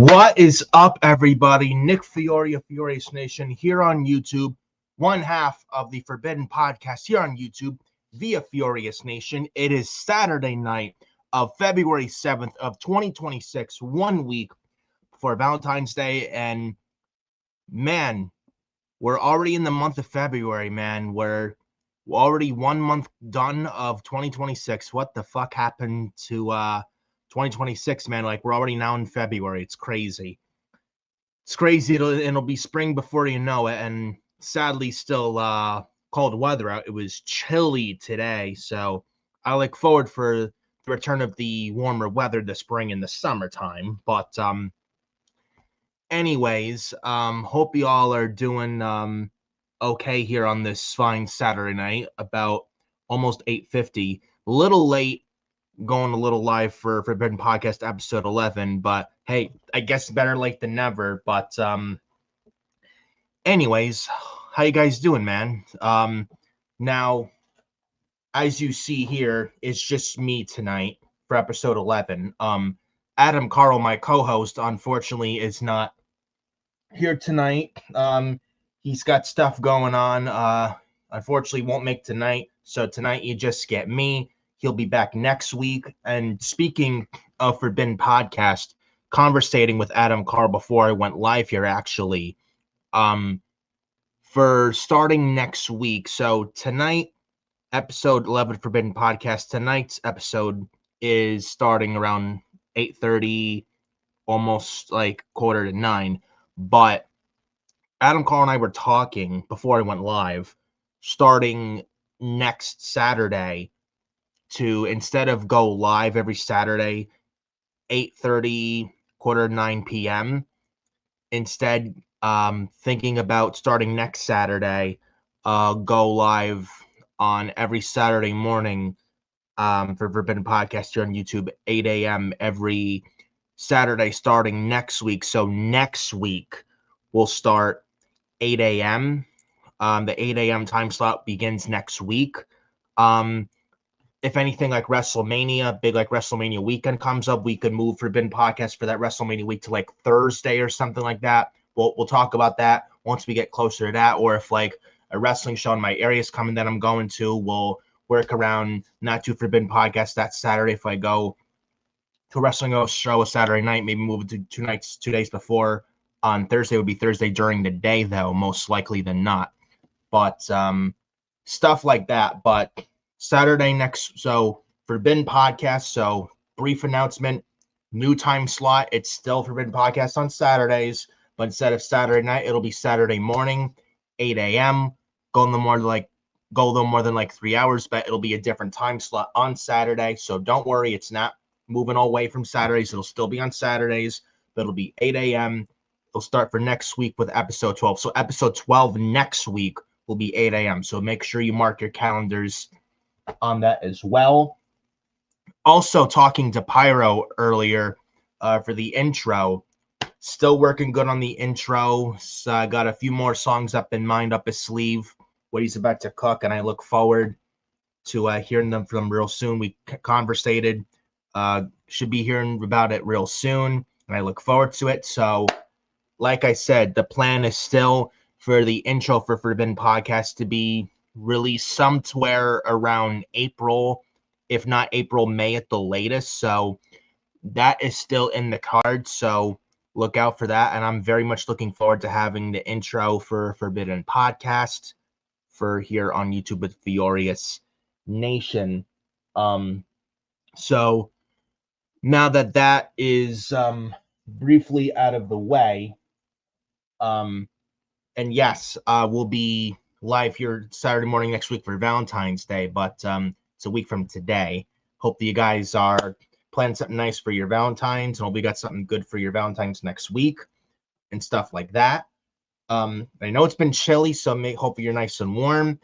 What is up, everybody? Nick Fiore of FioriousNation here on YouTube, one half of the Forbidden Podcast here on YouTube via FioriousNation. It is Saturday night of February 7th of 2026, 1 week before Valentine's Day, and man, we're already in the month of February, man. We're already 1 month done of 2026. What the fuck happened to 2026, man? Like, we're already now in February. It's crazy. It's crazy. It'll be spring before you know it, and sadly still cold weather out. It was chilly today, so I look forward for the return of the warmer weather this spring and the summertime. But anyways, hope you all are doing okay here on this fine Saturday night, about almost 8:50. A little late going a little live for Forbidden Podcast episode 11, but hey, I guess better late than never. But anyways, how you guys doing, man? Now, as you see here, it's just me tonight for episode 11. Adam Carl, my co-host, unfortunately is not here tonight. He's got stuff going on. Unfortunately won't make tonight, so tonight you just get me. He'll be back next week. And speaking of Forbidden Podcast, conversating with Adam Carl before I went live here, actually, for starting next week. So tonight, episode 11 Forbidden Podcast, tonight's episode is starting around 8:30, almost like 8:45. But Adam Carl and I were talking before I went live, starting next Saturday, to, instead of go live every Saturday, 8:30, 8:45 p.m., instead, thinking about starting next Saturday, go live on every Saturday morning for Forbidden Podcast here on YouTube, 8 a.m. every Saturday starting next week. So next week we'll start 8 a.m. The 8 a.m. time slot begins next week. If anything like WrestleMania, big like WrestleMania weekend comes up, we could move Forbidden Podcast for that WrestleMania week to like Thursday or something like that. We'll talk about that once we get closer to that. Or if like a wrestling show in my area is coming that I'm going to, we'll work around not to Forbidden Podcast that Saturday. If I go to a wrestling show a Saturday night, maybe move it to 2 days before. On Thursday would be Thursday during the day, though, most likely than not. But stuff like that. But Saturday next, so Forbidden Podcast. So brief announcement, new time slot. It's still Forbidden Podcast on Saturdays, but instead of Saturday night, it'll be Saturday morning, 8 a.m. Go no more than like 3 hours, but it'll be a different time slot on Saturday. So don't worry, it's not moving away from Saturdays. It'll still be on Saturdays, but it'll be 8 a.m. It'll start for next week with episode 12. So episode 12 next week will be 8 a.m. So make sure you mark your calendars on that as well. Also talking to Pyro earlier for the intro. Still working good on the intro. So got a few more songs up in mind, up his sleeve, what he's about to cook, and I look forward to hearing them from real soon. We conversated. Should be hearing about it real soon, and I look forward to it. So like I said, the plan is still for the intro for Forbidden Podcast to be released somewhere around April, if not April, May at the latest. So that is still in the cards. So look out for that. And I'm very much looking forward to having the intro for Forbidden Podcast for here on YouTube with FioriousNation. So now that is briefly out of the way, and yes, we'll be live here Saturday morning next week for Valentine's Day, but it's a week from today. Hope that you guys are planning something nice for your Valentine's, and hope we got something good for your Valentine's next week and stuff like that. I know it's been chilly, so hope you're nice and warm.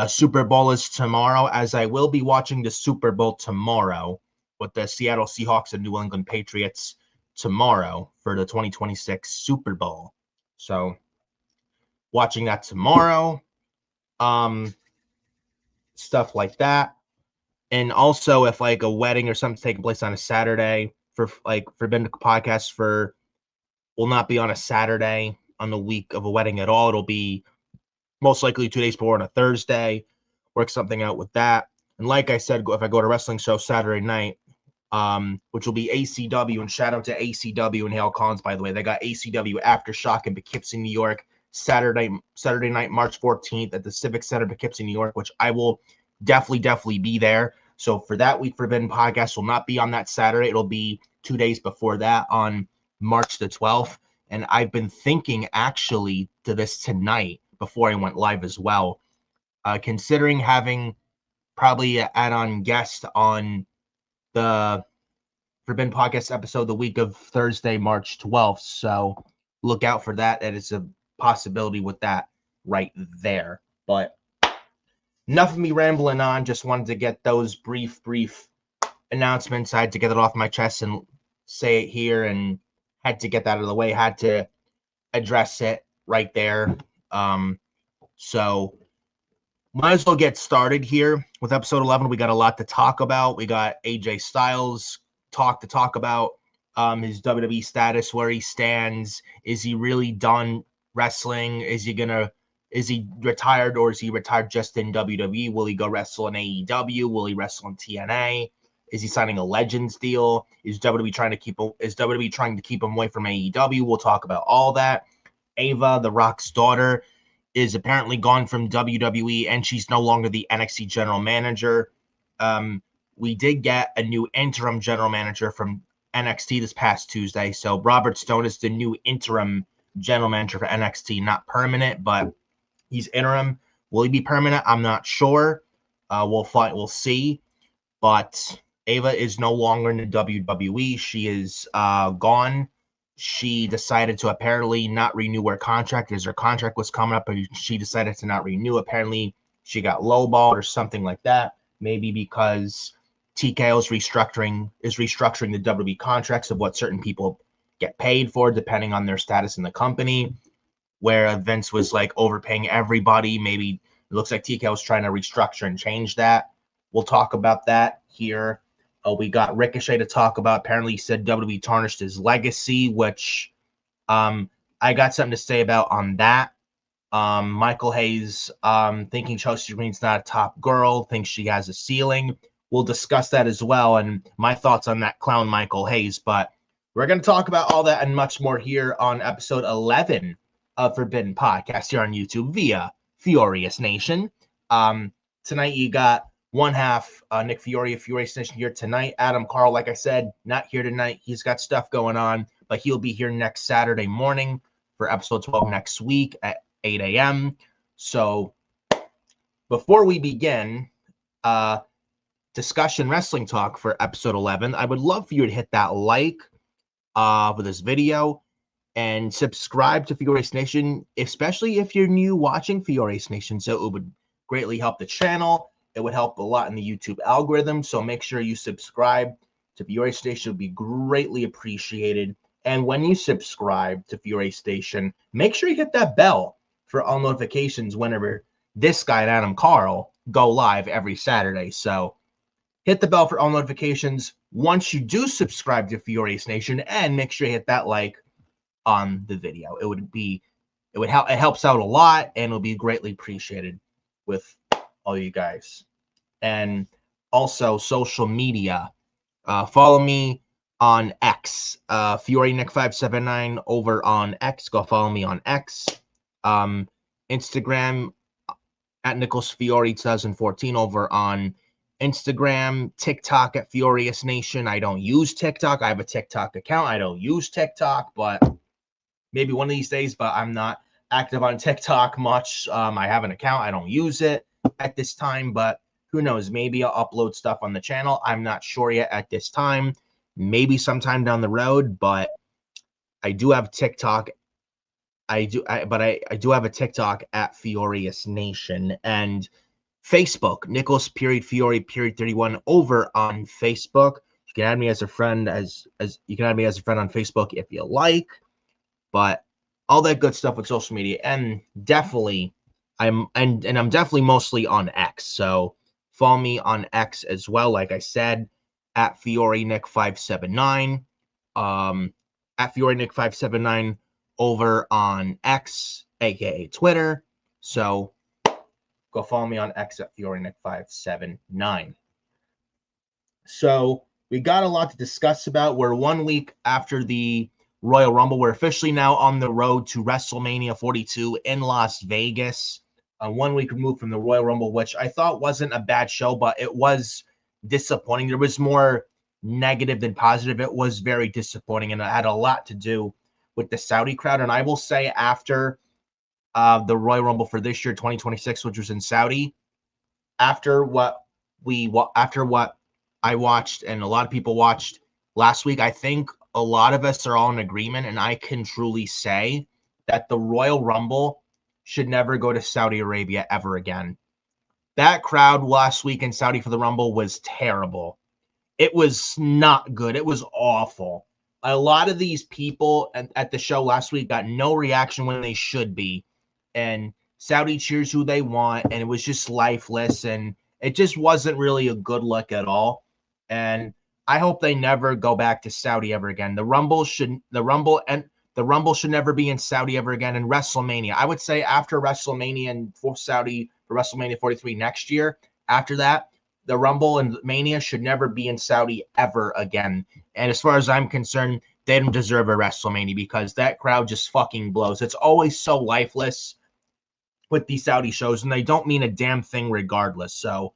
Super Bowl is tomorrow, as I will be watching the Super Bowl tomorrow with the Seattle Seahawks and New England Patriots tomorrow for the 2026 Super Bowl. So watching that tomorrow, stuff like that. And also if like a wedding or something's taking place on a Saturday for like Forbidden Podcast for will not be on a Saturday on the week of a wedding at all. It'll be most likely 2 days before on a Thursday. Work something out with that. And like I said, if I go to a wrestling show Saturday night, which will be ACW, and shout out to ACW and Hale Collins, by the way. They got ACW Aftershock in Poughkeepsie, New York, Saturday night, March 14th at the Civic Center, Poughkeepsie, New York, which I will definitely be there. So for that Week Forbidden podcast will not be on that Saturday. It'll be 2 days before that on March the 12th. And I've been thinking actually to this tonight before I went live as well, considering having probably an add-on guest on the Forbidden Podcast episode the week of Thursday, March 12th. So look out for that. That is a possibility with that right there. But enough of me rambling on. Just wanted to get those brief announcements. I had to get it off my chest and say it here, and had to get that out of the way. Had to address it right there. So might as well get started here with episode 11. We got a lot to talk about. We got AJ Styles to talk about, his WWE status, where he stands. Is he really done wrestling? Is he retired, or is he retired just in WWE? Will he go wrestle in AEW? Will he wrestle in TNA? Is he signing a Legends deal? Is WWE trying to keep him away from AEW? We'll talk about all that. Ava, The Rock's daughter, is apparently gone from WWE, and she's no longer the NXT General Manager. We did get a new interim General Manager from NXT this past Tuesday. So Robert Stone is the new interim General Manager for NXT, not permanent, but he's interim. Will he be permanent? I'm not sure. We'll see. But Ava is no longer in the WWE. She is gone. She decided to apparently not renew her contract, as her contract was coming up, and she decided to not renew. Apparently, she got lowballed or something like that. Maybe because TKO is restructuring the WWE contracts of what certain people get paid for, depending on their status in the company. Where Vince was like overpaying everybody. Maybe it looks like TKO is trying to restructure and change that. We'll talk about that here. We got Ricochet to talk about. Apparently, he said WWE tarnished his legacy, which I got something to say about on that. Michael Hayes thinking Chelsea Green's not a top girl, thinks she has a ceiling. We'll discuss that as well, and my thoughts on that clown Michael Hayes. But we're going to talk about all that and much more here on episode 11 of Forbidden Podcast here on YouTube via FioriousNation. Tonight you got one half, Nick Fiore of FioriousNation here tonight. Adam Carl, like I said, not here tonight. He's got stuff going on, but he'll be here next Saturday morning for episode 12 next week at 8 a.m. So before we begin discussion wrestling talk for episode 11, I would love for you to hit that like for this video and subscribe to FioriousNation, especially if you're new watching FioriousNation. So it would greatly help the channel. It would help a lot in the YouTube algorithm. So make sure you subscribe to FiorioStation. It would be greatly appreciated. And when you subscribe to FiorioStation, make sure you hit that bell for all notifications whenever this guy and Adam Carl go live every Saturday. So hit the bell for all notifications once you do subscribe to FiorioStation, and make sure you hit that like on the video. It helps out a lot, and it'll be greatly appreciated with all you guys. And also social media. Follow me on X, FioreNick579 over on X. Go follow me on X. Instagram at Nicholas Fiore 2014 over on Instagram. TikTok at FioriousNation. I don't use TikTok. I have a TikTok account. I don't use TikTok, but maybe one of these days. But I'm not active on TikTok much. I have an account. I don't use it at this time, but who knows? Maybe I'll upload stuff on the channel. I'm not sure yet at this time. Maybe sometime down the road, but I do have TikTok. I do have a TikTok at FioriousNation, and Facebook, Nicholas Fiore 31 over on Facebook. You can add me as a friend you can add me as a friend on Facebook if you like. But all that good stuff with social media, and definitely I'm definitely mostly on X. So follow me on X as well, like I said, at FioreNick579. at FiorioNick579 over on X, aka Twitter. So go follow me on X at FiorioNick579. So we got a lot to discuss about. We're 1 week after the Royal Rumble. We're officially now on the road to WrestleMania 42 in Las Vegas. 1 week removed from the Royal Rumble, which I thought wasn't a bad show, but it was disappointing. There was more negative than positive. It was very disappointing, and it had a lot to do with the Saudi crowd. And I will say, after the Royal Rumble for this year, 2026, which was in Saudi, after what I watched and a lot of people watched last week, I think a lot of us are all in agreement, and I can truly say that the Royal Rumble should never go to Saudi Arabia ever again. That crowd last week in Saudi for the Rumble was terrible. It was not good. It was awful. A lot of these people at the show last week got no reaction when they should be. And Saudi cheers who they want, and it was just lifeless, and it just wasn't really a good look at all. And I hope they never go back to Saudi ever again. The Rumble should never be in Saudi ever again. And WrestleMania, I would say after WrestleMania and for Saudi for WrestleMania 43 next year, after that, the Rumble and Mania should never be in Saudi ever again. And as far as I'm concerned, they don't deserve a WrestleMania because that crowd just fucking blows. It's always so lifeless with these Saudi shows, and they don't mean a damn thing regardless. So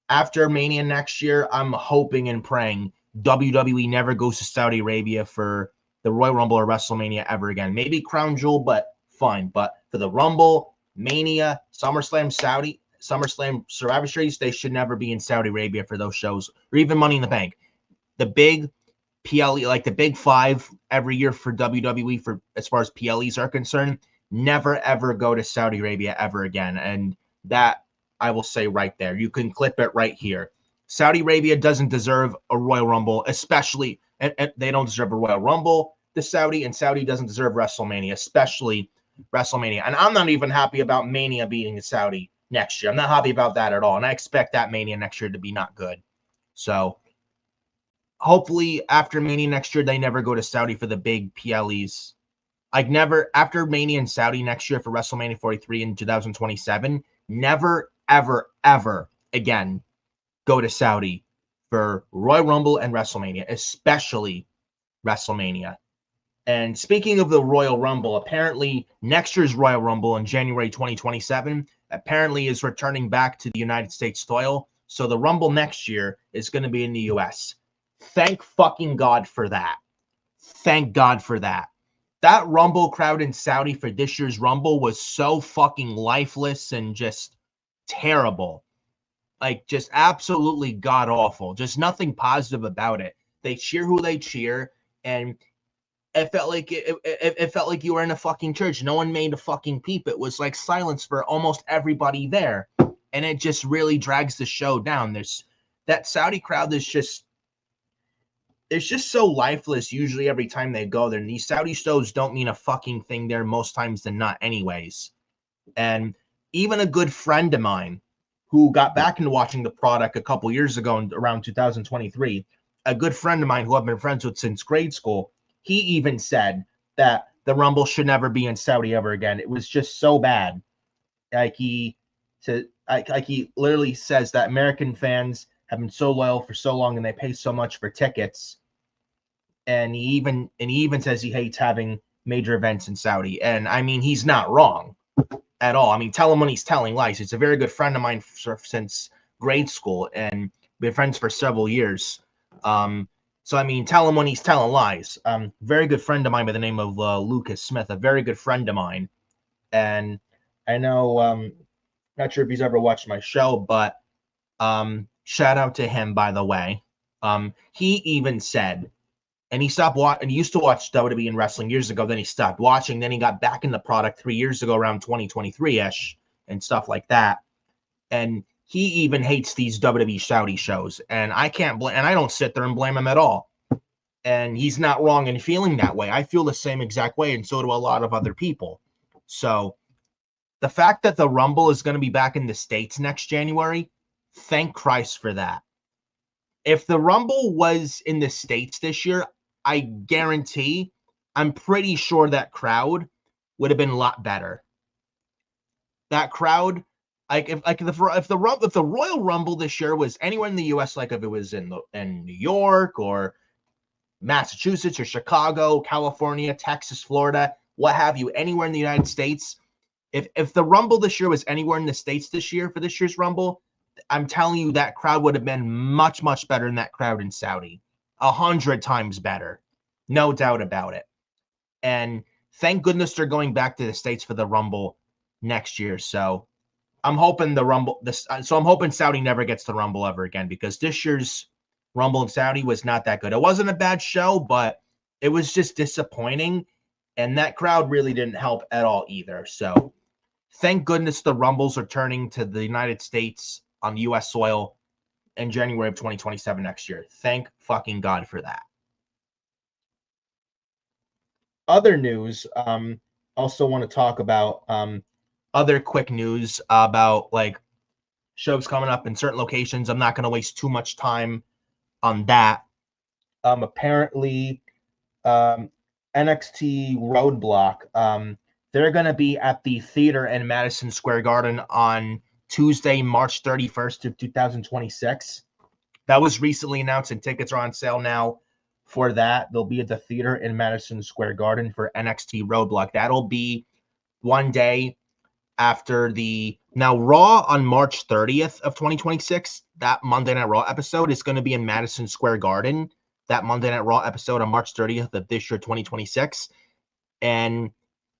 after Mania next year, I'm hoping and praying WWE never goes to Saudi Arabia for the Royal Rumble or WrestleMania ever again. Maybe Crown Jewel, but fine. But for the Rumble, Mania, SummerSlam, Survivor Series, they should never be in Saudi Arabia for those shows, or even Money in the Bank. The big PLE, like the big five every year for WWE, for as far as PLEs are concerned, never ever go to Saudi Arabia ever again. And that I will say right there. You can clip it right here. Saudi Arabia doesn't deserve a Royal Rumble, especially, and they don't deserve a Royal Rumble, the Saudi, and Saudi doesn't deserve WrestleMania, especially WrestleMania. And I'm not even happy about Mania being in Saudi next year. I'm not happy about that at all. And I expect that Mania next year to be not good. So hopefully after Mania next year, they never go to Saudi for the big PLEs. Like never, after Mania and Saudi next year for WrestleMania 43 in 2027, never, ever, ever again go to Saudi for Royal Rumble and WrestleMania, especially WrestleMania. And speaking of the Royal Rumble, apparently next year's Royal Rumble in January 2027 apparently is returning back to the United States soil. So the Rumble next year is going to be in the U.S. Thank fucking God for that. Thank God for that. That Rumble crowd in Saudi for this year's Rumble was so fucking lifeless and just terrible. Like, just absolutely god-awful. Just nothing positive about it. They cheer who they cheer, and it felt like it felt like you were in a fucking church. No one made a fucking peep. It was like silence for almost everybody there, and it just really drags the show down. There's that Saudi crowd is just, it's just so lifeless usually every time they go there. And these Saudi shows don't mean a fucking thing there most times than not anyways. And even a good friend of mine who got back into watching the product a couple years ago around 2023, a good friend of mine who I've been friends with since grade school, he even said that the Rumble should never be in Saudi ever again. It was just so bad. Like he literally says that American fans have been so loyal for so long and they pay so much for tickets. And he even says he hates having major events in Saudi. And I mean, he's not wrong at all. I mean, tell him when he's telling lies. It's a very good friend of mine since grade school, and we've been friends for several years. So, I mean, tell him when he's telling lies. Very good friend of mine by the name of Lucas Smith, a very good friend of mine. And I know, not sure if he's ever watched my show, but shout out to him, by the way. He even said, and he stopped watching, and he used to watch WWE and wrestling years ago, then he stopped watching, then he got back in the product 3 years ago, around 2023-ish, and stuff like that. And he even hates these WWE Saudi shows, and I can't blame, and I don't sit there and blame him at all. And he's not wrong in feeling that way. I feel the same exact way, and so do a lot of other people. So the fact that the Rumble is going to be back in the States next January, thank Christ for that. If the Rumble was in the States this year, I guarantee I'm pretty sure that crowd would have been a lot better. That crowd, like if the Royal Rumble this year was anywhere in the U.S., like if it was in New York or Massachusetts or Chicago, California, Texas, Florida, what have you, anywhere in the United States, if the Rumble this year was anywhere in the States this year for this year's Rumble, I'm telling you that crowd would have been much, much better than that crowd in Saudi. 100 times better. No doubt about it. And thank goodness they're going back to the States for the Rumble next year. So I'm hoping I'm hoping Saudi never gets the Rumble ever again, because this year's Rumble in Saudi was not that good. It wasn't a bad show, but it was just disappointing. And that crowd really didn't help at all either. So thank goodness the Rumbles are turning to the United States on U.S. soil in January of 2027 next year. Thank fucking God for that. Other news, also want to talk about other quick news about like shows coming up in certain locations. I'm not going to waste too much time on that. Apparently, NXT Roadblock, they're going to be at the theater in Madison Square Garden on Tuesday, March 31st of 2026. That was recently announced, and tickets are on sale now for that. They'll be at the theater in Madison Square Garden for NXT Roadblock. That'll be one day after now Raw on March 30th of 2026. That Monday Night Raw episode is going to be in Madison Square Garden. That Monday Night Raw episode on March 30th of this year, 2026. And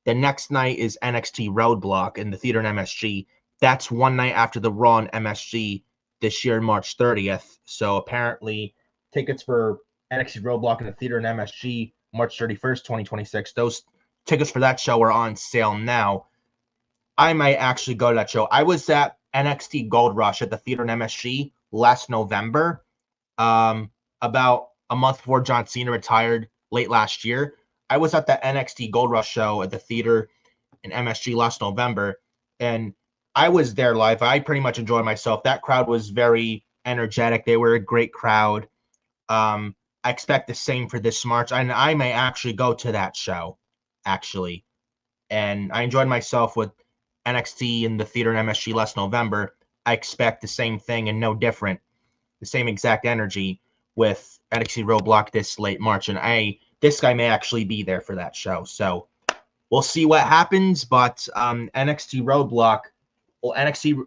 the next night is NXT Roadblock in the theater in MSG. That's one night after the Raw in MSG this year, March 30th. So apparently tickets for NXT Roadblock in the theater in MSG, March 31st, 2026. Those tickets for that show are on sale now. I might actually go to that show. I was at NXT Gold Rush at the theater in MSG last November, about a month before John Cena retired late last year. I was at the NXT Gold Rush show at the theater in MSG last November, and I was there live. I pretty much enjoyed myself. That crowd was very energetic. They were a great crowd. I expect the same for this March, and I may actually go to that show, actually. And I enjoyed myself with NXT in the theater in MSG last November. I expect the same thing and no different, the same exact energy with NXT Roadblock this late March. And this guy may actually be there for that show. So we'll see what happens. But NXT Roadblock, well, NXT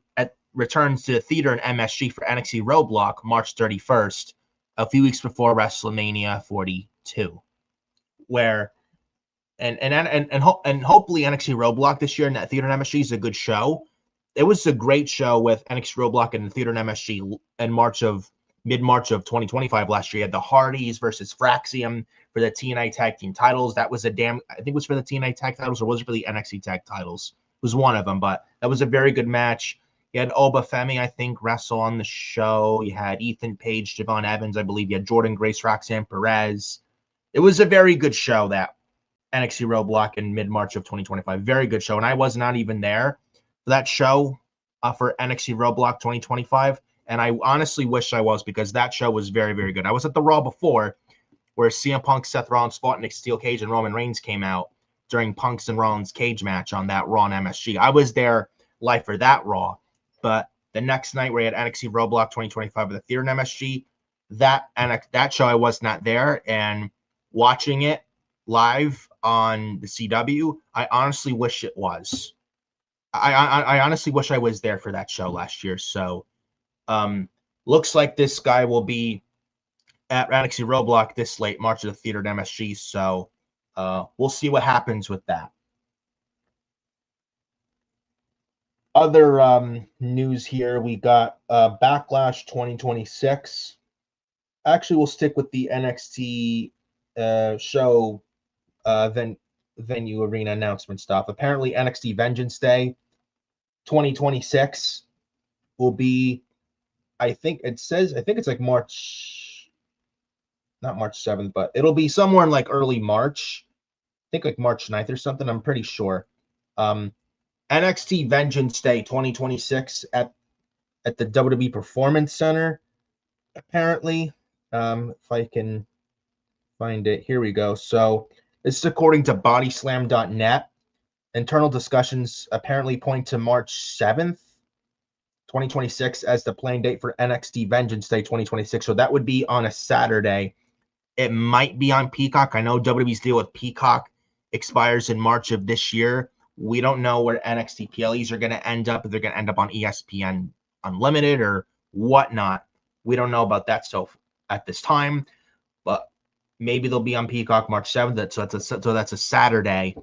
returns to the theater in MSG for NXT Roadblock March 31st, a few weeks before WrestleMania 42, where and hopefully NXT Roadblock this year in that theater in MSG is a good show. It was a great show with NXT Roadblock in the theater in MSG in mid-March of 2025 last year. You had the Hardys versus Fraxium for the TNA Tag Team titles. That was I think it was for the TNA Tag titles, or was it for the NXT Tag titles? It was one of them, but that was a very good match. You had Oba Femi, I think, wrestle on the show. You had Ethan Page, Javon Evans, I believe. You had Jordan Grace, Roxanne Perez. It was a very good show, that NXT Roadblock in mid-March of 2025. Very good show. And I was not even there for that show for NXT Roadblock 2025. And I honestly wish I was, because that show was very, very good. I was at the Raw before, where CM Punk, Seth Rollins fought Nick Steel Cage, and Roman Reigns came out during Punk's and Rollins cage match on that Raw and MSG. I was there live for that Raw. But the next night, where you had NXT Roadblock 2025 at the theater in MSG, that show I was not there. And watching it live on the CW, I honestly wish it was. I honestly wish I was there for that show last year. So looks like this guy will be at NXT Roadblock this late March at the theater at MSG. So we'll see what happens with that. Other news here, we got Backlash 2026. Actually, we'll stick with the NXT show venue arena announcement stuff. Apparently, NXT Vengeance Day 2026 will be, I think it's like March, not March 7th, but it'll be somewhere in like early March. I think like March 9th or something. I'm pretty sure. NXT Vengeance Day 2026 at the WWE Performance Center, apparently. If I can find it, here we go. So This is according to bodyslam.net. Internal discussions apparently point to March 7th, 2026 as the playing date for NXT Vengeance Day 2026. So that would be on a Saturday. It might be on Peacock. I know WWE's deal with Peacock expires in March of this year. We don't know where NXT PLEs are going to end up, if they're going to end up on ESPN Unlimited or whatnot. We don't know about that at this time, but maybe they'll be on Peacock March 7th. So that's a Saturday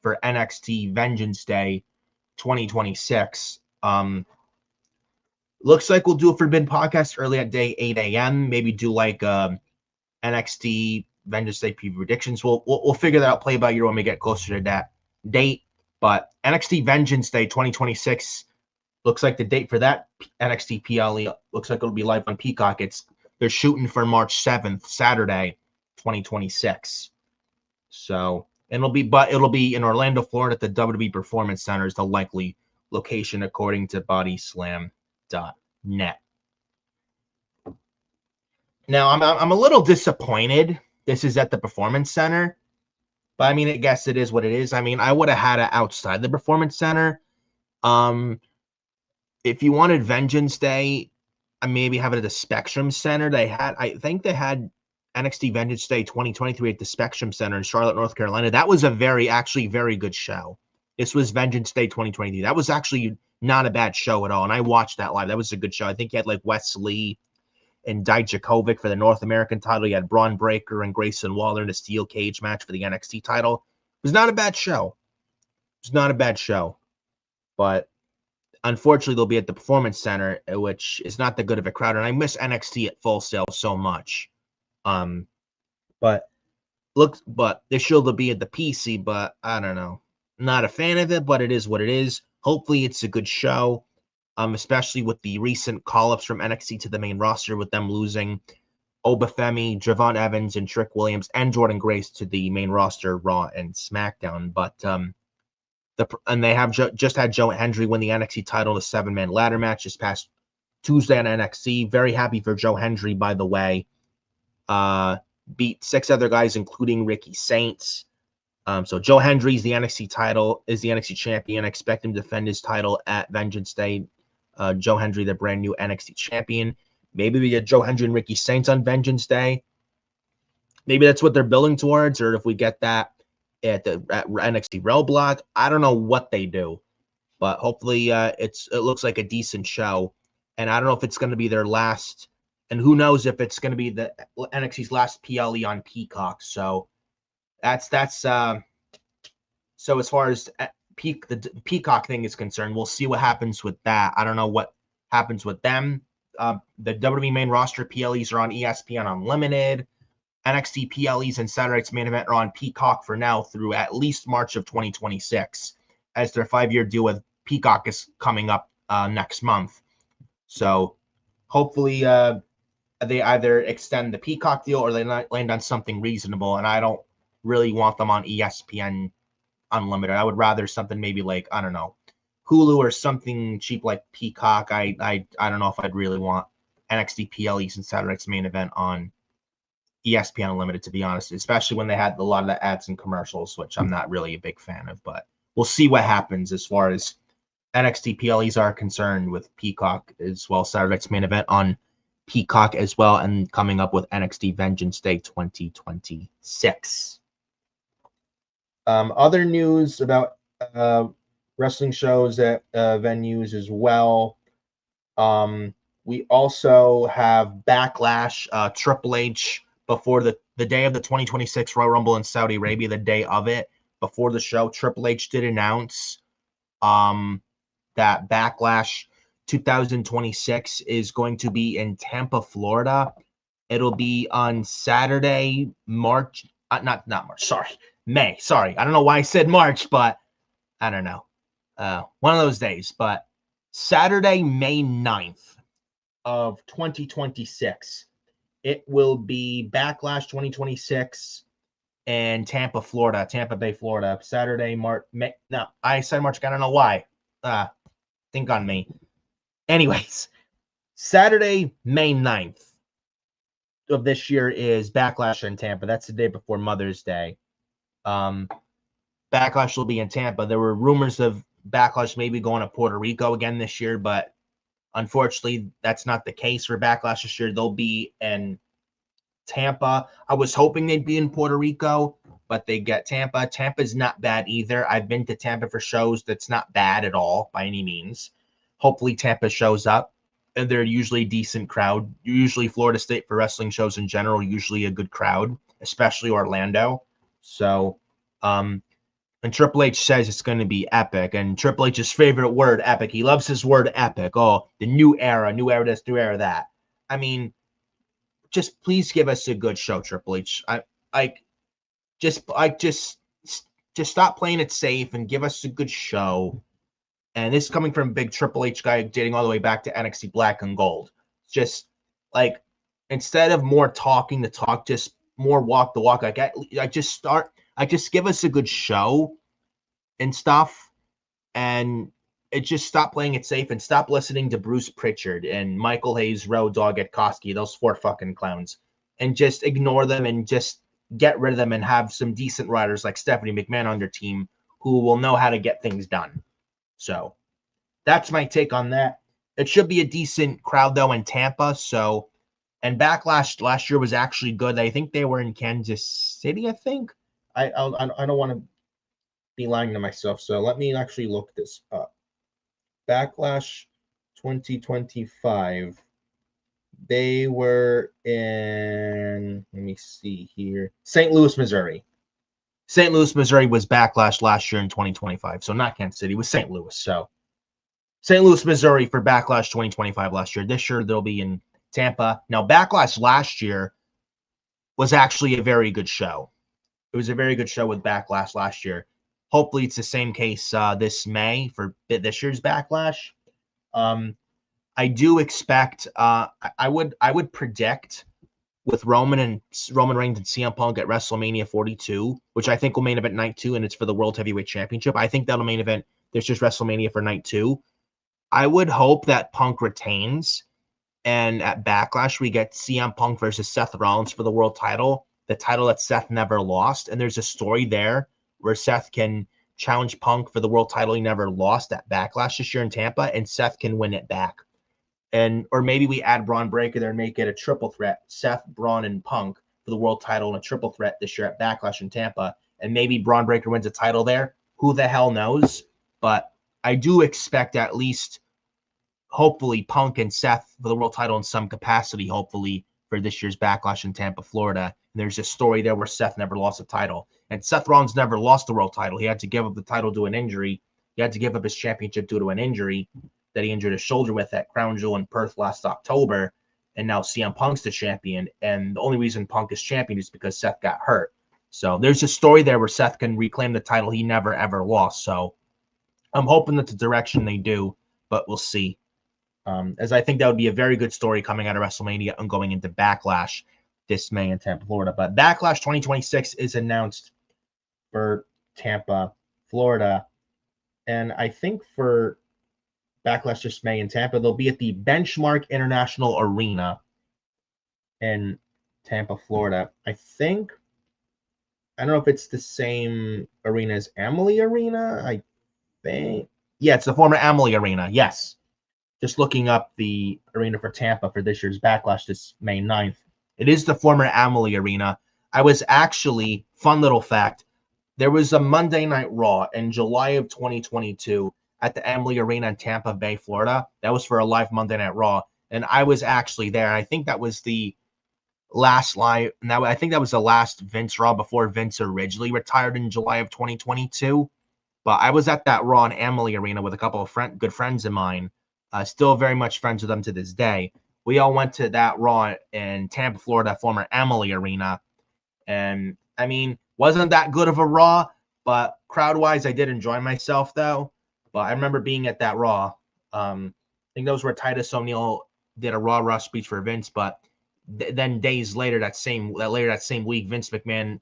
for NXT Vengeance Day 2026. Looks like we'll do a Forbidden podcast early at day 8 a.m. Maybe do like NXT Vengeance Day preview predictions. We'll figure that out play by year when we get closer to that date. But NXT Vengeance Day 2026 looks like the date for that NXT PLE looks like it'll be live on Peacock. They're shooting for March 7th, Saturday, 2026. So it'll be in Orlando, Florida at the WWE Performance Center is the likely location according to bodyslam.net. Now I'm a little disappointed this is at the Performance Center, but I mean, I guess it is what it is. I mean, I would have had it outside the Performance Center. If you wanted Vengeance Day, I maybe have it at the Spectrum Center. I think they had NXT Vengeance Day 2023 at the Spectrum Center in Charlotte, North Carolina. That was actually very good show. This was Vengeance Day 2023. That was actually not a bad show at all, and I watched that live. That was a good show. I think you had like Wes Lee and Dijakovic for the North American title. You had Braun Breaker and Grayson Waller in a steel cage match for the NXT title. It was not a bad show. It was not a bad show. But unfortunately, they'll be at the Performance Center, which is not that good of a crowd. And I miss NXT at Full Sail so much. But this show will be at the PC, but I don't know. Not a fan of it, but it is what it is. Hopefully, it's a good show. Especially with the recent call-ups from NXT to the main roster, with them losing Oba Femi, Javon Evans, and Trick Williams, and Jordan Grace to the main roster, Raw and SmackDown. But they have just had Joe Hendry win the NXT title in a 7-man ladder match this past Tuesday on NXT. Very happy for Joe Hendry, by the way. Beat 6 other guys, including Ricky Saints. So Joe Hendry's the NXT champion. I expect him to defend his title at Vengeance Day. Joe Hendry, the brand new NXT champion. Maybe we get Joe Hendry and Ricky Saints on Vengeance Day. Maybe that's what they're building towards, or if we get that at NXT Roadblock, I don't know what they do, but hopefully it looks like a decent show. And I don't know if it's going to be their last, and who knows if it's going to be the NXT's last PLE on Peacock. So that's so as far as the Peacock thing is concerned, we'll see what happens with that. I don't know what happens with them. The WWE main roster PLEs are on ESPN Unlimited. NXT PLEs and Saturday's main event are on Peacock for now through at least March of 2026, as their 5-year deal with Peacock is coming up next month. So hopefully they either extend the Peacock deal or they land on something reasonable. And I don't really want them on ESPN Unlimited. I would rather something maybe like, I don't know, Hulu or something cheap like Peacock. I don't know if I'd really want NXT PLEs and Saturday's main event on ESPN Unlimited, to be honest, especially when they had a lot of the ads and commercials, which I'm not really a big fan of. But we'll see what happens as far as NXT PLEs are concerned with Peacock as well. Saturday's main event on Peacock as well, and coming up with NXT Vengeance Day 2026. Other news about wrestling shows at venues as well. We also have Backlash, Triple H, before the day of the 2026 Royal Rumble in Saudi Arabia, the day of it, before the show, Triple H did announce that Backlash 2026 is going to be in Tampa, Florida. It'll be on Saturday, March, not March, sorry, May. Sorry, I don't know why I said March, but I don't know. One of those days, but Saturday, May 9th of 2026. It will be Backlash 2026 in Tampa, Florida, Tampa Bay, Florida. Saturday, I said March. I don't know why. Think on me. Anyways, Saturday, May 9th of this year is Backlash in Tampa. That's the day before Mother's Day. Um, Backlash will be in Tampa. There were rumors of Backlash maybe going to Puerto Rico again this year, but unfortunately, that's not the case for Backlash this year. They'll be in Tampa. I was hoping they'd be in Puerto Rico, but they get Tampa. Tampa's not bad either. I've been to Tampa for shows. That's not bad at all by any means. Hopefully Tampa shows up, and they're usually a decent crowd. Usually Florida State for wrestling shows in general, usually a good crowd, especially Orlando. So, and Triple H says it's going to be epic, and Triple H's favorite word, epic. He loves his word epic. Oh, the new era this, new era that. I mean, just please give us a good show, Triple H. Just stop playing it safe and give us a good show. And this is coming from a big Triple H guy dating all the way back to NXT Black and Gold. Just like, instead of more talking the talk, just more walk the walk. Just give us a good show and stuff. And it just stop playing it safe and stop listening to Bruce Pritchard and Michael Hayes, Road Dogg, Koski, those 4 fucking clowns, and just ignore them and just get rid of them and have some decent writers like Stephanie McMahon on your team who will know how to get things done. So that's my take on that. It should be a decent crowd though in Tampa. So, and Backlash last year was actually good. I think they were in Kansas City. I think I don't want to be lying to myself. So let me actually look this up. Backlash 2025. They were in, let me see here, St. Louis, Missouri. St. Louis, Missouri was Backlash last year in 2025. So not Kansas City, it was St. Louis. So St. Louis, Missouri for Backlash 2025 last year. This year they'll be in Tampa. Now, Backlash last year was actually a very good show. It was a very good show with Backlash last year. Hopefully it's the same case this May for this year's Backlash. I do expect I would predict with Roman Reigns and CM Punk at WrestleMania 42, which I think will main event night 2, and it's for the World Heavyweight Championship. I think that'll main event. There's just WrestleMania for night 2. I would hope that Punk retains, and at Backlash we get CM Punk versus Seth Rollins for the world title, the title that Seth never lost. And there's a story there where Seth can challenge Punk for the world title he never lost at Backlash this year in Tampa, and Seth can win it back. And or maybe we add Braun Breaker there and make it a triple threat, Seth, Braun, and Punk for the world title in a triple threat this year at Backlash in Tampa. And maybe Braun Breaker wins a title there. Who the hell knows? But I do expect at least, hopefully, Punk and Seth for the world title in some capacity, hopefully, for this year's Backlash in Tampa, Florida. And there's a story there where Seth never lost a title. And Seth Rollins never lost the world title. He had to give up the title due to an injury. He had to give up his championship due to an injury that he injured his shoulder with at Crown Jewel in Perth last October. And now CM Punk's the champion. And the only reason Punk is champion is because Seth got hurt. So there's a story there where Seth can reclaim the title he never, ever lost. So I'm hoping that's the direction they do, but we'll see. As I think that would be a very good story coming out of WrestleMania and going into Backlash this May in Tampa, Florida. But Backlash 2026 is announced for Tampa, Florida. And I think for Backlash this May in Tampa, they'll be at the Benchmark International Arena in Tampa, Florida. I don't know if it's the same arena as Amalie Arena. I think. Yeah, it's the former Amalie Arena. Yes. Just looking up the arena for Tampa for this year's Backlash this May 9th. It is the former Amalie Arena. I was actually, fun little fact, there was a Monday Night Raw in July of 2022 at the Amalie Arena in Tampa Bay, Florida. That was for a live Monday Night Raw. And I was actually there. I think that was the last live. Now, I think that was the last Vince Raw before Vince originally retired in July of 2022. But I was at that Raw in Amalie Arena with a couple of good friends of mine. Still very much friends with them to this day. We all went to that Raw in Tampa, Florida, former Amalie Arena. And, I mean, wasn't that good of a Raw, but crowd-wise, I did enjoy myself, though. But I remember being at that Raw. I think those were Titus O'Neil did a Raw speech for Vince, but then days later, that same week, Vince McMahon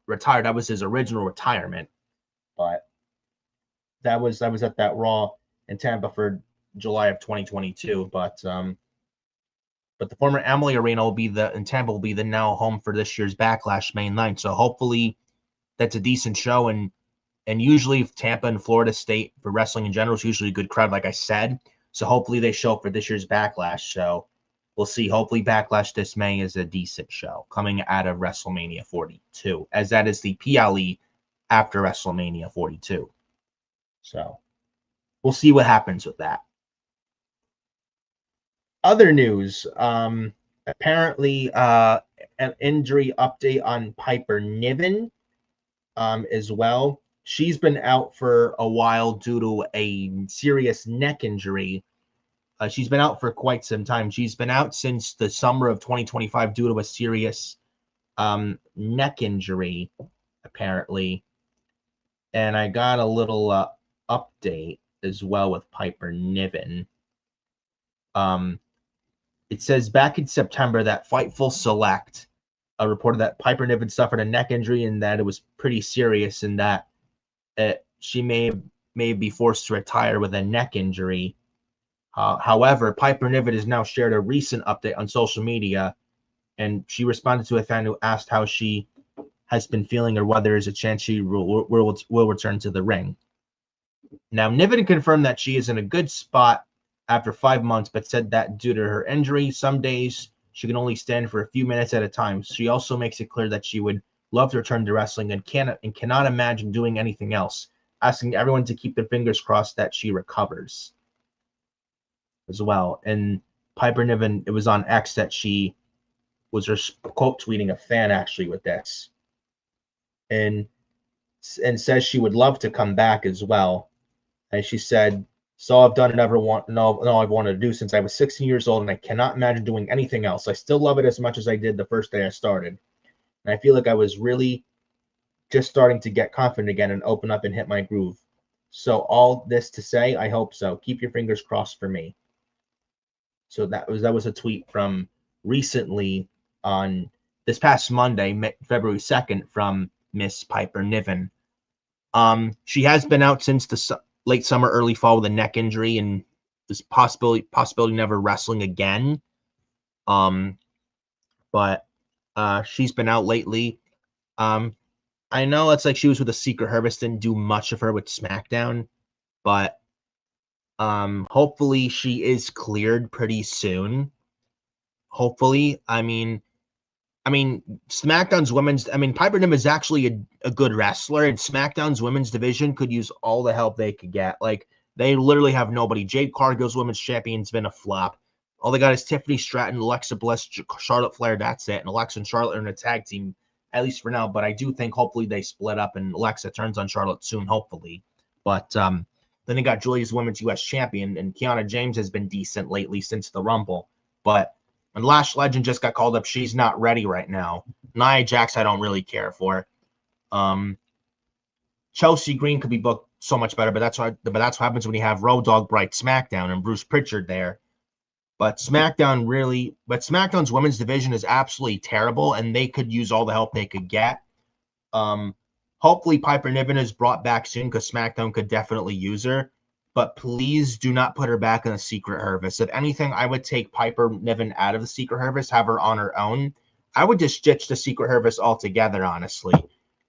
retired. That was his original retirement. But that was at that Raw in Tampa for July of 2022. But the former Amalie Arena in Tampa will be the now home for this year's Backlash May 9th. So hopefully that's a decent show, and usually Tampa and Florida State for wrestling in general is usually a good crowd, like I said. So hopefully they show up for this year's Backlash. So we'll see. Hopefully Backlash this May is a decent show coming out of WrestleMania 42, as that is the PLE after WrestleMania 42. So we'll see what happens with that. Other news, apparently an injury update on Piper Niven as well. She's been out for a while due to a serious neck injury. She's been out for quite some time. She's been out since the summer of 2025 due to a serious neck injury, apparently. And I got a little update as well with Piper Niven. It says back in September that Fightful Select reported that Piper Niven suffered a neck injury and that it was pretty serious, and that she may be forced to retire with a neck injury. However, Piper Niven has now shared a recent update on social media, and she responded to a fan who asked how she has been feeling or whether there's a chance she will return to the ring. Now, Niven confirmed that she is in a good spot after 5 months, but said that due to her injury, some days she can only stand for a few minutes at a time. She also makes it clear that she would love to return to wrestling and cannot imagine doing anything else, asking everyone to keep their fingers crossed that she recovers as well. And Piper Niven, it was on X that she was quote tweeting a fan actually with this, and says she would love to come back as well. And she said, "So I've done it I've wanted to do since I was 16 years old, and I cannot imagine doing anything else. I still love it as much as I did the first day I started. And I feel like I was really just starting to get confident again and open up and hit my groove. So all this to say, I hope so. Keep your fingers crossed for me." So that was a tweet from recently on this past Monday, February 2nd, from Miss Piper Niven. She has been out since the late summer, early fall with a neck injury, and this possibility never wrestling again. But she's been out lately. I know it's like she was with a Secret Harvest, didn't do much of her with SmackDown, but hopefully she is cleared pretty soon. Hopefully. I mean SmackDown's women's, Piper Niven is actually a good wrestler, and SmackDown's women's division could use all the help they could get. Like, they literally have nobody. Jade Cargill's women's champion's been a flop. All they got is Tiffany Stratton, Alexa Bliss, Charlotte Flair. That's it. And Alexa and Charlotte are in a tag team, at least for now. But I do think hopefully they split up and Alexa turns on Charlotte soon, hopefully. But then they got Julia's women's U.S. champion, and Kiana James has been decent lately since the Rumble. But and Lash Legend just got called up. She's not ready right now. Nia Jax, I don't really care for. Chelsea Green could be booked so much better, but that's what happens when you have Road Dogg Bright SmackDown and Bruce Pritchard there. But SmackDown's women's division is absolutely terrible, and they could use all the help they could get. Hopefully Piper Niven is brought back soon, because SmackDown could definitely use her. But please do not put her back in the Secret Harvest. If anything, I would take Piper Niven out of the Secret Harvest, have her on her own. I would just ditch the Secret Harvest altogether, honestly.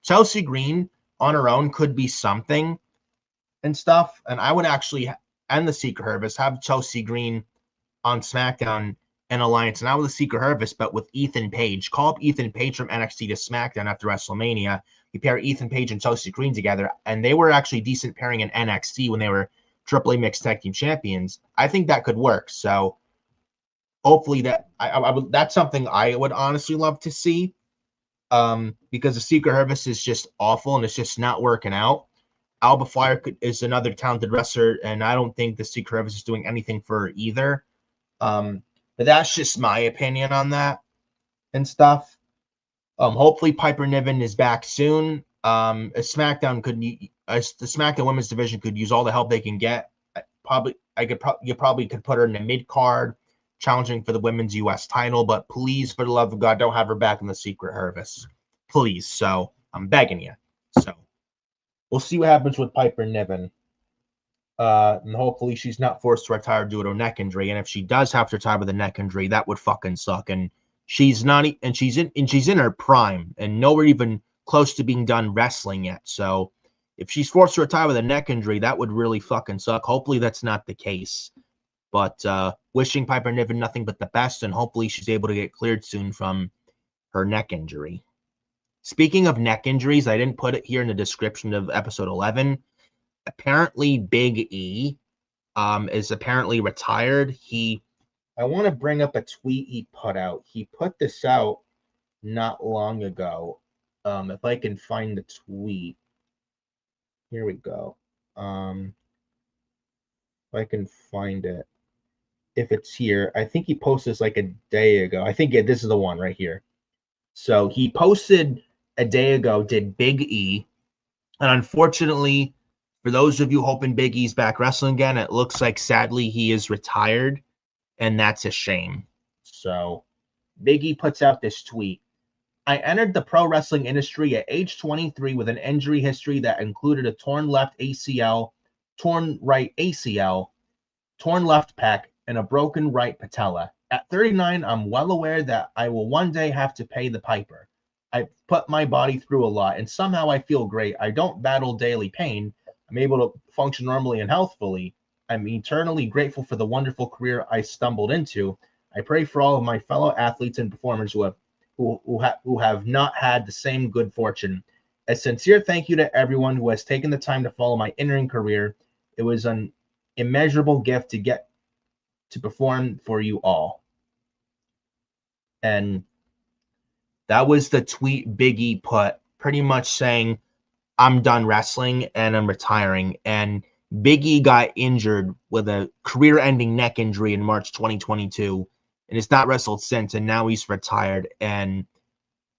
Chelsea Green on her own could be something and stuff. And I would actually end the Secret Harvest, have Chelsea Green on SmackDown and Alliance, and out with the Secret Harvest, but with Ethan Page. Call up Ethan Page from NXT to SmackDown after WrestleMania. You pair Ethan Page and Chelsea Green together, and they were actually decent pairing in NXT when they were AAA Mixed Tag Team Champions. I think that could work. So hopefully that's something I would honestly love to see, because the Secret Harvest is just awful and it's just not working out. Alba Flyer is another talented wrestler, and I don't think the Secret Harvest is doing anything for her either. But that's just my opinion on that and stuff. Hopefully Piper Niven is back soon. The SmackDown women's division could use all the help they can get. You probably could put her in the mid card, challenging for the women's U.S. title. But please, for the love of God, don't have her back in the Secret Harvest, please. So I'm begging you. So we'll see what happens with Piper Niven. And hopefully she's not forced to retire due to a neck injury. And if she does have to retire with a neck injury, that would fucking suck. And she's in her prime, and nowhere even close to being done wrestling yet. So if she's forced to retire with a neck injury, that would really fucking suck. Hopefully that's not the case. But wishing Piper Niven nothing but the best, and hopefully she's able to get cleared soon from her neck injury. Speaking of neck injuries, I didn't put it here in the description of episode 11. Apparently, Big E is apparently retired. I want to bring up a tweet he put out. He put this out not long ago. If I can find the tweet. Here we go. If I can find it. If it's here, I think he posted this like a day ago. I think this is the one right here. So he posted a day ago, did Big E. And unfortunately, for those of you hoping Big E's back wrestling again, it looks like sadly he is retired. And that's a shame. So Big E puts out this tweet. I entered the pro wrestling industry at age 23 with an injury history that included a torn left ACL, torn right ACL, torn left pec, and a broken right patella. At 39, I'm well aware that I will one day have to pay the piper. I've put my body through a lot, and somehow I feel great. I don't battle daily pain. I'm able to function normally and healthfully. I'm eternally grateful for the wonderful career I stumbled into. I pray for all of my fellow athletes and performers who have not had the same good fortune. A sincere thank you to everyone who has taken the time to follow my in-ring career. It was an immeasurable gift to get to perform for you all. And that was the tweet Big E put, pretty much saying, I'm done wrestling and I'm retiring. And Big E got injured with a career-ending neck injury in March 2022 and has not wrestled since, and now he's retired. And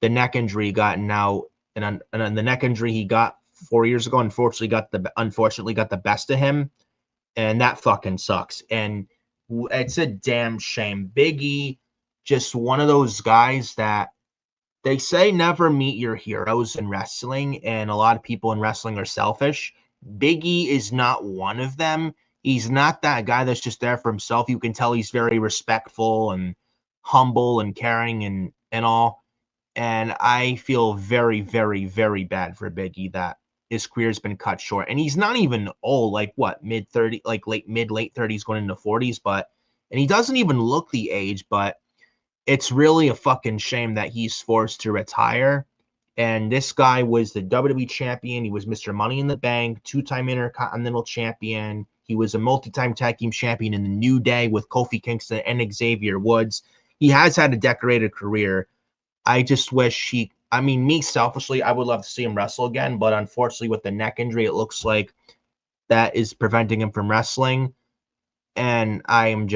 the neck injury got now, and the neck injury he got 4 years ago, unfortunately got the best of him, and that fucking sucks. And it's a damn shame. Big E, just one of those guys that they say never meet your heroes in wrestling, and a lot of people in wrestling are selfish. Big E is not one of them. He's not that guy that's just there for himself. You can tell he's very respectful and humble and caring and all. And I feel very, very, very bad for Big E that his career's been cut short. And he's not even old, like what, mid-30s, like late 30s going into 40s, and he doesn't even look the age, but it's really a fucking shame that he's forced to retire. And this guy was the WWE champion. He was Mr. Money in the Bank, two-time Intercontinental champion. He was a multi-time tag team champion in the New Day with Kofi Kingston and Xavier Woods. He has had a decorated career. I just wish me selfishly, I would love to see him wrestle again, but unfortunately with the neck injury, it looks like that is preventing him from wrestling. And I'm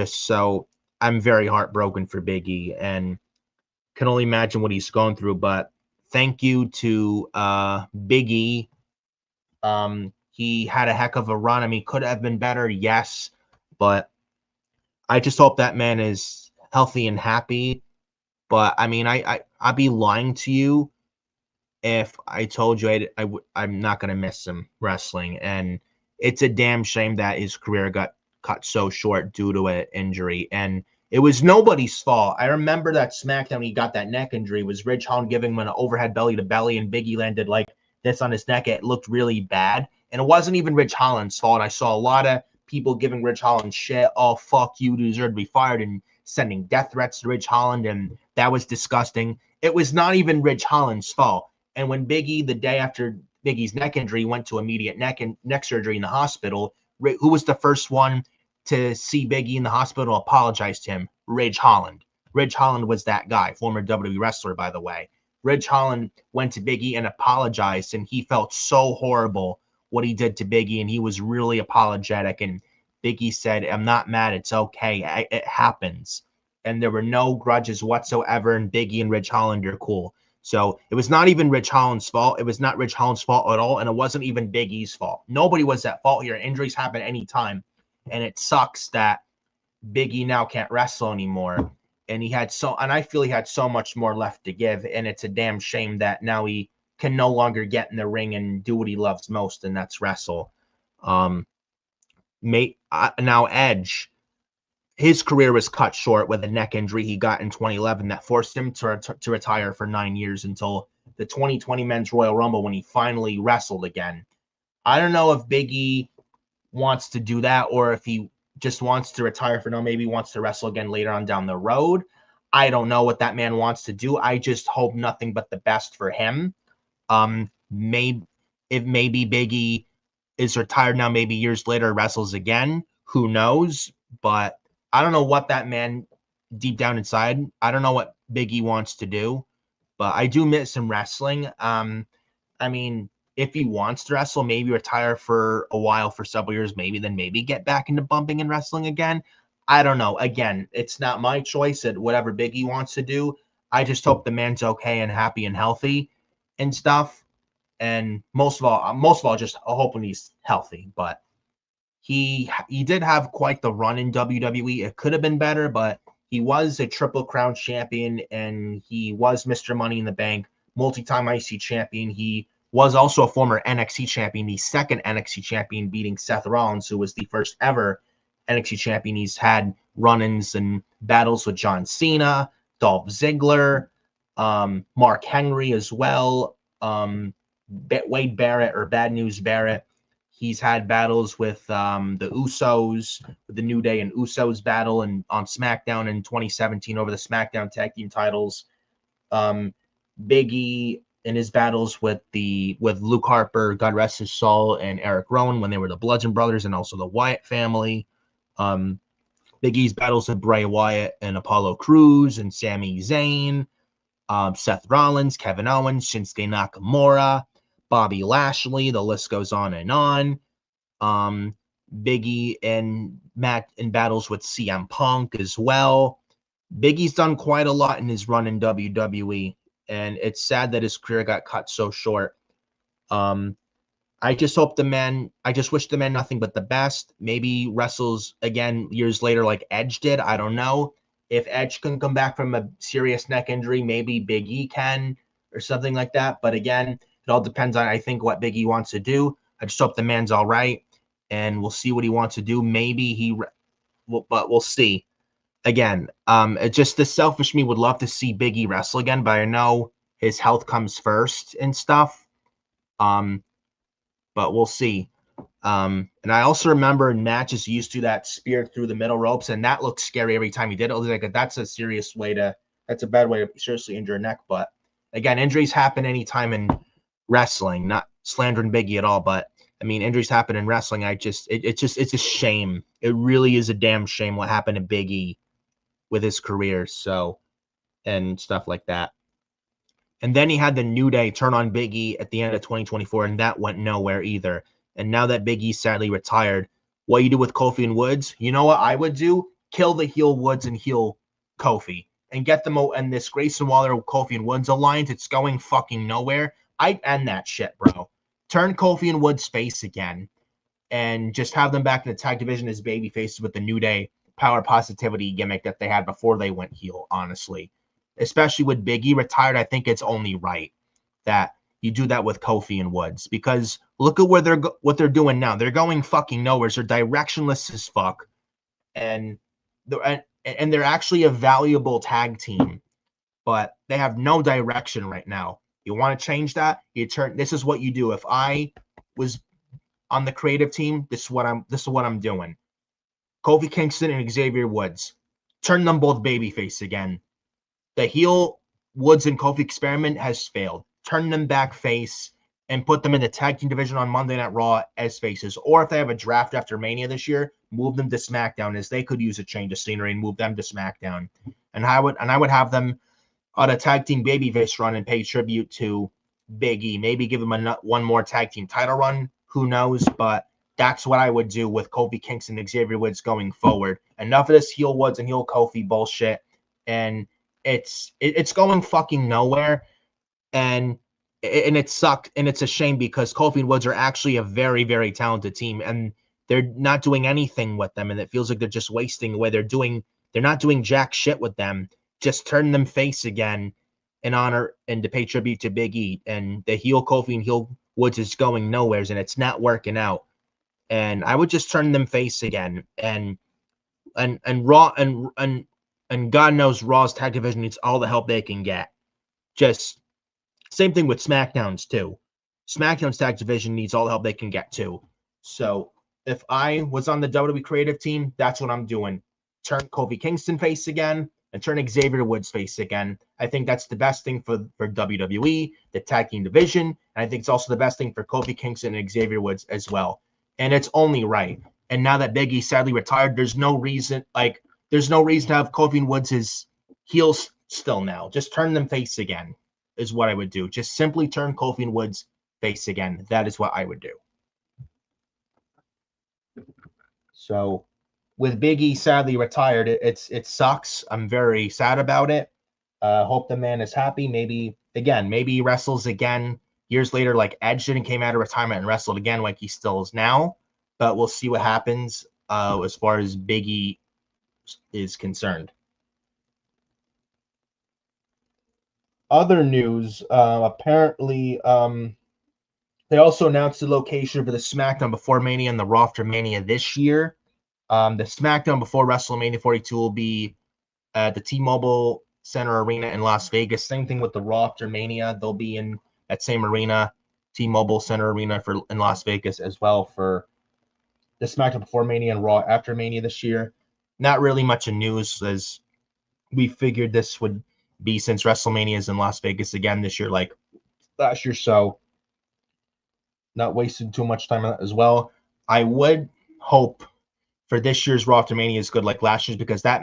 very heartbroken for Big E and can only imagine what he's going through. But thank you to Big E. He had a heck of a run. I mean, could have been better, yes, but I just hope that man is healthy and happy. But I mean, I'd be lying to you if I told you I'm not gonna miss him wrestling. And it's a damn shame that his career got cut so short due to an injury. And it was nobody's fault. I remember that SmackDown, he got that neck injury, was Ridge Holland giving him an overhead belly to belly, and Big E landed like this on his neck. It looked really bad. And it wasn't even Ridge Holland's fault. I saw a lot of people giving Ridge Holland shit. Oh, fuck you, deserve to be fired, and sending death threats to Ridge Holland. And that was disgusting. It was not even Ridge Holland's fault. And when Big E, the day after Big E's neck injury, went to immediate neck surgery in the hospital, who was the first one to see Big E in the hospital apologize to him? Ridge Holland. Ridge Holland was that guy, former WWE wrestler, by the way. Ridge Holland went to Big E and apologized, and he felt so horrible what he did to Big E, and he was really apologetic. And Big E said, I'm not mad. It's okay. It happens. And there were no grudges whatsoever, and Big E and Ridge Holland are cool. So it was not even Ridge Holland's fault. It was not Ridge Holland's fault at all, and it wasn't even Big E's fault. Nobody was at fault here. Injuries happen anytime, and it sucks that Big E now can't wrestle anymore. And I feel he had so much more left to give, and it's a damn shame that now he can no longer get in the ring and do what he loves most, and that's wrestle. Now Edge, his career was cut short with a neck injury he got in 2011 that forced him to retire for 9 years until the 2020 Men's Royal Rumble when he finally wrestled again. I don't know if Big E wants to do that or if he just wants to retire for now, maybe wants to wrestle again later on down the road. I don't know what that man wants to do. I just hope nothing but the best for him. Maybe Big E is retired now, maybe years later wrestles again. Who knows? But I don't know what that man deep down inside, I don't know what Big E wants to do, but I do miss him wrestling. I mean, if he wants to wrestle, maybe retire for a while for several years, maybe get back into bumping and wrestling again. I don't know. Again, it's not my choice at whatever Big E wants to do. I just hope the man's okay and happy and healthy and stuff. And most of all, just hoping he's healthy. But he did have quite the run in WWE. It could have been better, but he was a Triple Crown champion and he was Mr. Money in the Bank, multi-time IC champion. He was also a former NXT champion, the second NXT champion, beating Seth Rollins, who was the first ever NXT champion. He's had run-ins and battles with John Cena, Dolph Ziggler, Mark Henry as well, Wade Barrett or Bad News Barrett. He's had battles with the Usos, the New Day and Usos battle and on SmackDown in 2017 over the SmackDown tag team titles. Big E in his battles with Luke Harper, God rest his soul, and Eric Rowan when they were the Bludgeon Brothers and also the Wyatt family. Big E's battles with Bray Wyatt and Apollo Crews and Sami Zayn, Seth Rollins, Kevin Owens, Shinsuke Nakamura, Bobby Lashley. The list goes on and on. Big E and Matt in battles with CM Punk as well. Big E's done quite a lot in his run in WWE, and it's sad that his career got cut so short. I just wish the man nothing but the best. Maybe wrestles again years later like Edge did. I don't know. If Edge can come back from a serious neck injury, maybe Big E can or something like that. But again, it all depends on, I think, what Big E wants to do. I just hope the man's all right, and we'll see what he wants to do. Maybe but we'll see. Again, it's just the selfish me would love to see Big E wrestle again, but I know his health comes first and stuff. But we'll see. And I also remember in matches he used to do that spear through the middle ropes, and that looked scary every time he did it. It was like that's a bad way to seriously injure a neck. But again, injuries happen anytime in wrestling. Not slandering Big E at all, but I mean, injuries happen in wrestling. It's a shame. It really is a damn shame what happened to Big E with his career. So, and stuff like that. And then he had the New Day turn on Big E at the end of 2024, and that went nowhere either. And now that Big E sadly retired, what you do with Kofi and Woods? You know what I would do? Kill the heel Woods and heel Kofi and get them and this Grayson Waller, Kofi and Woods alliance. It's going fucking nowhere. I'd end that shit, bro. Turn Kofi and Woods face again and just have them back in the tag division as baby faces with the New Day power positivity gimmick that they had before they went heel, honestly. Especially with Big E retired, I think it's only right that you do that with Kofi and Woods, because look at what they're doing now. They're going fucking nowhere. They're directionless as fuck, and they're actually a valuable tag team, but they have no direction right now. You want to change that? This is what you do. If I was on the creative team, this is what I'm doing. Kofi Kingston and Xavier Woods, turn them both babyface again. The heel Woods and Kofi experiment has failed. Turn them back face and put them in the tag team division on Monday Night Raw as faces. Or if they have a draft after Mania this year, move them to SmackDown, as they could use a change of scenery and move them to SmackDown. And I would have them on a tag team babyface run and pay tribute to Big E. Maybe give him one more tag team title run. Who knows? But that's what I would do with Kofi Kingston and Xavier Woods going forward. Enough of this heel Woods and heel Kofi bullshit. And it's going fucking nowhere, and it sucked, and it's a shame because Kofi and Woods are actually a very, very talented team, and they're not doing anything with them, and it feels like they're just wasting away. They're not doing jack shit with them. Just turn them face again in honor and to pay tribute to Big E, and the heel Kofi and heel Woods is going nowhere, and it's not working out. And I would just turn them face again and and Raw and God knows Raw's tag division needs all the help they can get. Just same thing with SmackDown's too. SmackDown's tag division needs all the help they can get too. So if I was on the WWE creative team, that's what I'm doing. Turn Kofi Kingston face again and turn Xavier Woods face again. I think that's the best thing for WWE, the tag team division. And I think it's also the best thing for Kofi Kingston and Xavier Woods as well. And it's only right. And now that Big E sadly retired, there's no reason to have Kofi and Woods as heels still now. Just turn them face again is what I would do. Just simply turn Kofi and Woods face again. That is what I would do. So with Big E sadly retired, it sucks. I'm very sad about it. Hope the man is happy. Maybe he wrestles again years later, like Edge didn't came out of retirement and wrestled again like he still is now. But we'll see what happens as far as Big E is concerned. Other news, apparently, they also announced the location for the SmackDown Before Mania and the Raw After Mania this year. The SmackDown before WrestleMania 42 will be at the T-Mobile Center Arena in Las Vegas. Same thing with the Raw After Mania. They'll be in that same arena, T-Mobile Center Arena in Las Vegas as well for the SmackDown Before Mania and Raw After Mania this year. Not really much in news, as we figured this would be since WrestleMania is in Las Vegas again this year, like last year. So not wasting too much time on that as well. I would hope for this year's Raw After Mania is good like last year's, because that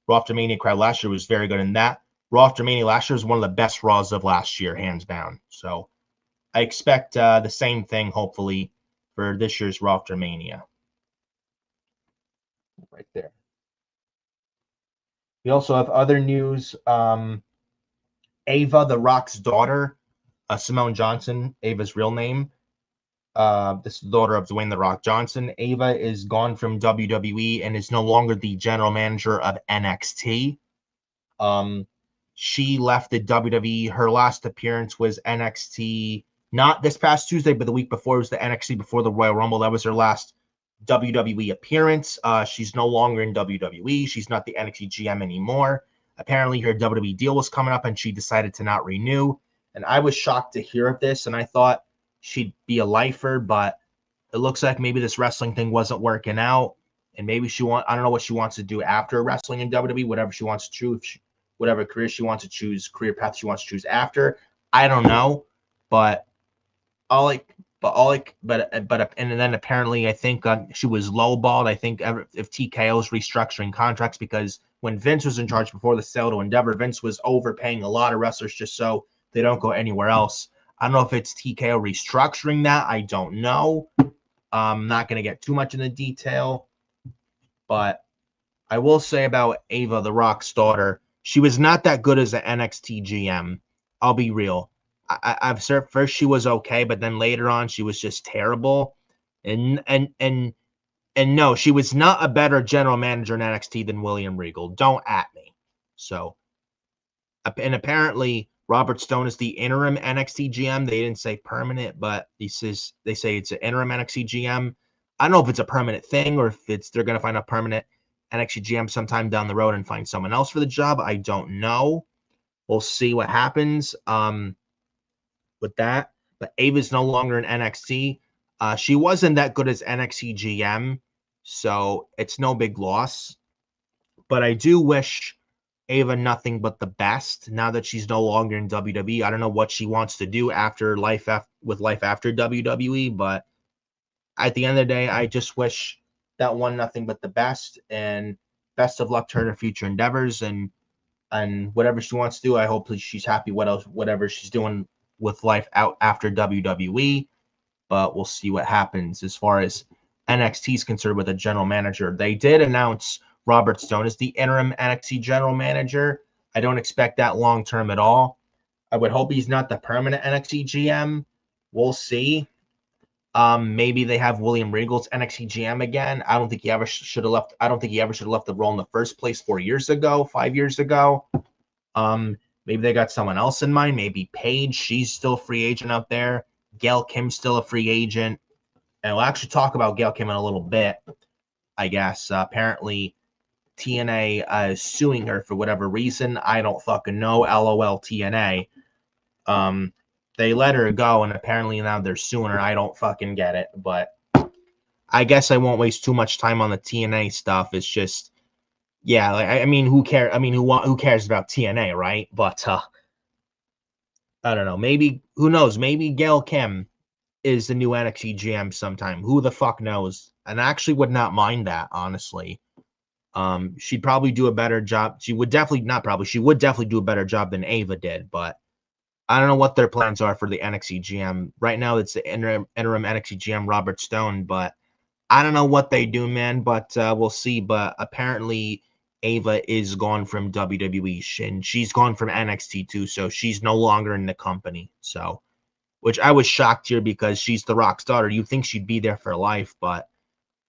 Raw After Mania crowd last year was very good. And that Raw After Mania last year was one of the best Raws of last year, hands down. So I expect the same thing, hopefully, for this year's Raw After Mania. Right there. We also have other news. Ava, The Rock's daughter, Simone Johnson, Ava's real name. This is the daughter of Dwayne The Rock Johnson. Ava is gone from WWE and is no longer the general manager of NXT. She left the WWE. Her last appearance was NXT, not this past Tuesday, but the week before. It was the NXT before the Royal Rumble. That was her last WWE appearance. She's no longer in WWE. She's not the NXT GM anymore. Apparently, her WWE deal was coming up, and she decided to not renew. And I was shocked to hear of this, and I thought she'd be a lifer, but it looks like maybe this wrestling thing wasn't working out, and maybe I don't know what she wants to do after wrestling in WWE, whatever she wants to choose, whatever career she wants to choose, career path she wants to choose after. I don't know, but and then apparently I think she was lowballed. I think if TKO's restructuring contracts, because when Vince was in charge before the sale to Endeavor, Vince was overpaying a lot of wrestlers just so they don't go anywhere else. I don't know if it's TKO restructuring that. I don't know. I'm not going to get too much into detail, but I will say about Ava, The Rock's daughter, she was not that good as an NXT GM. I'll be real. I've said first she was okay, but then later on she was just terrible. And no, she was not a better general manager in NXT than William Regal. Don't at me. So, and apparently Robert Stone is the interim NXT GM. They didn't say permanent, but they say it's an interim NXT GM. I don't know if it's a permanent thing or if they're going to find a permanent NXT GM sometime down the road and find someone else for the job. I don't know. We'll see what happens with that. But Ava's no longer in NXT. She wasn't that good as NXT GM, so it's no big loss. But I do wish Ava nothing but the best now that she's no longer in WWE. I don't know what she wants to do after life after WWE, but at the end of the day, I just wish that one nothing but the best, and best of luck to her future endeavors and whatever she wants to do. I hope she's happy whatever she's doing with life out after WWE, but we'll see what happens as far as NXT is concerned with a general manager. They did announce Robert Stone as the interim NXT general manager. I don't expect that long term at all. I would hope he's not the permanent NXT GM. We'll see. Maybe they have William Regal's NXT GM again. I don't think he ever should have left. I don't think he ever should have left the role in the first place 5 years ago. Maybe they got someone else in mind. Maybe Paige. She's still a free agent out there. Gail Kim's still a free agent. And we'll actually talk about Gail Kim in a little bit, I guess. Apparently, TNA is suing her for whatever reason. I don't fucking know. LOL TNA. They let her go, and apparently now they're suing her. I don't fucking get it, but I guess I won't waste too much time on the TNA stuff. It's just, yeah, like I mean, who cares? I mean, who cares about TNA, right? But I don't know. Maybe, who knows? Maybe Gail Kim is the new NXT GM sometime. Who the fuck knows? And I actually would not mind that, honestly. She'd probably do a better job. She would definitely do a better job than Ava did, but I don't know what their plans are for the NXT GM. Right now, it's the interim NXT GM, Robert Stone, but I don't know what they do, man, but we'll see. But apparently, Ava is gone from WWE, and she's gone from NXT too, so she's no longer in the company. So, which I was shocked here because she's the Rock's daughter. You'd think she'd be there for life, but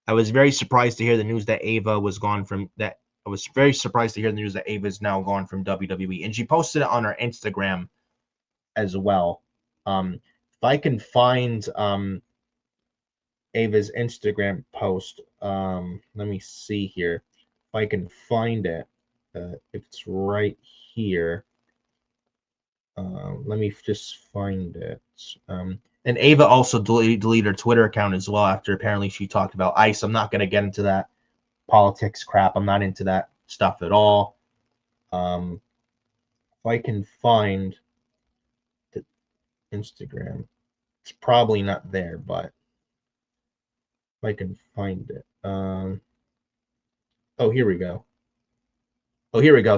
I was very surprised to hear the news that Ava was gone from that. I was very surprised to hear the news that Ava is now gone from WWE, and she posted it on her Instagram as well. If I can find Ava's Instagram post, let me see here. If I can find it, if it's right here. Let me just find it. And Ava also deleted her Twitter account as well after apparently she talked about ICE. I'm not going to get into that politics crap. I'm not into that stuff at all. If I can find the Instagram, it's probably not there, but if I can find it. Oh, here we go.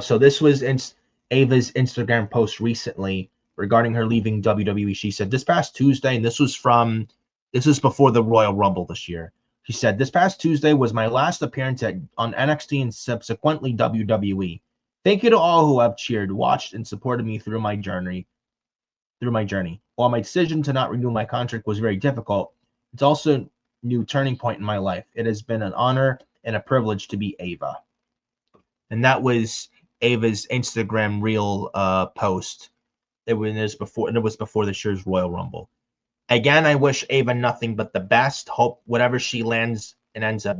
So this was Ava's Instagram post recently regarding her leaving WWE. She said, this past Tuesday, and this was before the Royal Rumble this year. She said, this past Tuesday was my last appearance on NXT and subsequently WWE. Thank you to all who have cheered, watched, and supported me through my journey. While my decision to not renew my contract was very difficult, it's also a new turning point in my life. It has been an honor and a privilege to be Ava. And that was Ava's Instagram reel post. It was before this year's Royal Rumble. Again, I wish Ava nothing but the best. Hope whatever she ends up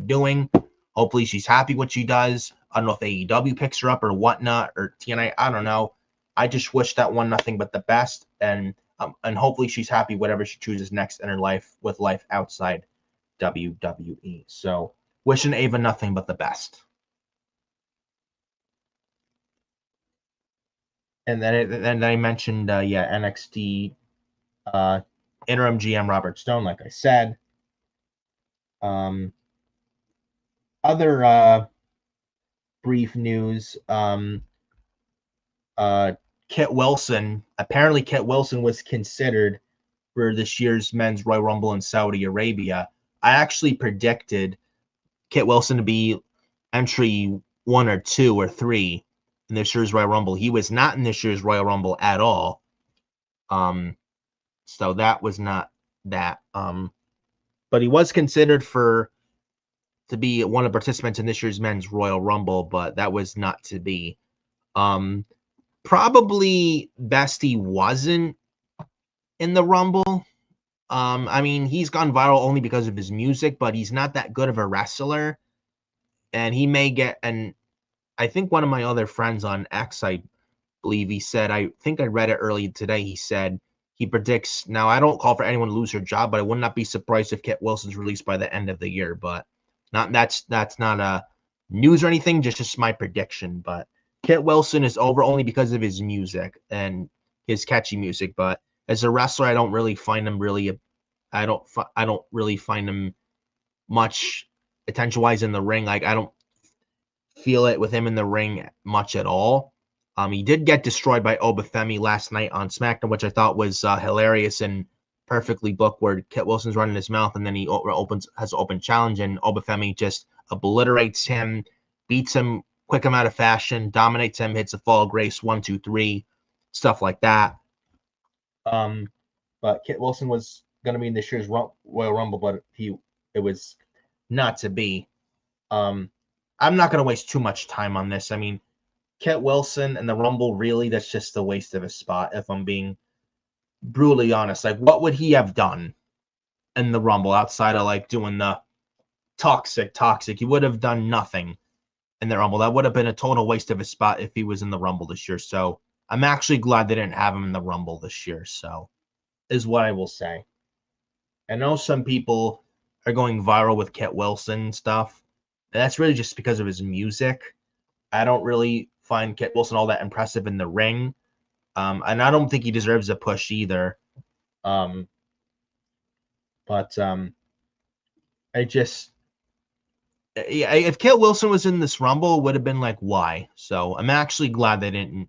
doing. Hopefully she's happy what she does. I don't know if AEW picks her up or whatnot, or TNA. I don't know. I just wish that one nothing but the best, and hopefully she's happy whatever she chooses next in her life with life outside WWE. So wishing Ava nothing but the best. And then I mentioned NXT interim GM Robert Stone, like I said. Other brief news. Kit Wilson. Apparently, Kit Wilson was considered for this year's Men's Royal Rumble in Saudi Arabia. I actually predicted Kit Wilson to be entry 1 or 2 or 3 in this year's Royal Rumble. He was not in this year's Royal Rumble at all. So that was not that. But he was considered to be one of the participants in this year's Men's Royal Rumble, but that was not to be. Probably best he wasn't in the Rumble. I mean, he's gone viral only because of his music, but he's not that good of a wrestler. And he may get, and I think one of my other friends on X, I believe he said, I think I read it earlier today, he said he predicts, now I don't call for anyone to lose their job, but I would not be surprised if Kit Wilson's released by the end of the year. But that's not a news or anything, just my prediction. But Kit Wilson is over only because of his music and his catchy music. But as a wrestler, I don't really find him much attention-wise in the ring. Like, I don't feel it with him in the ring much at all. He did get destroyed by Oba Femi last night on SmackDown, which I thought was hilarious and perfectly booked, where Kit Wilson's running his mouth and then he has an open challenge, and Oba Femi just obliterates him, beats him quick amount of fashion, dominates him, hits a fall of grace, 1, 2, 3, stuff like that. But Kit Wilson was going to be in this year's Royal Rumble, but it was not to be. I'm not going to waste too much time on this. I mean, Kit Wilson and the Rumble, really, that's just a waste of a spot, if I'm being brutally honest. Like, what would he have done in the Rumble outside of, like, doing the toxic. He would have done nothing in the Rumble. That would have been a total waste of his spot if he was in the Rumble this year. So I'm actually glad they didn't have him in the Rumble this year. So is what I will say. I know some people are going viral with Kit Wilson stuff. And that's really just because of his music. I don't really find Kit Wilson all that impressive in the ring. And I don't think he deserves a push either. But I just, yeah, if Kit Wilson was in this Rumble, it would have been like, why? So I'm actually glad they didn't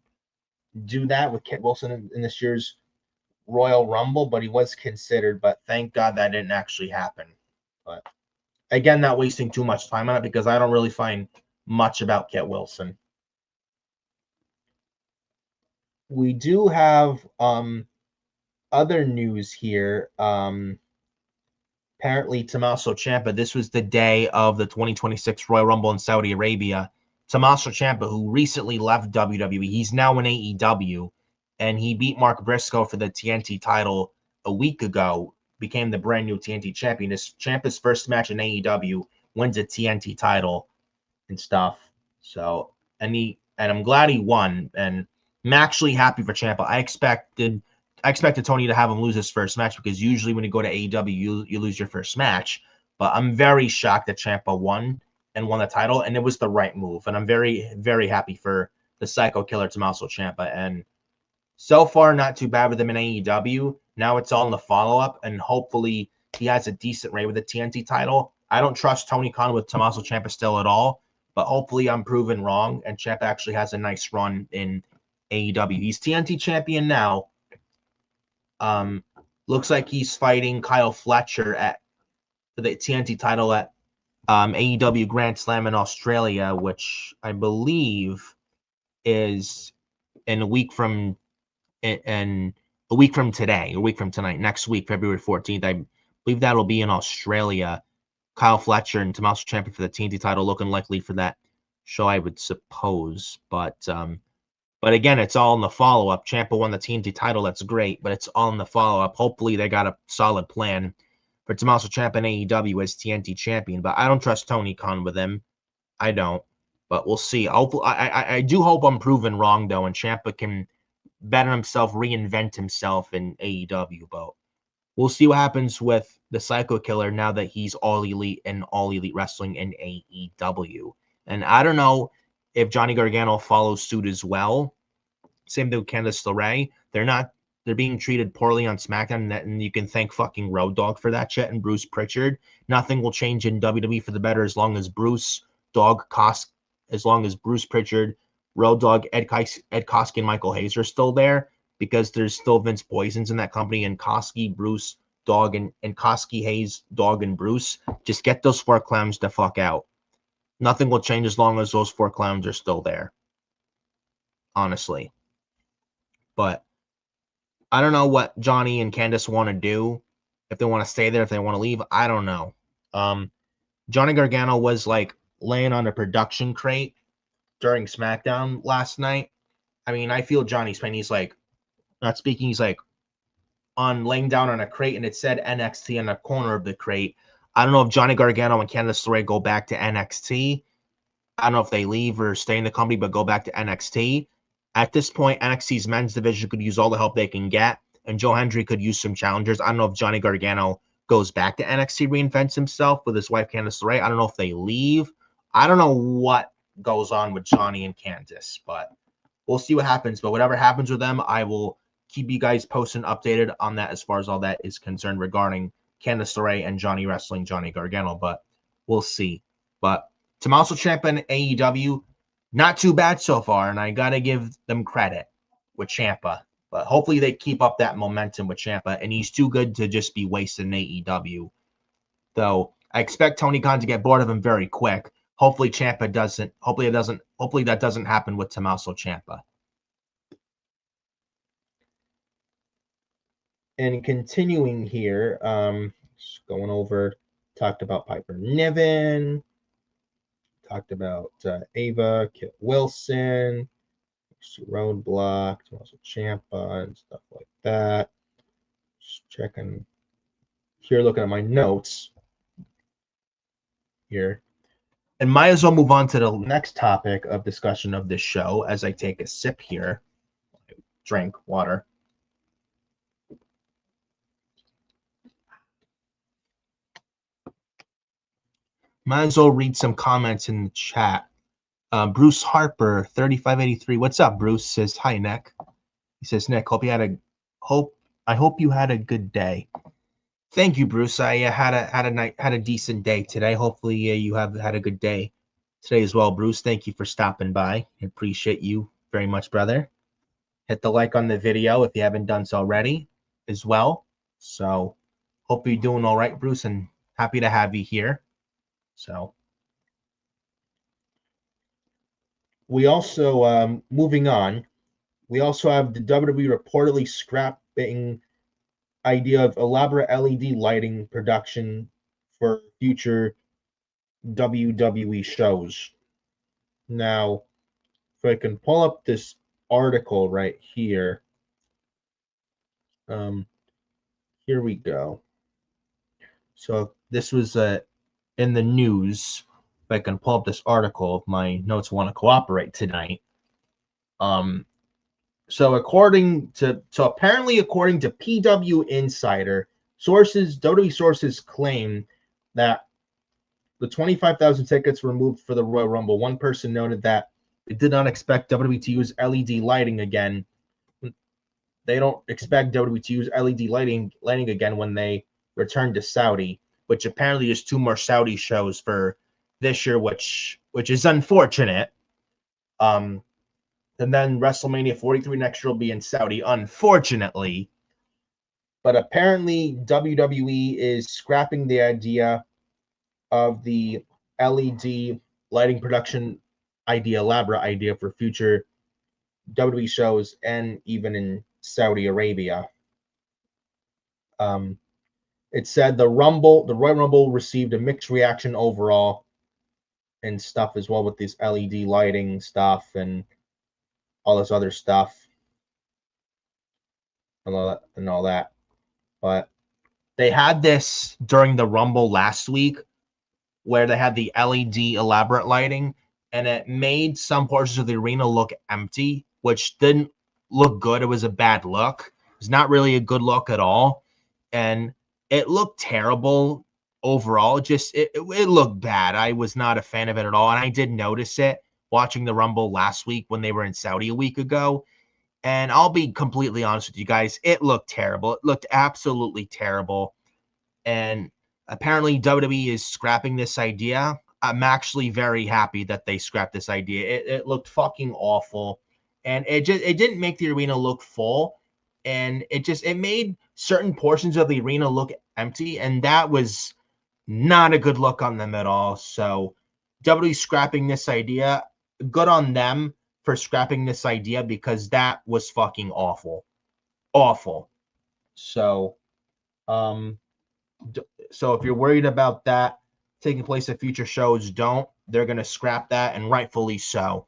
do that with Kit Wilson in this year's Royal Rumble, but he was considered. But thank God that didn't actually happen. But again, not wasting too much time on it because I don't really find much about Kit Wilson. We do have other news here. Apparently, Tomasso Ciampa, this was the day of the 2026 Royal Rumble in Saudi Arabia. Tomasso Ciampa, who recently left WWE, he's now in AEW, and he beat Mark Briscoe for the TNT title a week ago, became the brand new TNT champion. This Ciampa's first match in AEW, wins a TNT title and stuff. So, and I'm glad he won, and I'm actually happy for Ciampa. I expected Tony to have him lose his first match because usually when you go to AEW, you lose your first match. But I'm very shocked that Ciampa won the title, and it was the right move. And I'm very, very happy for the Psycho Killer Tommaso Ciampa. And so far, not too bad with him in AEW. Now it's all in the follow-up, and hopefully he has a decent reign with the TNT title. I don't trust Tony Khan with Tommaso Ciampa still at all, but hopefully I'm proven wrong, and Ciampa actually has a nice run in AEW. He's TNT champion now. Looks like he's fighting Kyle Fletcher for the TNT title at AEW Grand Slam in Australia, which I believe is in a week from today, a week from tonight, next week, February 14th. I believe that'll be in Australia. Kyle Fletcher and Tommaso Ciampa for the TNT title, looking likely for that show, I would suppose. But again, it's all in the follow-up. Ciampa won the TNT title. That's great, but it's all in the follow-up. Hopefully they got a solid plan for Tommaso Ciampa in AEW as TNT champion. But I don't trust Tony Khan with him. I don't. But we'll see. I do hope I'm proven wrong, though, and Ciampa can better himself, reinvent himself in AEW. But we'll see what happens with the Psycho Killer now that he's all elite and all elite wrestling in AEW. And I don't know if Johnny Gargano follows suit as well. Same thing with Candice LeRae. They're being treated poorly on SmackDown, and you can thank fucking Road Dogg for that shit and Bruce Pritchard. Nothing will change in WWE for the better as long as Bruce Pritchard, Road Dogg, Ed Koskey, and Michael Hayes are still there, because there's still Vince Poisons in that company, and Koskey, Bruce, Dogg, and Koskey, Hayes, Dogg, and Bruce. Just get those four clowns the fuck out. Nothing will change as long as those four clowns are still there. Honestly. But I don't know what Johnny and Candice want to do. If they want to stay there, if they want to leave, I don't know. Johnny Gargano was like laying on a production crate during SmackDown last night. I mean, I feel Johnny's pain. He's like, not speaking, he's like on laying down on a crate, and it said NXT in the corner of the crate. I don't know if Johnny Gargano and Candice LeRae go back to NXT. I don't know if they leave or stay in the company, but go back to NXT. At this point, NXT's men's division could use all the help they can get, and Joe Hendry could use some challengers. I don't know if Johnny Gargano goes back to NXT, reinvents himself with his wife, Candice LeRae. I don't know if they leave. I don't know what goes on with Johnny and Candice, but we'll see what happens. But whatever happens with them, I will keep you guys posted and updated on that as far as all that is concerned regarding Candice LeRae and Johnny wrestling Johnny Gargano, but we'll see. But Tommaso Ciampa and AEW, not too bad so far, and I got to give them credit with Ciampa. But hopefully they keep up that momentum with Ciampa, and he's too good to just be wasted in AEW. Though I expect Tony Khan to get bored of him very quick. Hopefully Ciampa doesn't. Hopefully that doesn't happen with Tommaso Ciampa. And continuing here, just going over, talked about Piper Niven, talked about Ava, Kit Wilson, Roadblock, Tomasso Ciampa, and stuff like that. Just checking here, looking at my notes. here. And might as well move on to the next topic of discussion of this show as I take a sip here. Drink water. Might as well read some comments in the chat. Bruce Harper, 3583. What's up, Bruce? Says, hi, Nick. He says, Nick, I hope you had a good day. Thank you, Bruce. I had a decent day today. Hopefully, you have had a good day today as well, Bruce. Thank you for stopping by. I appreciate you very much, brother. Hit the like on the video if you haven't done so already as well. So, hope you're doing all right, Bruce, and happy to have you here. So, we also, moving on, we also have the WWE reportedly scrapping idea of elaborate LED lighting production for future WWE shows. Now, if I can pull up this article right here, here we go. So this was in the news. If I can pull up this article, if my notes want to cooperate tonight. So apparently according to PW Insider, WWE sources claim that the 25,000 tickets removed for the Royal Rumble. One person noted that they did not expect WWE to use LED lighting again. They don't expect WWE to use LED lighting again when they return to Saudi, which apparently is 2 more Saudi shows for this year, which is unfortunate. And then WrestleMania 43 next year will be in Saudi, unfortunately. But apparently WWE is scrapping the idea of the LED lighting production elaborate idea for future WWE shows and even in Saudi Arabia. It said the Royal Rumble received a mixed reaction overall and stuff as well with this LED lighting stuff and all this other stuff and all that. But they had this during the Rumble last week where they had the LED elaborate lighting, and it made some portions of the arena look empty, which didn't look good. It was a bad look. It was not really a good look at all. And it looked terrible overall. It looked bad. I was not a fan of it at all. And I did notice it watching the Rumble last week when they were in Saudi a week ago. And I'll be completely honest with you guys. It looked terrible. It looked absolutely terrible. And apparently WWE is scrapping this idea. I'm actually very happy that they scrapped this idea. It looked fucking awful. And it didn't make the arena look full. And it made certain portions of the arena look empty. And that was not a good look on them at all. So WWE scrapping this idea. Good on them for scrapping this idea because that was fucking awful. Awful. So, so if you're worried about that taking place at future shows, they're going to scrap that, and rightfully so.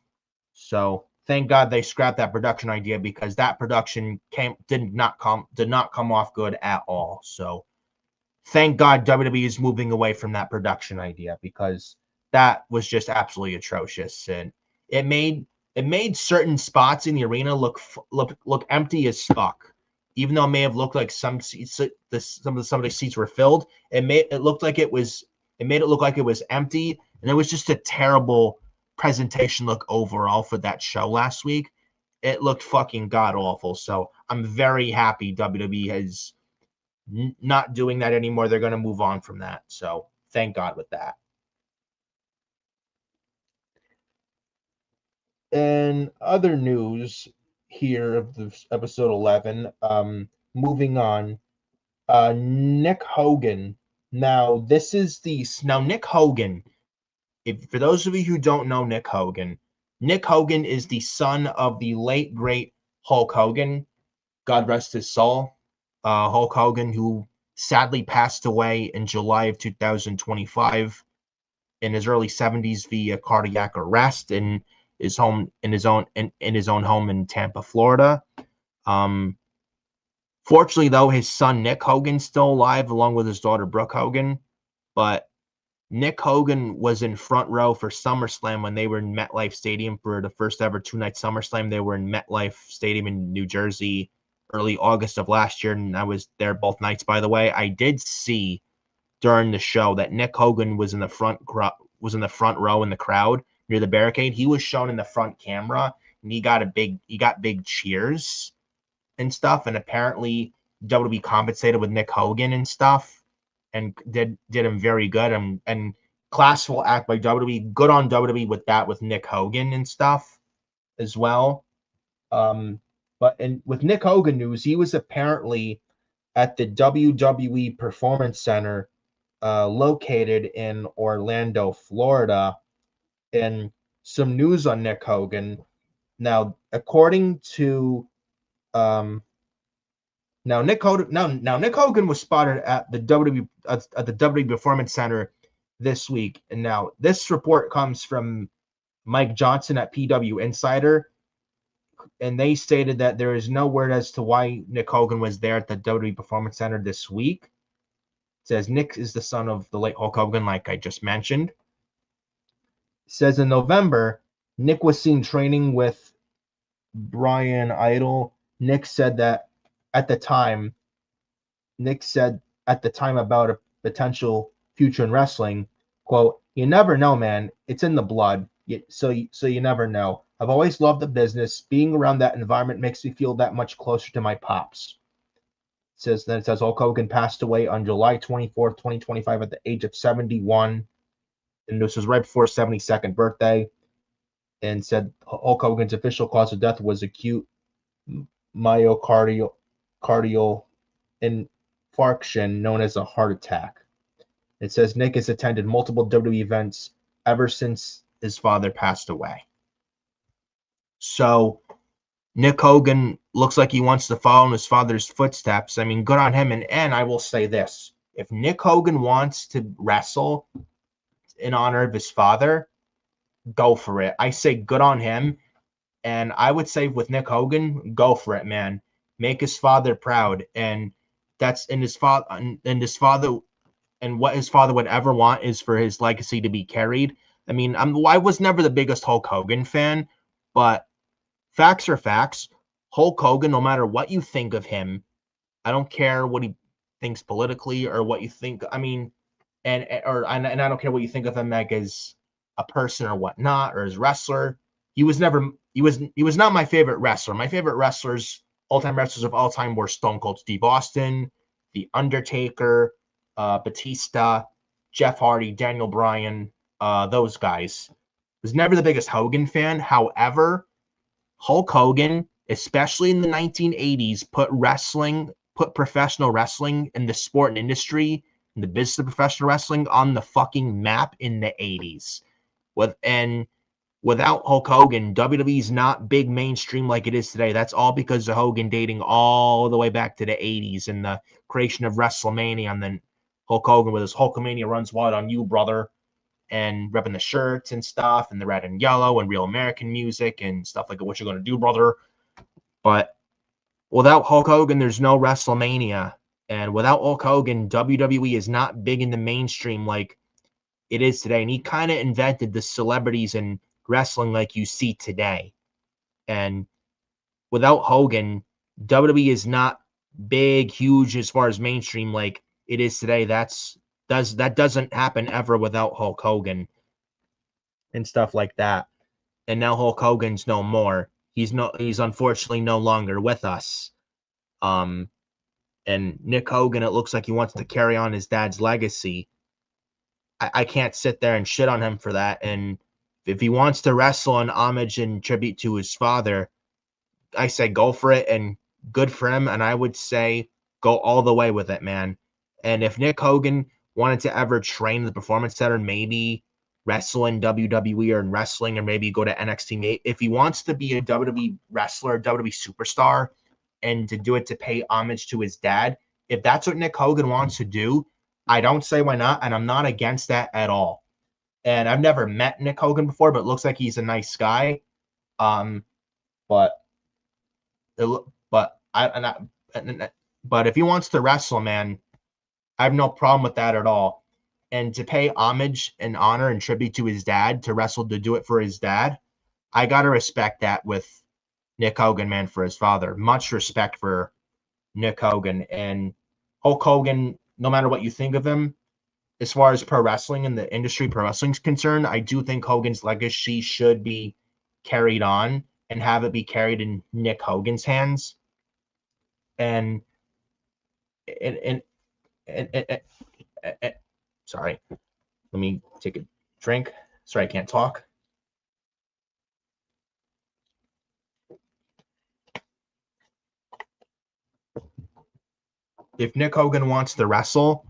So thank God they scrapped that production idea because that production did not come off good at all. So thank God WWE is moving away from that production idea because that was just absolutely atrocious, and it made certain spots in the arena look empty as fuck. Even though it may have looked like some seats, some of the seats were filled, it made it look like it was empty, and it was just a terrible presentation look overall for that show last week. It looked fucking god awful. So I'm very happy WWE has not doing that anymore. They're going to move on from that. So thank God with that. And other news here of this episode 11, moving on, Nick Hogan. Now Nick Hogan, for those of you who don't know Nick Hogan is the son of the late great Hulk Hogan, God rest his soul. Hulk Hogan, who sadly passed away in July of 2025 in his early 70s via cardiac arrest in his own home in Tampa, Florida. Fortunately, though, his son Nick Hogan's still alive along with his daughter Brooke Hogan, but Nick Hogan was in front row for SummerSlam when they were in MetLife Stadium for the first ever 2-night SummerSlam. They were in MetLife Stadium in New Jersey early August of last year, and I was there both nights, by the way. I did see during the show that Nick Hogan was in the front row in the crowd near the barricade. He was shown in the front camera, and he got big cheers and stuff. And apparently WWE compensated with Nick Hogan and stuff, and did him very good. And classful act by WWE. Good on WWE with that, with Nick Hogan and stuff as well. But with Nick Hogan news, he was apparently at the WWE Performance Center, located in Orlando, Florida. And some news on Nick Hogan. Now, according to Nick Hogan was spotted at the WWE Performance Center this week. And now this report comes from Mike Johnson at PW Insider, and they stated that there is no word as to why Nick Hogan was there at the WWE Performance Center this week. It says Nick is the son of the late Hulk Hogan, like I just mentioned. It says in November, Nick was seen training with Brian Idol. Nick said at the time about a potential future in wrestling, quote, "You never know, man. It's in the blood. So you never know. I've always loved the business. Being around that environment makes me feel that much closer to my pops." It says Hulk Hogan passed away on July 24th, 2025 at the age of 71. And this was right before his 72nd birthday. And said Hulk Hogan's official cause of death was acute myocardial infarction known as a heart attack. It says Nick has attended multiple WWE events ever since his father passed away. So Nick Hogan looks like he wants to follow in his father's footsteps. I mean, good on him. And I will say this. If Nick Hogan wants to wrestle in honor of his father, go for it. I say good on him. And I would say with Nick Hogan, go for it, man. Make his father proud. And that's in his father and what his father would ever want is for his legacy to be carried. I mean, I was never the biggest Hulk Hogan fan, but facts are facts. Hulk Hogan, no matter what you think of him, I don't care what he thinks politically or what you think. I mean, and I don't care what you think of him like as a person or whatnot or as wrestler. He was not my favorite wrestler. My favorite all-time wrestlers of all time were Stone Cold Steve Austin, The Undertaker, Batista, Jeff Hardy, Daniel Bryan, those guys. Was never the biggest Hogan fan. However, Hulk Hogan, especially in the 1980s, put professional wrestling in the sport and industry, in the business of professional wrestling, on the fucking map in the 80s. Without Hulk Hogan, WWE's not big mainstream like it is today. That's all because of Hogan dating all the way back to the 80s and the creation of WrestleMania, and then Hulk Hogan with his Hulkamania runs wild on you, brother, and repping the shirts and stuff, and the red and yellow and real American music and stuff like what you're going to do, brother. But without Hulk Hogan, there's no WrestleMania. And without Hulk Hogan, WWE is not big in the mainstream like it is today. And he kind of invented the celebrities and wrestling like you see today. And without Hogan, WWE is not big, huge as far as mainstream like it is today. That doesn't happen ever without Hulk Hogan and stuff like that. And now Hulk Hogan's no more. He's unfortunately no longer with us. And Nick Hogan, it looks like he wants to carry on his dad's legacy. I can't sit there and shit on him for that. And if he wants to wrestle in homage and tribute to his father, I say go for it and good for him. And I would say go all the way with it, man. And if Nick Hogan wanted to ever train the Performance Center, maybe wrestle in WWE or in wrestling, or maybe go to NXT. If he wants to be a WWE wrestler, WWE superstar, and to do it to pay homage to his dad, if that's what Nick Hogan wants to do, I don't say why not, and I'm not against that at all. And I've never met Nick Hogan before, but it looks like he's a nice guy. But if he wants to wrestle, man, I have no problem with that at all. and to pay homage and honor and tribute to his dad, to wrestle to do it for his dad, I got to respect that with Nick Hogan, man, for his father. Much respect for Nick Hogan. And Hulk Hogan, no matter what you think of him, as far as pro wrestling and the industry pro wrestling is concerned, I do think Hogan's legacy should be carried on and have it be carried in Nick Hogan's hands. And sorry, let me take a drink. Sorry, I can't talk. If Nick Hogan wants to wrestle,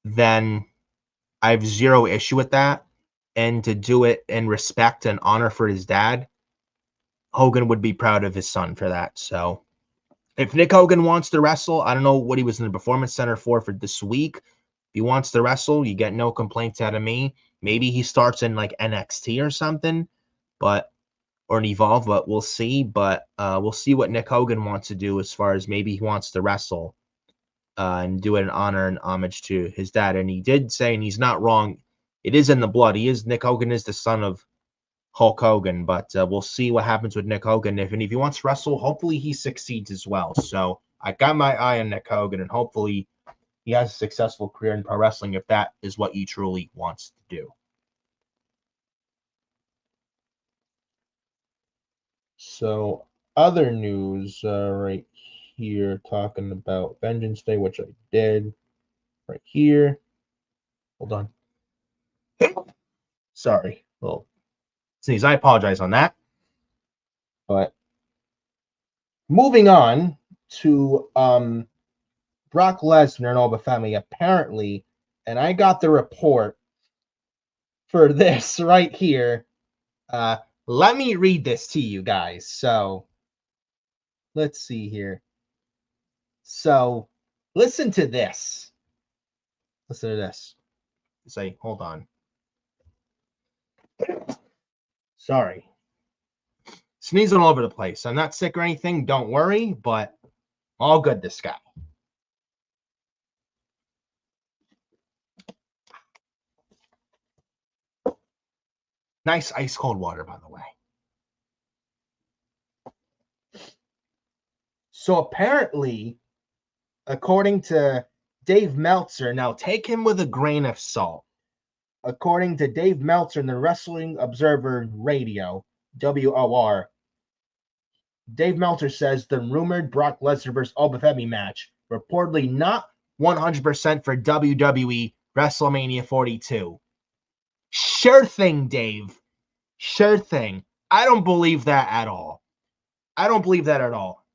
then I have zero issue with that. And to do it in respect and honor for his dad, Hogan would be proud of his son for that. So if Nick Hogan wants to wrestle, I don't know what he was in the Performance Center for this week. If he wants to wrestle, you get no complaints out of me. Maybe he starts in like NXT or something, or an Evolve, but we'll see. But we'll see what Nick Hogan wants to do as far as maybe he wants to wrestle and do it in honor and homage to his dad. And he did say, and he's not wrong, it is in the blood. Nick Hogan is the son of Hulk Hogan, but we'll see what happens with Nick Hogan. If he wants to wrestle, hopefully he succeeds as well. So I got my eye on Nick Hogan, and hopefully he has a successful career in pro wrestling if that is what he truly wants to do. So other news right here, talking about Vengeance Day, which I did right here. Hold on. Sorry, little sneeze. I apologize on that. But moving on to Brock Lesnar and Oba Femi, apparently, and I got the report for this right here. Let me read this to you guys. So let's see here. So listen to this. Listen to this. Say, hold on. Sorry. Sneezing all over the place. I'm not sick or anything. Don't worry, but all good this guy. Nice ice cold water, by the way. So apparently, according to Dave Meltzer, now take him with a grain of salt. According to Dave Meltzer in the Wrestling Observer Radio, WOR, Dave Meltzer says the rumored Brock Lesnar vs. Oba Femi match reportedly not 100% for WWE WrestleMania 42. Sure thing, Dave. Sure thing. I don't believe that at all. I don't believe that at all.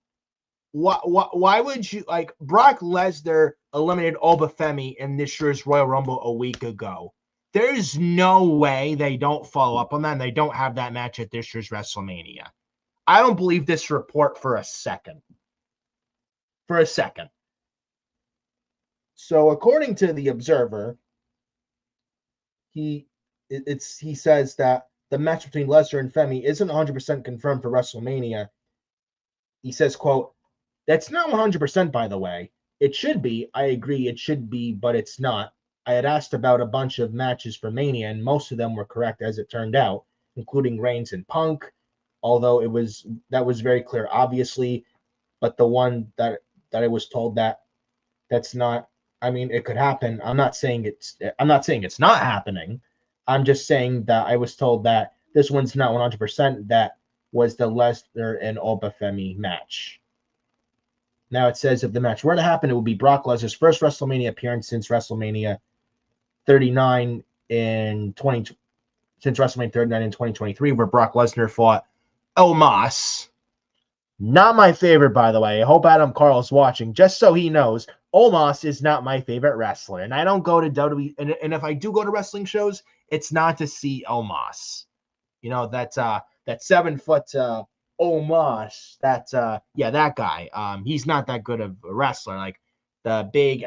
Why would you, like, Brock Lesnar eliminated Oba Femi in this year's Royal Rumble a week ago. There's no way they don't follow up on that and they don't have that match at this year's WrestleMania. I don't believe this report for a second. For a second. So according to the Observer, he says that the match between Lesnar and Femi isn't 100% confirmed for WrestleMania. He says, quote, "That's not 100%, by the way. It should be. I agree it should be, but it's not. I had asked about a bunch of matches for Mania, and most of them were correct as it turned out, including Reigns and Punk, although that was very clear, obviously. But the one that I was told that's not, I mean, it could happen. I'm not saying it's not happening. I'm just saying that I was told that this one's not 100%. That was the Lesnar and Oba Femi match." Now it says if the match were to happen, it would be Brock Lesnar's first WrestleMania appearance since WrestleMania 39 in 2023, where Brock Lesnar fought Omos. Not my favorite, by the way. I hope Adam Carl is watching, just so he knows. Omos is not my favorite wrestler, and I don't go to WWE. And if I do go to wrestling shows, it's not to see Omos. You know, that 7-foot Omos. That guy. He's not that good of a wrestler. Like the big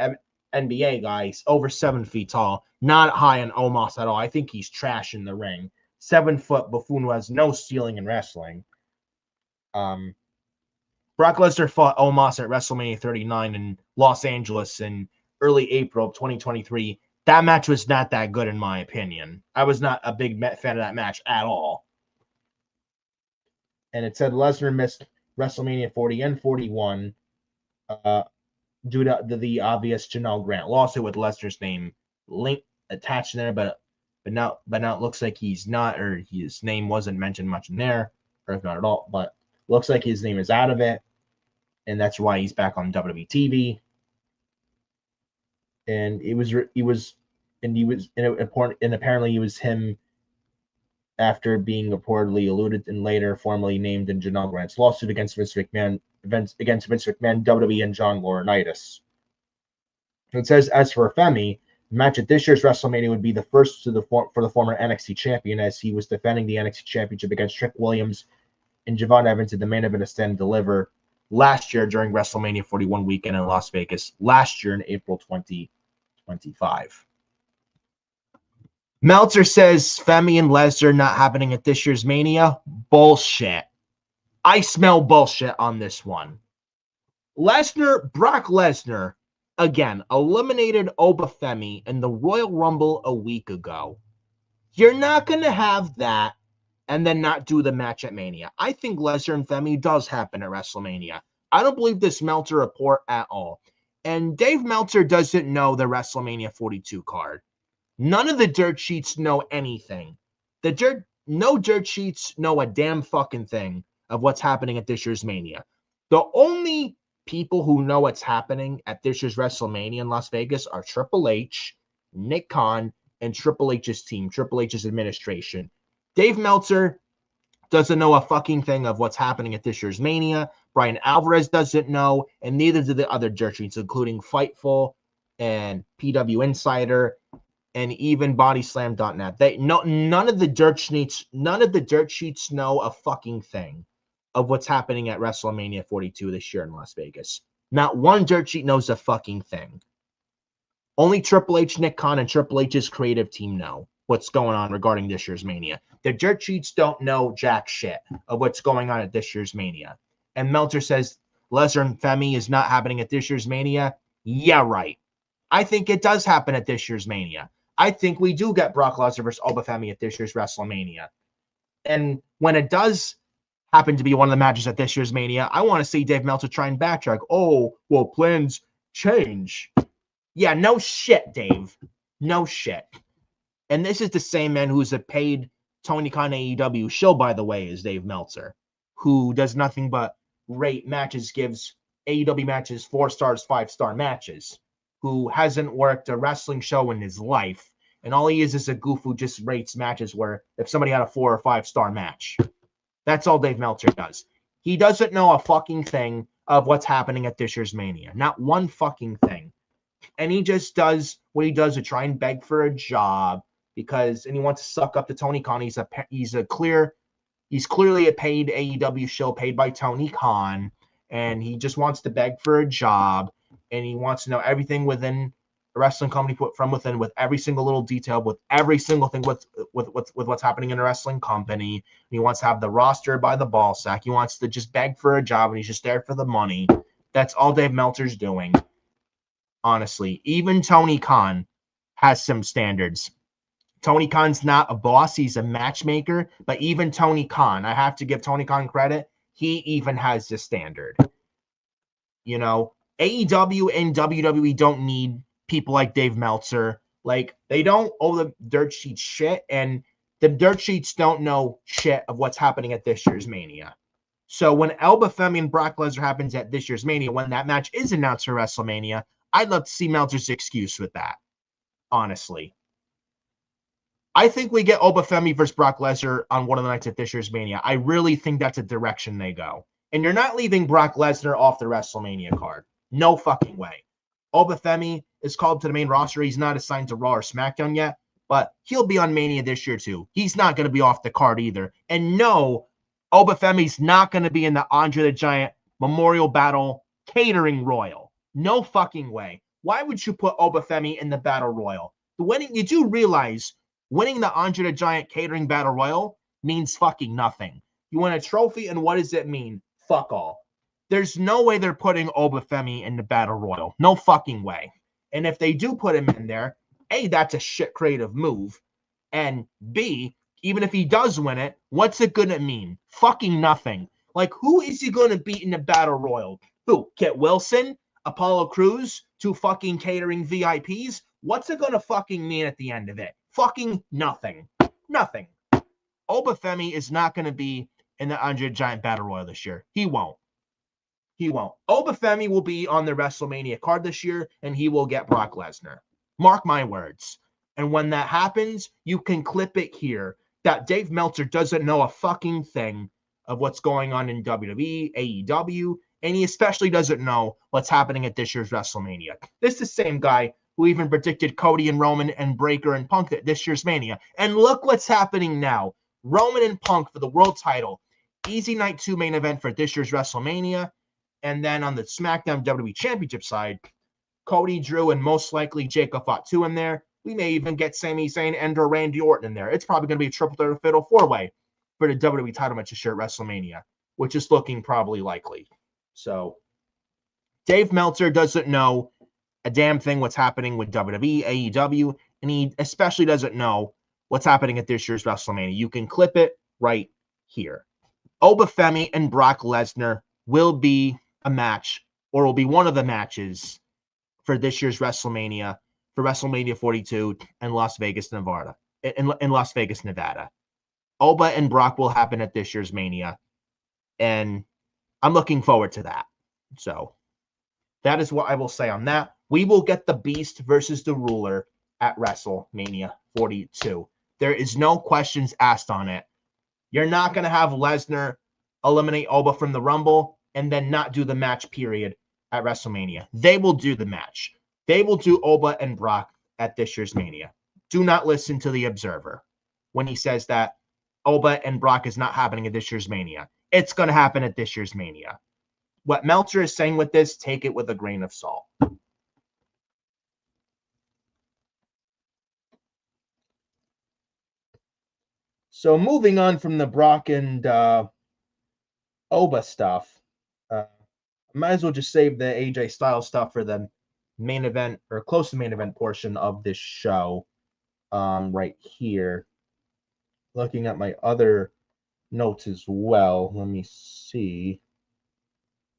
NBA guy, he's over 7 feet tall. Not high on Omos at all. I think he's trash in the ring. 7-foot buffoon who has no ceiling in wrestling. Brock Lesnar fought Omos at WrestleMania 39 in Los Angeles in early April of 2023. That match was not that good, in my opinion. I was not a big fan of that match at all. And it said Lesnar missed WrestleMania 40 and 41 due to the obvious Janelle Grant lawsuit with Lesnar's name linked attached there, but now it looks like he's not, or his name wasn't mentioned much in there, or if not at all. But looks like his name is out of it, and that's why he's back on WWE TV. And apparently it was him after being reportedly eluded and later formally named in Janelle Grant's lawsuit against Vince McMahon, WWE, and John Laurinaitis. It says, as for Femi, the match at this year's WrestleMania would be the first for the former NXT champion, as he was defending the NXT championship against Trick Williams and Javon Evans in the main event of Stand and Deliver last year during WrestleMania 41 weekend in Las Vegas last year in April 2025. Meltzer says Femi and Lesnar not happening at this year's Mania. Bullshit. I smell bullshit on this one. Brock Lesnar, again, eliminated Oba Femi in the Royal Rumble a week ago. You're not going to have that and then not do the match at Mania. I think Lesnar and Femi does happen at WrestleMania. I don't believe this Meltzer report at all. And Dave Meltzer doesn't know the WrestleMania 42 card. None of the dirt sheets know anything. No dirt sheets know a damn fucking thing of what's happening at this year's Mania. The only people who know what's happening at this year's WrestleMania in Las Vegas are Triple H, Nick Khan, and Triple H's team, Triple H's administration. Dave Meltzer doesn't know a fucking thing of what's happening at this year's Mania. Brian Alvarez doesn't know, and neither do the other dirt sheets, including Fightful and PW Insider and even bodyslam.net. None of the dirt sheets know a fucking thing of what's happening at WrestleMania 42 this year in Las Vegas. Not one dirt sheet knows a fucking thing. Only Triple H, Nick Khan, and Triple H's creative team know what's going on regarding this year's Mania. The dirt sheets don't know jack shit of what's going on at this year's Mania. And Meltzer says Lesnar and Femi is not happening at this year's Mania. Yeah, right. I think it does happen at this year's Mania. I think we do get Brock Lesnar versus Oba Femi at this year's WrestleMania. And when it does happen to be one of the matches at this year's Mania, I want to see Dave Meltzer try and backtrack. Oh, well, plans change. Yeah, no shit, Dave. No shit. And this is the same man who's a paid Tony Khan AEW shill, by the way, is Dave Meltzer, who does nothing but rate matches, gives AEW matches 4 stars, 5-star matches, who hasn't worked a wrestling show in his life. And all he is a goof who just rates matches where if somebody had a 4 or 5-star match. That's all Dave Meltzer does. He doesn't know a fucking thing of what's happening at this year's Mania. Not one fucking thing. And he just does what he does to try and beg for a job and he wants to suck up to Tony Khan. He's clearly a paid AEW show paid by Tony Khan, and he just wants to beg for a job, and he wants to know everything within a wrestling company from within, with every single little detail, with every single thing with what's happening in a wrestling company. And he wants to have the roster by the ball sack. He wants to just beg for a job, and he's just there for the money. That's all Dave Meltzer's doing. Honestly, even Tony Khan has some standards. Tony Khan's not a boss. He's a matchmaker. But even Tony Khan, I have to give Tony Khan credit. He even has the standard. You know, AEW and WWE don't need people like Dave Meltzer. Like, they don't owe the dirt sheets shit. And the dirt sheets don't know shit of what's happening at this year's Mania. So when Oba Femi and Brock Lesnar happens at this year's Mania, when that match is announced for WrestleMania, I'd love to see Meltzer's excuse with that. Honestly. I think we get Oba Femi versus Brock Lesnar on one of the nights at this year's Mania. I really think that's a direction they go. And you're not leaving Brock Lesnar off the WrestleMania card. No fucking way. Oba Femi is called to the main roster. He's not assigned to Raw or SmackDown yet, but he'll be on Mania this year too. He's not going to be off the card either. And no, Oba Femi's not going to be in the Andre the Giant Memorial Battle Catering Royal. No fucking way. Why would you put Oba Femi in the Battle Royal? You do realize winning the Andre the Giant Catering Battle Royal means fucking nothing. You win a trophy, and what does it mean? Fuck all. There's no way they're putting Oba Femi in the Battle Royal. No fucking way. And if they do put him in there, A, that's a shit creative move. And B, even if he does win it, what's it going to mean? Fucking nothing. Like, who is he going to beat in the Battle Royal? Who? Kit Wilson? Apollo Crews? 2 fucking catering VIPs? What's it going to fucking mean at the end of it? Fucking nothing. Nothing. Oba Femi is not going to be in the Andre Giant Battle Royal this year. He won't. He won't. Oba Femi will be on the WrestleMania card this year, and he will get Brock Lesnar. Mark my words. And when that happens, you can clip it here that Dave Meltzer doesn't know a fucking thing of what's going on in WWE, AEW, and he especially doesn't know what's happening at this year's WrestleMania. This is the same guy who even predicted Cody and Roman and Breakker and Punk at this year's Mania. And look what's happening now. Roman and Punk for the world title. Easy Night 2 main event for this year's WrestleMania. And then on the SmackDown WWE Championship side, Cody, Drew, and most likely Jacob Fought 2 in there. We may even get Sami Zayn and or Randy Orton in there. It's probably going to be a triple threat fatal 4-way for the WWE title match this year at WrestleMania, which is looking probably likely. So Dave Meltzer doesn't know a damn thing what's happening with WWE, AEW, and he especially doesn't know what's happening at this year's WrestleMania. You can clip it right here. Oba Femi and Brock Lesnar will be a match, or will be one of the matches for this year's WrestleMania, for WrestleMania 42 in Las Vegas, Nevada. In Las Vegas, Nevada. Oba and Brock will happen at this year's Mania, and I'm looking forward to that. So that is what I will say on that. We will get the Beast versus the Ruler at WrestleMania 42. There is no questions asked on it. You're not going to have Lesnar eliminate Oba from the Rumble and then not do the match period at WrestleMania. They will do the match. They will do Oba and Brock at this year's Mania. Do not listen to the Observer when he says that Oba and Brock is not happening at this year's Mania. It's going to happen at this year's Mania. What Meltzer is saying with this, take it with a grain of salt. So moving on from the Brock and Oba stuff, might as well just save the AJ Styles stuff for the main event, or close to main event portion of this show. Right here. Looking at my other notes as well. Let me see.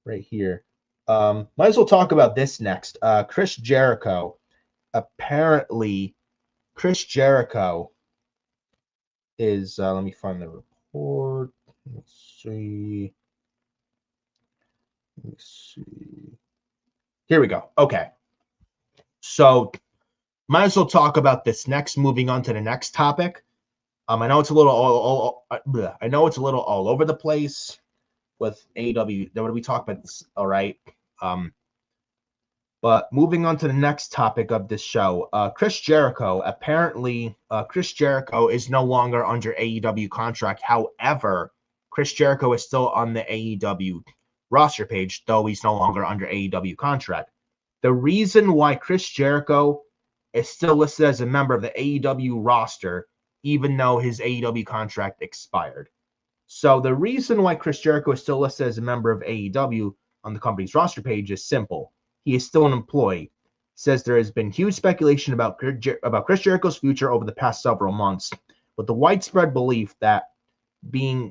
Right here. Might as well talk about this next. Chris Jericho. Apparently, Chris Jericho is, let me find the report. Let's see. Here we go. Okay. So, might as well talk about this next, moving on to the next topic. I know it's a little all over the place with AEW. What do we talk about this? All right. But moving on to the next topic of this show, Chris Jericho. Apparently, Chris Jericho is no longer under AEW contract. However, Chris Jericho is still on the AEW roster page, though he's no longer under AEW contract. The reason why Chris Jericho is still listed as a member of the AEW roster, even though his AEW contract expired. So the reason why Chris Jericho is still listed as a member of AEW on the company's roster page is simple. He is still an employee. Says there has been huge speculation about Chris Jericho's future over the past several months, with the widespread belief that his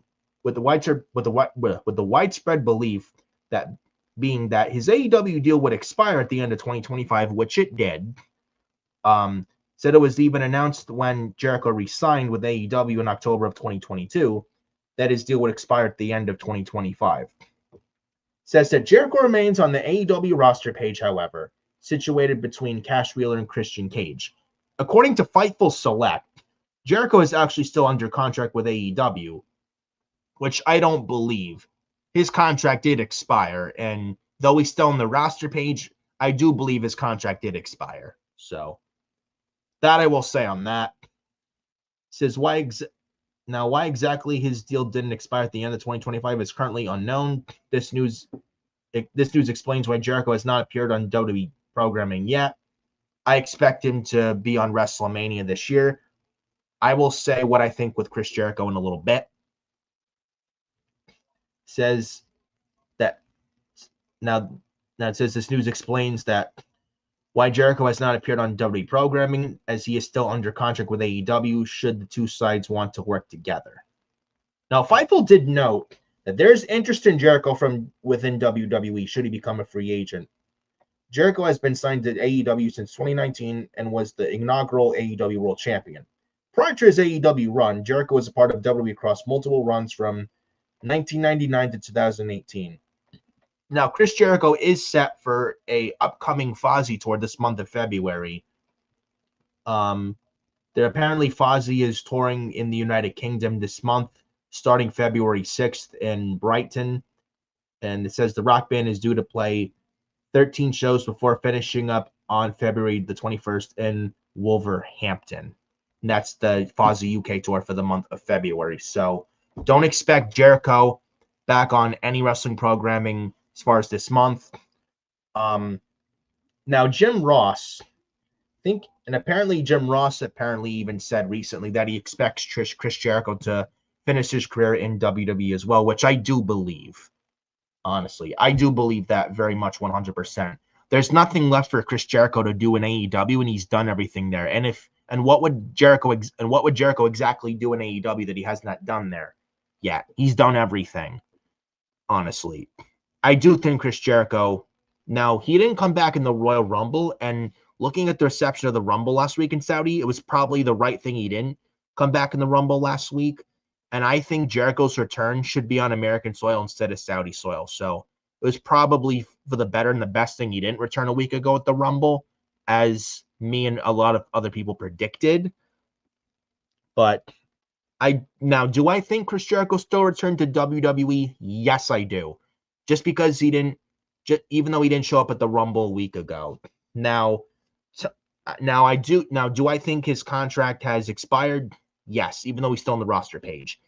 AEW deal would expire at the end of 2025, which it did. Said it was even announced when Jericho re-signed with AEW in October of 2022 that his deal would expire at the end of 2025. Says that Jericho remains on the AEW roster page, however, situated between Cash Wheeler and Christian Cage. According to Fightful Select, Jericho is actually still under contract with AEW, which I don't believe. His contract did expire, and though he's still on the roster page, I do believe his contract did expire. So that I will say on that. Says why exactly his deal didn't expire at the end of 2025 is currently unknown. This news explains why Jericho has not appeared on WWE programming yet. I expect him to be on WrestleMania this year. I will say what I think with Chris Jericho in a little bit. Says that now it says this news explains that Why Jericho has not appeared on WWE programming, as he is still under contract with AEW should the two sides want to work together. Now, Fightful did note that there's interest in Jericho from within WWE should he become a free agent. Jericho has been signed to AEW since 2019 and was the inaugural AEW World Champion. Prior to his AEW run, Jericho was a part of WWE across multiple runs from 1999 to 2018. Now, Chris Jericho is set for a upcoming Fozzy tour this month of February. Apparently Fozzy is touring in the United Kingdom this month, starting February 6th in Brighton. And it says the rock band is due to play 13 shows before finishing up on February the 21st in Wolverhampton. And that's the Fozzy UK tour for the month of February. So don't expect Jericho back on any wrestling programming as far as this month. Now, Jim Ross, apparently Jim Ross even said recently that he expects Chris Jericho to finish his career in WWE as well, which I do believe. Honestly, I do believe that very much 100%. There's nothing left for Chris Jericho to do in AEW, and he's done everything there. And what would Jericho exactly do in AEW that he has not done there yet? He's done everything. Honestly, I do think Chris Jericho. Now, he didn't come back in the Royal Rumble, and looking at the reception of the Rumble last week in Saudi, it was probably the right thing he didn't come back in the Rumble last week. And I think Jericho's return should be on American soil instead of Saudi soil. So it was probably for the better and the best thing he didn't return a week ago at the Rumble, as me and a lot of other people predicted. But do I think Chris Jericho still returned to WWE? Yes, I do. Just because even though he didn't show up at the Rumble a week ago. Now, do I think his contract has expired? Yes, even though he's still on the roster page.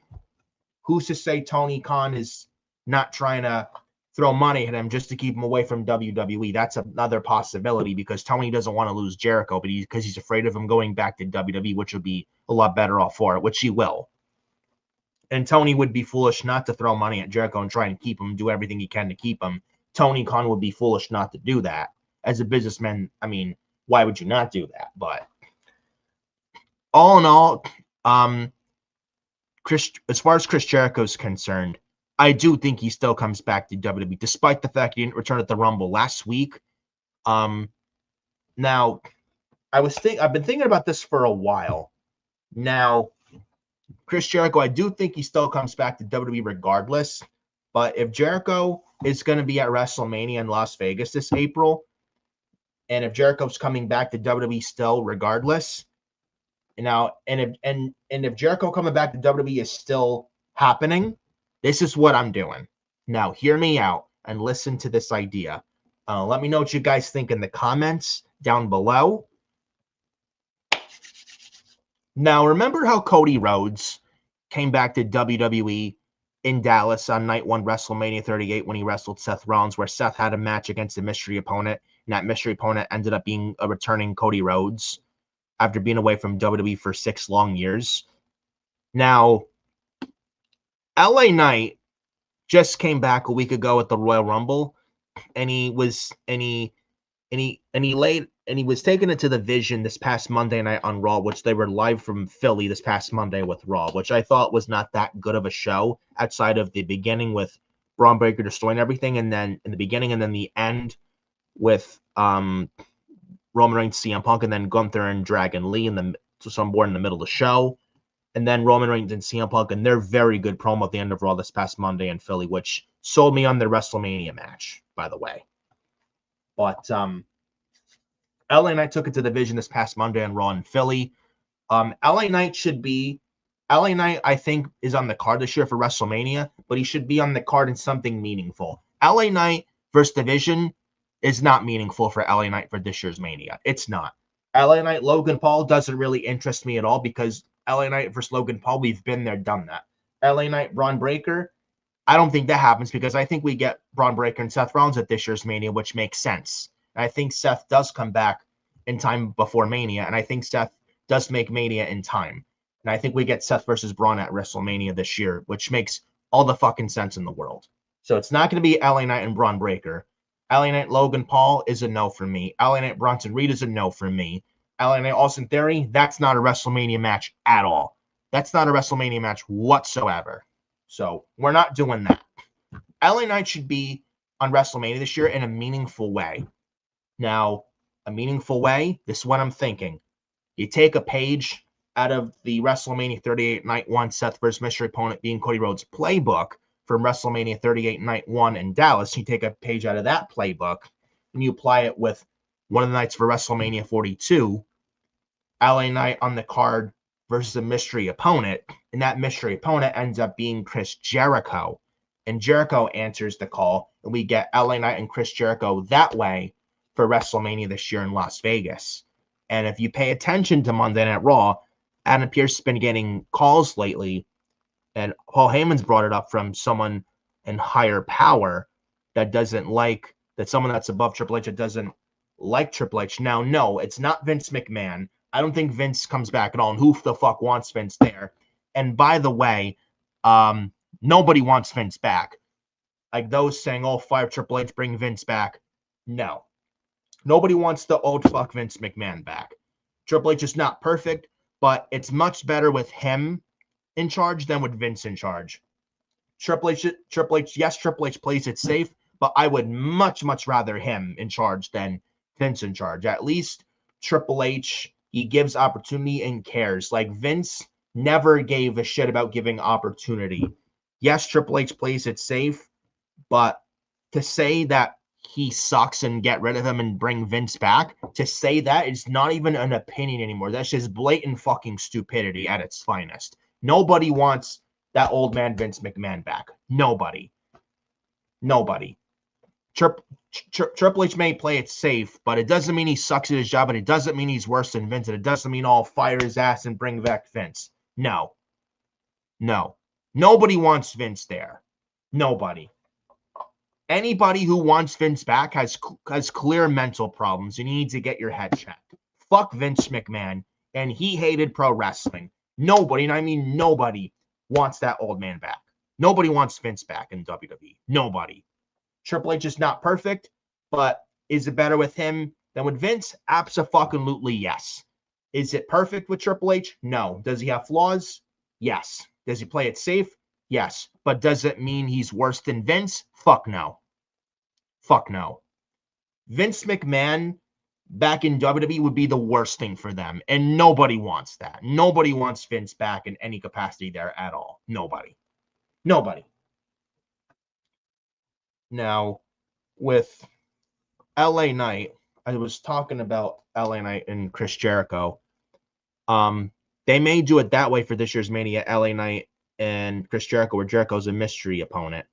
Who's to say Tony Khan is not trying to throw money at him just to keep him away from WWE? That's another possibility, because Tony doesn't want to lose Jericho, but because he's afraid of him going back to WWE, which would be a lot better off for it, which he will. And Tony would be foolish not to throw money at Jericho and try and keep him, do everything he can to keep him. Tony Khan would be foolish not to do that. As a businessman, I mean, why would you not do that? But all in all, as far as Chris Jericho's concerned, I do think he still comes back to WWE, despite the fact he didn't return at the Rumble last week. Now, I've been thinking about this for a while. Now, Chris Jericho, I do think he still comes back to WWE regardless. But if Jericho is going to be at WrestleMania in Las Vegas this April, and if Jericho's coming back to WWE still regardless, if Jericho coming back to WWE is still happening, this is what I'm doing. Now, hear me out and listen to this idea. Let me know what you guys think in the comments down below. Now, remember how Cody Rhodes came back to WWE in Dallas on night one, WrestleMania 38, when he wrestled Seth Rollins, where Seth had a match against a mystery opponent, and that mystery opponent ended up being a returning Cody Rhodes after being away from WWE for 6 long years. Now, LA Knight just came back a week ago at the Royal Rumble, and he was taking it to the Vision this past Monday night on Raw, which they were live from Philly this past Monday with Raw, which I thought was not that good of a show outside of the beginning with Braun Breaker destroying everything, and then in the beginning and then the end with Roman Reigns, CM Punk, and then Gunther and Dragon Lee somewhere in the middle of the show. And then Roman Reigns and CM Punk, and their very good promo at the end of Raw this past Monday in Philly, which sold me on their WrestleMania match, by the way. But LA Knight took it to the Vision this past Monday on Raw in Philly. LA Knight, I think, is on the card this year for WrestleMania, but he should be on the card in something meaningful. LA Knight versus the Vision is not meaningful for LA Knight for this year's Mania. It's not. LA Knight, Logan Paul doesn't really interest me at all, because LA Knight versus Logan Paul, we've been there, done that. LA Knight, Braun Breaker, I don't think that happens, because I think we get Braun Breaker and Seth Rollins at this year's Mania, which makes sense. And I think Seth does come back in time before Mania, and I think Seth does make Mania in time. And I think we get Seth versus Braun at WrestleMania this year, which makes all the fucking sense in the world. So it's not going to be LA Knight and Braun Breaker. LA Knight Logan Paul is a no for me. LA Knight Bronson Reed is a no for me. LA Knight Austin Theory, that's not a WrestleMania match at all. That's not a WrestleMania match whatsoever. So we're not doing that. LA Knight should be on WrestleMania this year in a meaningful way. Now, a meaningful way, this is what I'm thinking. You take a page out of the WrestleMania 38 Night 1 Seth vs. Mystery Opponent being Cody Rhodes playbook from WrestleMania 38 Night 1 in Dallas. You take a page out of that playbook and you apply it with one of the nights for WrestleMania 42, LA Knight on the card versus a mystery opponent, and that mystery opponent ends up being Chris Jericho. And Jericho answers the call, and we get LA Knight and Chris Jericho that way for WrestleMania this year in Las Vegas. And if you pay attention to Monday Night Raw, Adam Pearce has been getting calls lately, and Paul Heyman's brought it up from someone in higher power that doesn't like, that someone that's above Triple H that doesn't like Triple H. Now, no, it's not Vince McMahon. I don't think Vince comes back at all, and who the fuck wants Vince there? And by the way, nobody wants Vince back. Like those saying, oh, fire Triple H, bring Vince back. No. Nobody wants the old fuck Vince McMahon back. Triple H is not perfect, but it's much better with him in charge than with Vince in charge. Triple H, yes, Triple H plays it safe, but I would much, much rather him in charge than Vince in charge. At least Triple H, he gives opportunity and cares. Like Vince never gave a shit about giving opportunity. Yes, Triple H plays it safe, but to say that he sucks and get rid of him and bring Vince back, to say that is not even an opinion anymore. That's just blatant fucking stupidity at its finest. Nobody wants that old man Vince McMahon back. Nobody. Triple H may play it safe, but it doesn't mean he sucks at his job, and it doesn't mean he's worse than Vince, and it doesn't mean I'll fire his ass and bring back Vince. No. Nobody wants Vince there. Nobody. Anybody who wants Vince back has clear mental problems, and you need to get your head checked. Fuck Vince McMahon, and he hated pro wrestling. Nobody, and I mean nobody, wants that old man back. Nobody wants Vince back in WWE. Nobody. Triple H is not perfect, but is it better with him than with Vince? Abso-fucking-lutely yes. Is it perfect with Triple H? No. Does he have flaws? Yes. Does he play it safe? Yes. But does it mean he's worse than Vince? Fuck no. Fuck no. Vince McMahon back in WWE would be the worst thing for them, and nobody wants that. Nobody wants Vince back in any capacity there at all. Nobody. Now, with LA Knight, I was talking about LA Knight and Chris Jericho. They may do it that way for this year's Mania, LA Knight and Chris Jericho, where Jericho's a mystery opponent,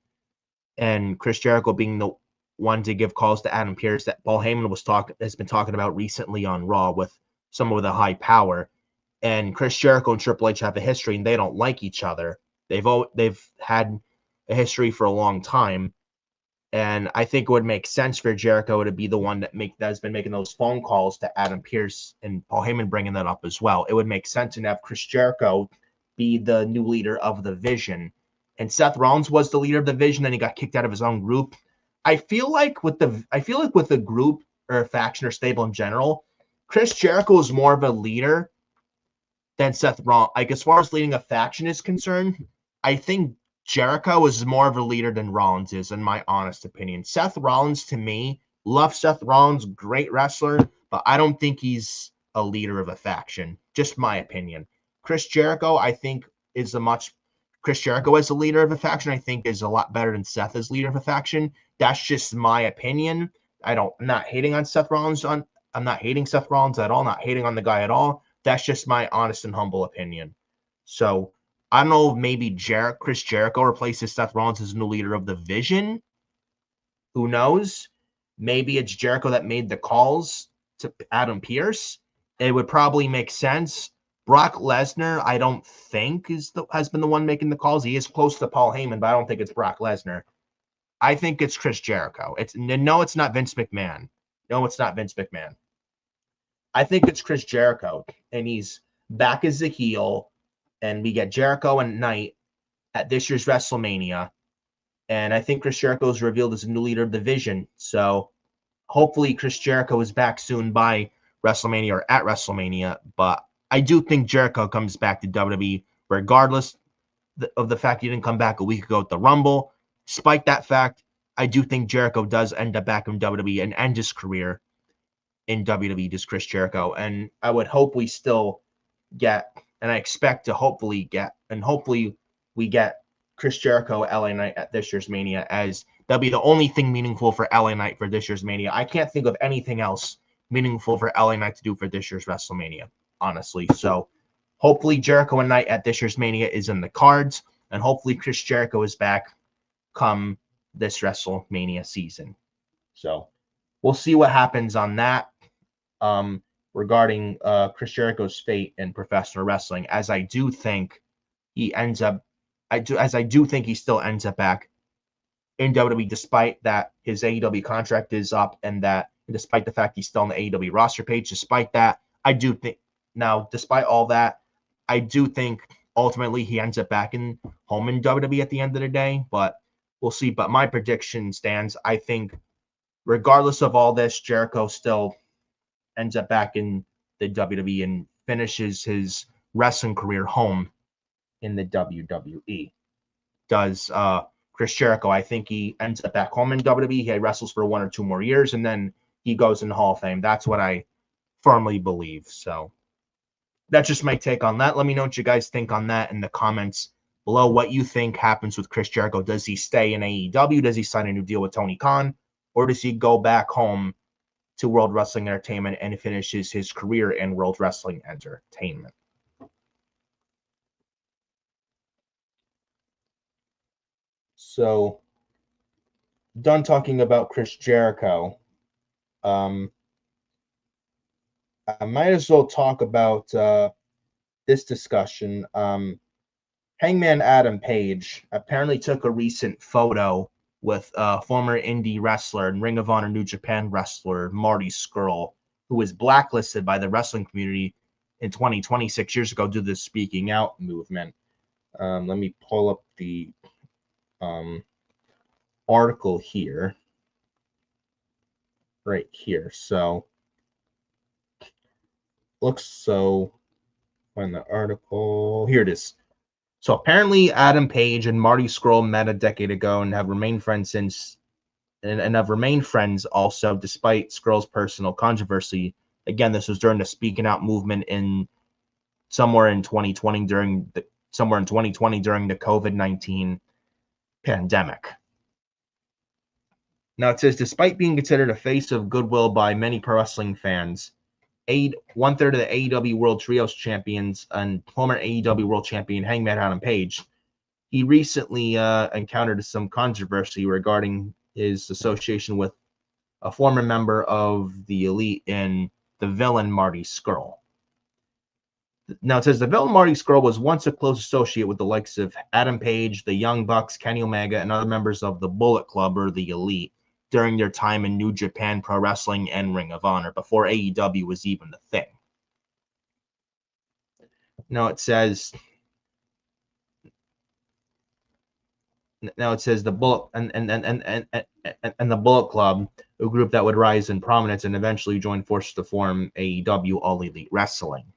and Chris Jericho being the one to give calls to Adam Pearce that Paul Heyman has been talking about recently on Raw with someone with a high power. And Chris Jericho and Triple H have a history, and they don't like each other. They've had a history for a long time, and I think it would make sense for Jericho to be the one that has been making those phone calls to Adam Pearce, and Paul Heyman bringing that up as well. It would make sense to have Chris Jericho be the new leader of the Vision, and Seth Rollins was the leader of the Vision, and he got kicked out of his own group. I feel like with the group or a faction or stable in general, Chris Jericho is more of a leader than Seth Rollins. Like as far as leading a faction is concerned, I think Jericho is more of a leader than Rollins is, in my honest opinion. Seth Rollins, to me, love Seth Rollins, great wrestler, but I don't think he's a leader of a faction. Just my opinion. Chris Jericho, I think, Chris Jericho as a leader of a faction, I think, is a lot better than Seth as leader of a faction. That's just my opinion. I'm not hating on Seth Rollins. I'm not hating Seth Rollins at all. Not hating on the guy at all. That's just my honest and humble opinion. So I don't know if maybe Chris Jericho replaces Seth Rollins as new leader of the Vision. Who knows? Maybe it's Jericho that made the calls to Adam Pearce. It would probably make sense. Brock Lesnar, I don't think has been the one making the calls. He is close to Paul Heyman, but I don't think it's Brock Lesnar. I think it's Chris Jericho. It's not Vince McMahon. No, it's not Vince McMahon. I think it's Chris Jericho, and he's back as a heel, and we get Jericho and Knight at this year's WrestleMania, And I think Chris Jericho is revealed as a new leader of the division. So hopefully Chris Jericho is back soon by WrestleMania or at WrestleMania. But I do think Jericho comes back to WWE regardless of the fact he didn't come back a week ago at the Rumble. Despite that fact, I do think Jericho does end up back in WWE and end his career in WWE, just Chris Jericho. And I would hope we still get, and I expect to hopefully get, and hopefully we get Chris Jericho LA Knight at this year's Mania, as that'll be the only thing meaningful for LA Knight for this year's Mania. I can't think of anything else meaningful for LA Knight to do for this year's WrestleMania, honestly. So hopefully Jericho and Knight at this year's Mania is in the cards, and hopefully Chris Jericho is back come this WrestleMania season. So we'll see what happens on that. Regarding Chris Jericho's fate in professional wrestling, as I do think he ends up, I do think he still ends up back in WWE, despite that his AEW contract is up, and that despite the fact he's still on the AEW roster page. Despite that, I do think now, despite all that, I do think ultimately he ends up back in home in WWE at the end of the day. But we'll see. But my prediction stands. I think regardless of all this, Jericho still ends up back in the WWE and finishes his wrestling career home in the WWE. Does Chris Jericho? I think he ends up back home in WWE. He wrestles for 1 or 2 more years, and then he goes in the Hall of Fame. That's what I firmly believe. So that's just my take on that. Let me know what you guys think on that in the comments below. What you think happens with Chris Jericho? Does he stay in AEW? Does he sign a new deal with Tony Khan? Or does he go back home to World Wrestling Entertainment and finishes his career in World Wrestling Entertainment? So, done talking about Chris Jericho. I might as well talk about this discussion. Hangman Adam Page apparently took a recent photo with former indie wrestler and Ring of Honor New Japan wrestler Marty Scurll, who was blacklisted by the wrestling community in 2026 years ago due to the speaking out movement. Let me pull up the article here. Right here. So, looks so when the article, here it is. So apparently Adam Page and Marty Scurll met a decade ago and have remained friends since, and have remained friends also despite Scurll's personal controversy. Again, this was during the speaking out movement in somewhere in 2020 during the COVID-19 pandemic. Now it says, despite being considered a face of goodwill by many pro wrestling fans, 1/3 of the AEW World Trios champions and former AEW World Champion Hangman Adam Page, he recently encountered some controversy regarding his association with a former member of the Elite in the Villain Marty Scurll. Now it says the Villain Marty Scurll was once a close associate with the likes of Adam Page, the Young Bucks, Kenny Omega, and other members of the Bullet Club or the Elite during their time in New Japan Pro Wrestling and Ring of Honor, before AEW was even a thing. Now it says the Bullet and the Bullet Club, a group that would rise in prominence and eventually join forces to form AEW All Elite Wrestling.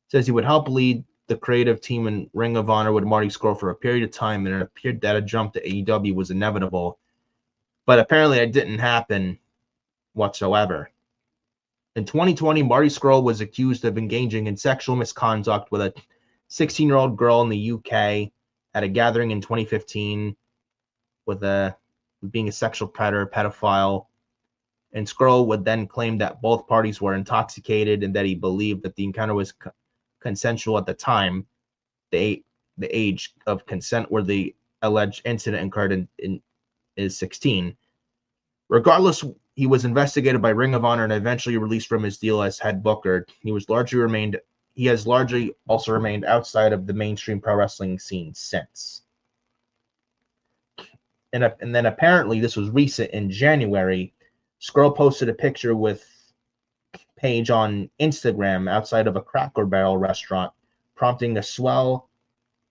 It says he would help lead the creative team in Ring of Honor with Marty Scurll for a period of time, and it appeared that a jump to AEW was inevitable. But apparently it didn't happen whatsoever. In 2020, Marty Scurll was accused of engaging in sexual misconduct with a 16-year-old girl in the UK at a gathering in 2015 with being a sexual predator, pedophile. And Scurll would then claim that both parties were intoxicated and that he believed that the encounter was consensual at the time, the age of consent where the alleged incident occurred is 16. Regardless, he was investigated by Ring of Honor and eventually released from his deal as head booker. He has largely also remained outside of the mainstream pro wrestling scene since. And then apparently, this was recent in January, Scurll posted a picture with Page on Instagram outside of a Cracker Barrel restaurant, prompting a swell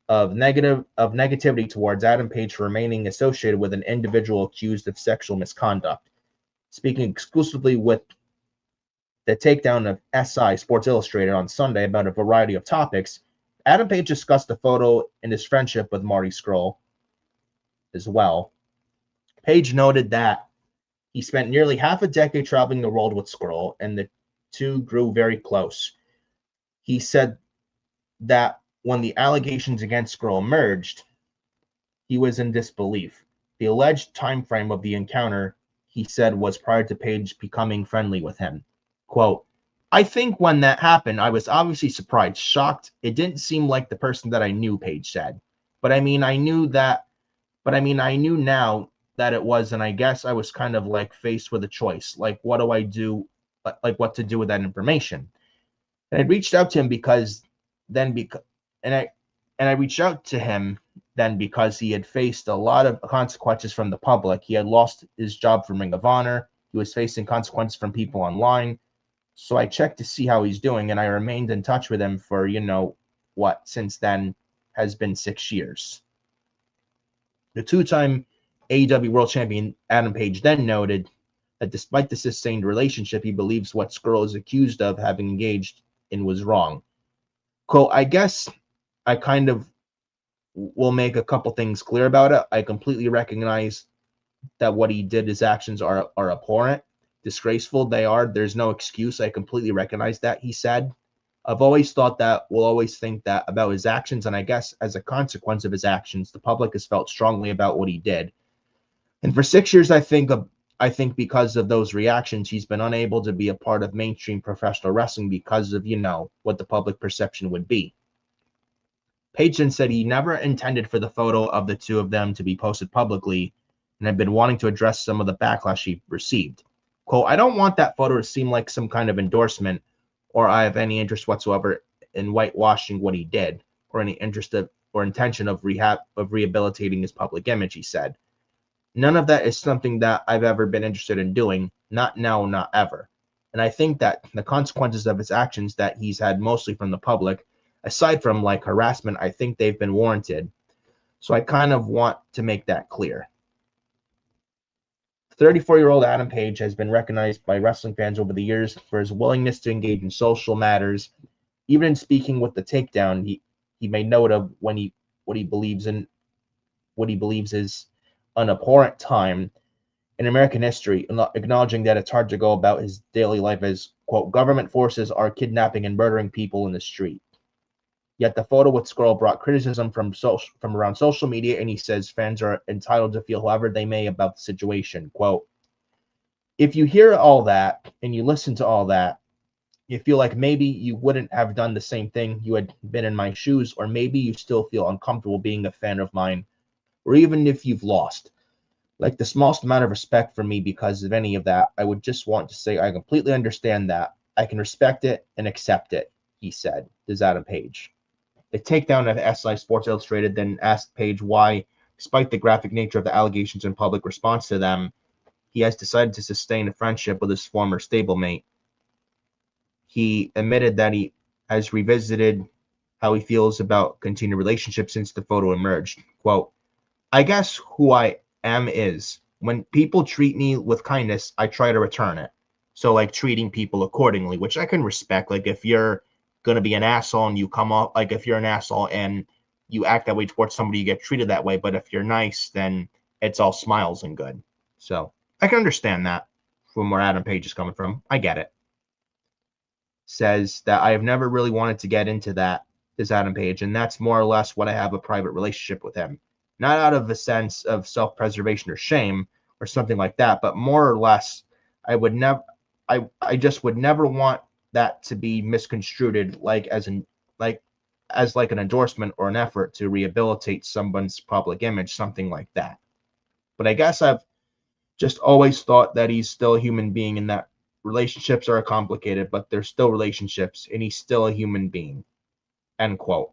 of negativity towards Adam Page for remaining associated with an individual accused of sexual misconduct. Speaking exclusively with the takedown of SI Sports Illustrated on Sunday about a variety of topics, Adam Page discussed the photo and his friendship with Marty Scurll as well. Page noted that he spent nearly half a decade traveling the world with Scurll, and the two grew very close. He said that when the allegations against Scurll emerged, he was in disbelief. The alleged time frame of the encounter, he said, was prior to Page becoming friendly with him. Quote, I think when that happened, I was obviously surprised, shocked. It didn't seem like the person that I knew, Page said. I knew now that it was, and I guess I was kind of like faced with a choice. Like, what do I do? Like, what to do with that information? And I reached out to him because I reached out to him then because he had faced a lot of consequences from the public. He had lost his job from Ring of Honor. He was facing consequences from people online. So I checked to see how he's doing, and I remained in touch with him for, since then has been 6 years. The two-time AEW World Champion Adam Page then noted that despite the sustained relationship, he believes what Scurll is accused of having engaged in was wrong. Quote, I guess I kind of will make a couple things clear about it. I completely recognize that what he did, his actions are abhorrent, disgraceful. They are. There's no excuse. I completely recognize that, he said. I've always thought that, will always think that about his actions, and I guess as a consequence of his actions, the public has felt strongly about what he did. And for 6 years, I think because of those reactions, he's been unable to be a part of mainstream professional wrestling because of, what the public perception would be. Page then said he never intended for the photo of the two of them to be posted publicly and had been wanting to address some of the backlash he received. Quote, I don't want that photo to seem like some kind of endorsement or I have any interest whatsoever in whitewashing what he did or any interest or intention of rehabilitating his public image, he said. None of that is something that I've ever been interested in doing, not now, not ever. And I think that the consequences of his actions that he's had mostly from the public, aside from like harassment, I think they've been warranted. So I kind of want to make that clear. 34-year-old Adam Page has been recognized by wrestling fans over the years for his willingness to engage in social matters. Even in speaking with the takedown, he made note of what he believes is an abhorrent time in American history, acknowledging that it's hard to go about his daily life as, quote, government forces are kidnapping and murdering people in the street. Yet the photo with Scurll brought criticism from around social media, and he says fans are entitled to feel however they may about the situation. Quote, if you hear all that and you listen to all that, you feel like maybe you wouldn't have done the same thing you had been in my shoes, or maybe you still feel uncomfortable being a fan of mine, or even if you've lost. Like the smallest amount of respect for me because of any of that, I would just want to say I completely understand that. I can respect it and accept it, he said. This is Adam Page. The takedown of SI Sports Illustrated then asked Page why, despite the graphic nature of the allegations and public response to them, he has decided to sustain a friendship with his former stablemate. He admitted that he has revisited how he feels about continued relationships since the photo emerged. Quote, I guess who I am is, when people treat me with kindness, I try to return it. So like treating people accordingly, which I can respect. Like if you're going to be an asshole and you come off, like if you're an asshole and you act that way towards somebody, you get treated that way. But if you're nice, then it's all smiles and good. So I can understand that from where Adam Page is coming from. I get it. Says that I have never really wanted to get into that, is Adam Page, and that's more or less what I have a private relationship with him. Not out of a sense of self-preservation or shame or something like that, but more or less, I just would never want that to be misconstrued as an endorsement or an effort to rehabilitate someone's public image, something like that. But I guess I've just always thought that he's still a human being and that relationships are complicated, but they're still relationships and he's still a human being. End quote.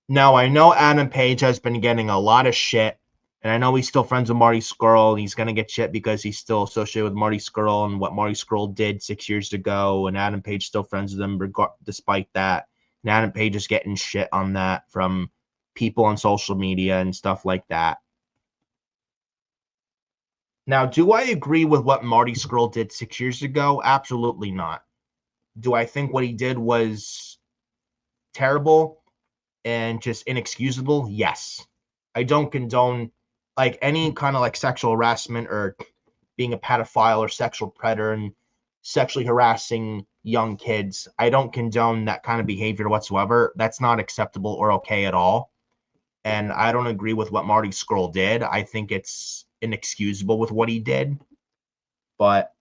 Now, I know Adam Page has been getting a lot of shit, and I know he's still friends with Marty Scurll, and he's going to get shit because he's still associated with Marty Scurll and what Marty Scurll did 6 years ago, and Adam Page still friends with him despite that. And Adam Page is getting shit on that from people on social media and stuff like that. Now, do I agree with what Marty Scurll did 6 years ago? Absolutely not. Do I think what he did was terrible and just inexcusable? Yes. I don't condone like any kind of like sexual harassment or being a pedophile or sexual predator and sexually harassing young kids. I don't condone that kind of behavior whatsoever. That's not acceptable or okay at all. And I don't agree with what Marty Scurll did. I think it's inexcusable with what he did. But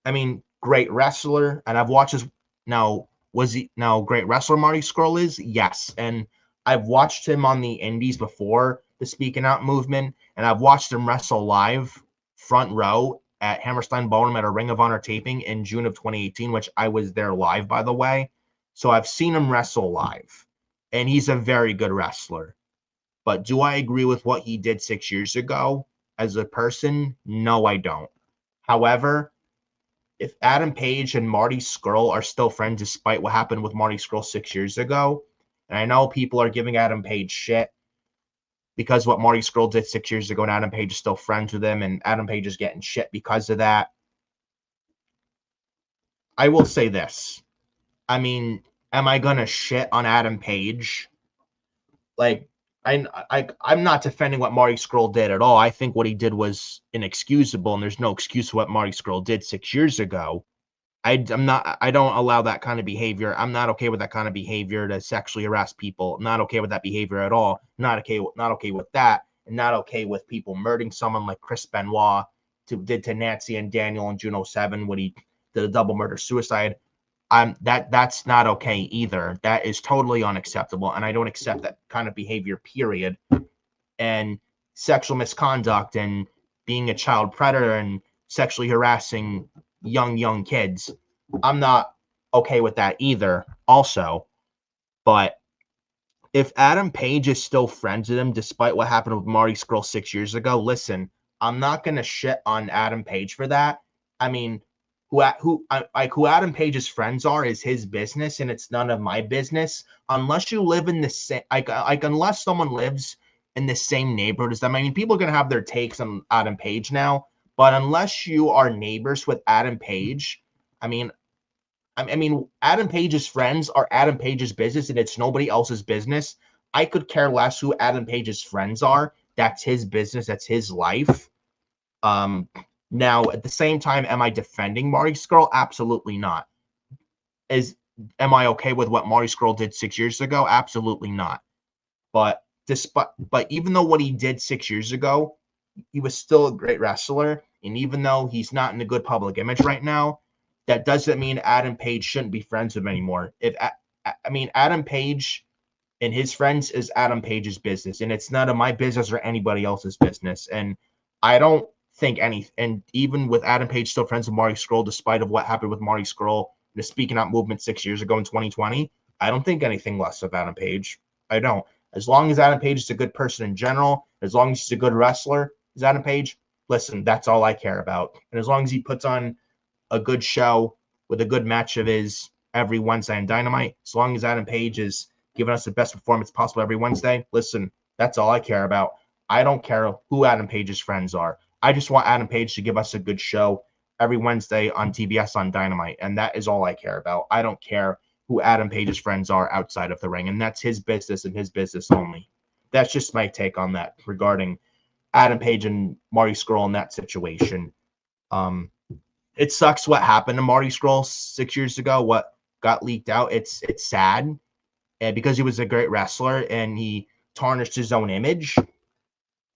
I mean, great wrestler, and I've watched his now. Was he now great wrestler? Marty Scurll is, yes, and I've watched him on the Indies before the Speaking Out movement, and I've watched him wrestle live, front row at Hammerstein Ballroom at a Ring of Honor taping in June of 2018, which I was there live, by the way. So I've seen him wrestle live, and he's a very good wrestler. But do I agree with what he did 6 years ago as a person? No, I don't. However, if Adam Page and Marty Scurll are still friends despite what happened with Marty Scurll 6 years ago, and I know people are giving Adam Page shit because what Marty Scurll did 6 years ago, and Adam Page is still friends with him, and Adam Page is getting shit because of that. I will say this. I mean, am I gonna shit on Adam Page? Like, I'm not defending what Marty Scurll did at all. I think what he did was inexcusable, and there's no excuse for what Marty Scurll did 6 years ago. I'm not. I don't allow that kind of behavior. I'm not okay with that kind of behavior to sexually harass people. Not okay with that behavior at all. Not okay. Not okay with that, and not okay with people murdering someone like Chris Benoit did to Nancy and Daniel in June 07 when he did a double murder suicide. That's not okay either. That is totally unacceptable, and I don't accept that kind of behavior. Period. And sexual misconduct and being a child predator and sexually harassing young kids. I'm not okay with that either, also. But if Adam Page is still friends with him, despite what happened with Marty Scurll 6 years ago, listen, I'm not gonna shit on Adam Page for that. I mean, who Adam Page's friends are is his business, and it's none of my business. Unless you live in the same, unless someone lives in the same neighborhood as them. I mean, people are gonna have their takes on Adam Page now, but unless you are neighbors with Adam Page, I mean, Adam Page's friends are Adam Page's business, and it's nobody else's business. I could care less who Adam Page's friends are. That's his business. That's his life. Now, at the same time, am I defending Marty Scurll? Absolutely not. Am I okay with what Marty Scurll did 6 years ago? Absolutely not. But even though what he did 6 years ago, he was still a great wrestler, and even though he's not in a good public image right now, that doesn't mean Adam Page shouldn't be friends with him anymore. Adam Page and his friends is Adam Page's business, and it's none of my business or anybody else's business. And I don't think and even with Adam Page still friends with Marty Scurll, despite of what happened with Marty Scurll, the Speaking Out movement 6 years ago in 2020, I don't think anything less of Adam Page. I don't. As long as Adam Page is a good person in general, as long as he's a good wrestler, is Adam Page, listen, that's all I care about. And as long as he puts on a good show with a good match of his every Wednesday on Dynamite, as long as Adam Page is giving us the best performance possible every Wednesday, listen, that's all I care about. I don't care who Adam Page's friends are. I just want Adam Page to give us a good show every Wednesday on TBS on Dynamite, and that is all I care about. I don't care who Adam Page's friends are outside of the ring, and that's his business and his business only. That's just my take on that regarding Adam Page and Marty Scurll in that situation. It sucks what happened to Marty Scurll 6 years ago, what got leaked out. It's sad, and because he was a great wrestler and he tarnished his own image.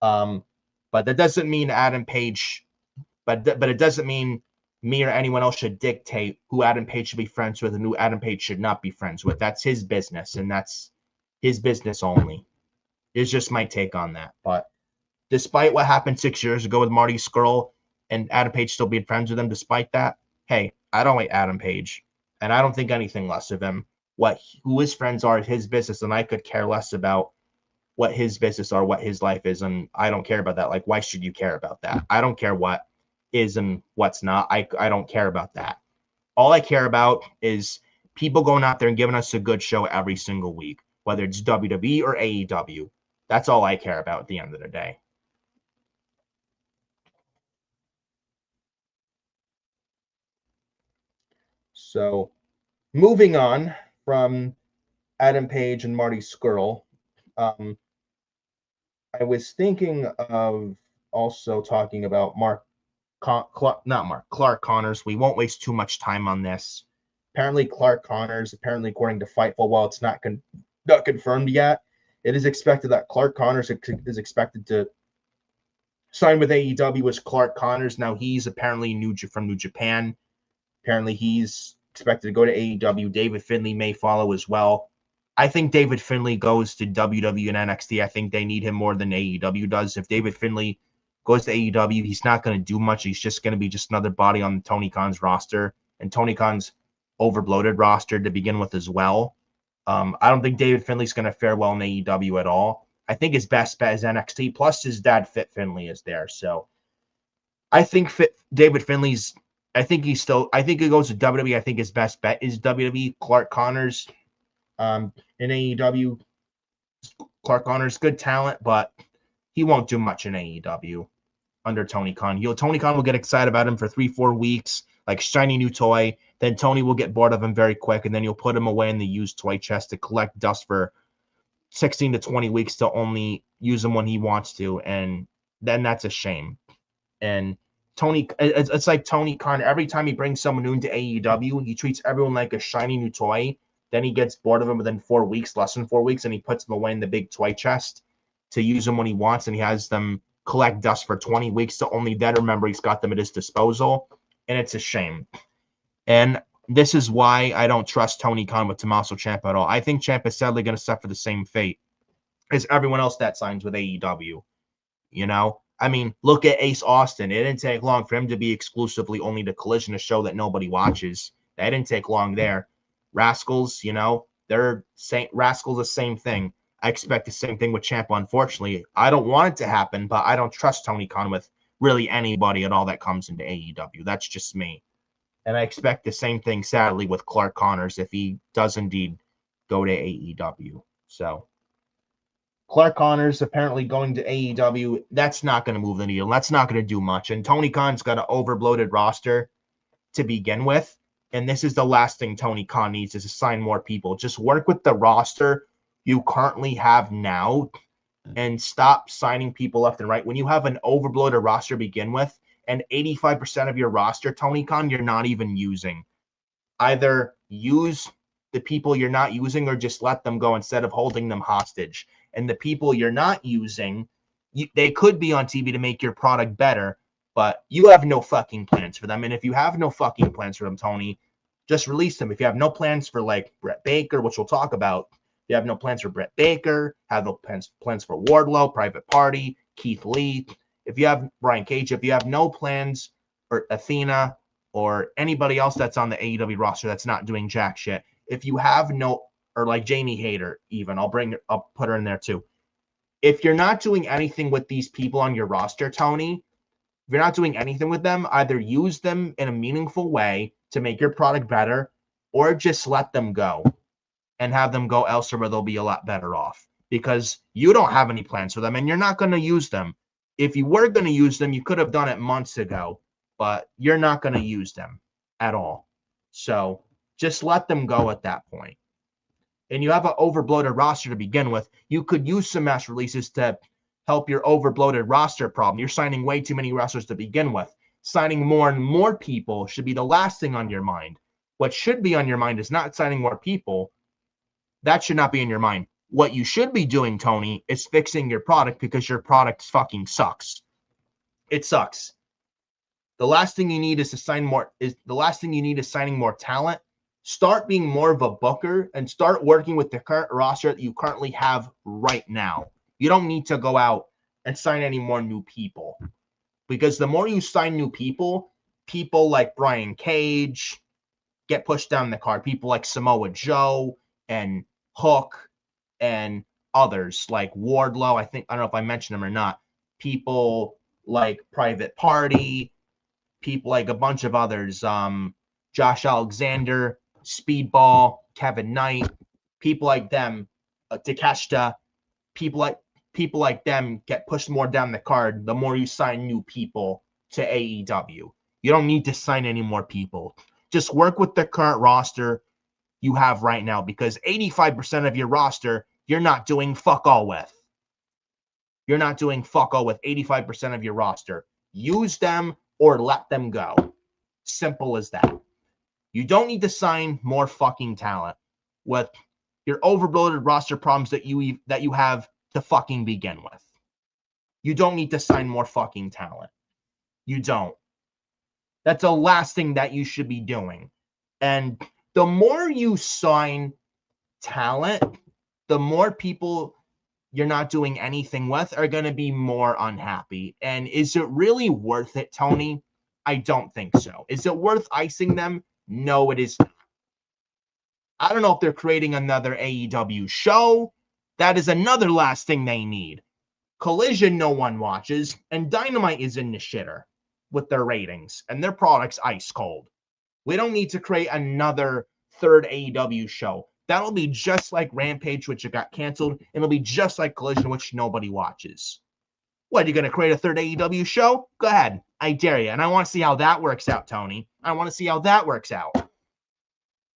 But that doesn't mean Adam Page, but it doesn't mean me or anyone else should dictate who Adam Page should be friends with and who Adam Page should not be friends with. That's his business, and that's his business only. It's just my take on that. But despite what happened 6 years ago with Marty Scurll and Adam Page still being friends with him, despite that, hey, I don't like Adam Page, and I don't think anything less of him. Who his friends are is his business, and I could care less about what his business are, what his life is, and I don't care about that. Like, why should you care about that? I don't care what is and what's not. I don't care about that. All I care about is people going out there and giving us a good show every single week, whether it's WWE or AEW. That's all I care about at the end of the day. So, moving on from Adam Page and Marty Scurll, I was thinking of also talking about Clark Connors. We won't waste too much time on this. Apparently, Clark Connors, according to Fightful, while it's not confirmed yet, it is expected that Clark Connors is expected to sign with AEW as Clark Connors. Now, he's apparently from New Japan. Apparently, he's expected to go to AEW. David Finlay may follow as well. I think David Finlay goes to WWE and NXT. I think they need him more than AEW does. If David Finlay goes to AEW, he's not going to do much. He's just going to be just another body on Tony Khan's roster, and Tony Khan's overbloated roster to begin with as well. I don't think David Finlay's going to fare well in AEW at all. I think his best bet is NXT, plus his dad, Fit Finlay, is there. So I think David Finlay's, I think he goes to WWE. I think his best bet is WWE. Clark Connors in AEW. Clark Connors, good talent, but he won't do much in AEW under Tony Khan. Tony Khan will get excited about him for 3-4 weeks, like shiny new toy. Then Tony will get bored of him very quick, and then you'll put him away in the used toy chest to collect dust for 16 to 20 weeks to only use him when he wants to, and then that's a shame. And it's like Tony Khan, every time he brings someone new into AEW, he treats everyone like a shiny new toy. Then he gets bored of him within 4 weeks, less than 4 weeks, and he puts them away in the big toy chest to use them when he wants, and he has them collect dust for 20 weeks to only then remember he's got them at his disposal, and it's a shame. And this is why I don't trust Tony Khan with Tomasso Ciampa at all. I think Ciampa is sadly going to suffer the same fate as everyone else that signs with AEW. You know? I mean, look at Ace Austin. It didn't take long for him to be exclusively only to Collision, a show that nobody watches. That didn't take long there. Rascals, Rascals the same thing. I expect the same thing with Ciampa, unfortunately. I don't want it to happen, but I don't trust Tony Khan with really anybody at all that comes into AEW. That's just me. And I expect the same thing, sadly, with Clark Connors if he does indeed go to AEW. So, Clark Connors apparently going to AEW, that's not going to move the needle. That's not going to do much. And Tony Khan's got an overbloated roster to begin with. And this is the last thing Tony Khan needs, is to sign more people. Just work with the roster you currently have now and stop signing people left and right. When you have an overbloated roster to begin with, and 85% of your roster, Tony Khan, you're not even using. Either use the people you're not using or just let them go instead of holding them hostage. And the people you're not using, they could be on TV to make your product better, but you have no fucking plans for them. And if you have no fucking plans for them, Tony, just release them. If you have no plans for, like, Brett Baker, which we'll talk about, if you have no plans for Brett Baker, have no plans for Wardlow, Private Party, Keith Lee, if you have Brian Cage, if you have no plans for Athena or anybody else that's on the AEW roster that's not doing jack shit, if you have no, or like Jamie Hayter even, I'll put her in there too. If you're not doing anything with these people on your roster, Tony, if you're not doing anything with them, either use them in a meaningful way to make your product better, or just let them go and have them go elsewhere where they'll be a lot better off, because you don't have any plans for them and you're not going to use them. If you were going to use them, you could have done it months ago, but you're not going to use them at all. So just let them go at that point. And you have an overbloated roster to begin with. You could use some mass releases to help your overbloated roster problem. You're signing way too many wrestlers to begin with. Signing more and more people should be the last thing on your mind. What should be on your mind is not signing more people. That should not be in your mind. What you should be doing, Tony, is fixing your product, because your product fucking sucks. It sucks. The last thing you need is signing more talent. Start being more of a booker and start working with the current roster that you currently have right now. You don't need to go out and sign any more new people, because the more you sign new people like Brian Cage get pushed down the card. People like Samoa Joe and Hook and others like Wardlow. I don't know if I mentioned them or not. People like Private Party, people like a bunch of others, Josh Alexander. Speedball, Kevin Knight, people like them, Takeshita, people like them get pushed more down the card the more you sign new people to AEW. You don't need to sign any more people. Just work with the current roster you have right now, because 85% of your roster you're not doing fuck all with. You're not doing fuck all with 85% of your roster. Use them or let them go. Simple as that. You don't need to sign more fucking talent with your overloaded roster problems that you have to fucking begin with. You don't need to sign more fucking talent. You don't. That's the last thing that you should be doing. And the more you sign talent, the more people you're not doing anything with are going to be more unhappy. And is it really worth it, Tony? I don't think so. Is it worth icing them? No, it is not. I don't know if they're creating another AEW show. That is another last thing they need. Collision no one watches, and Dynamite is in the shitter with their ratings, and their product's ice cold. We don't need to create another third AEW show. That'll be just like Rampage, which got canceled, and it'll be just like Collision, which nobody watches. What, are you going to create a third AEW show? Go ahead. I dare you. And I want to see how that works out, Tony. I want to see how that works out.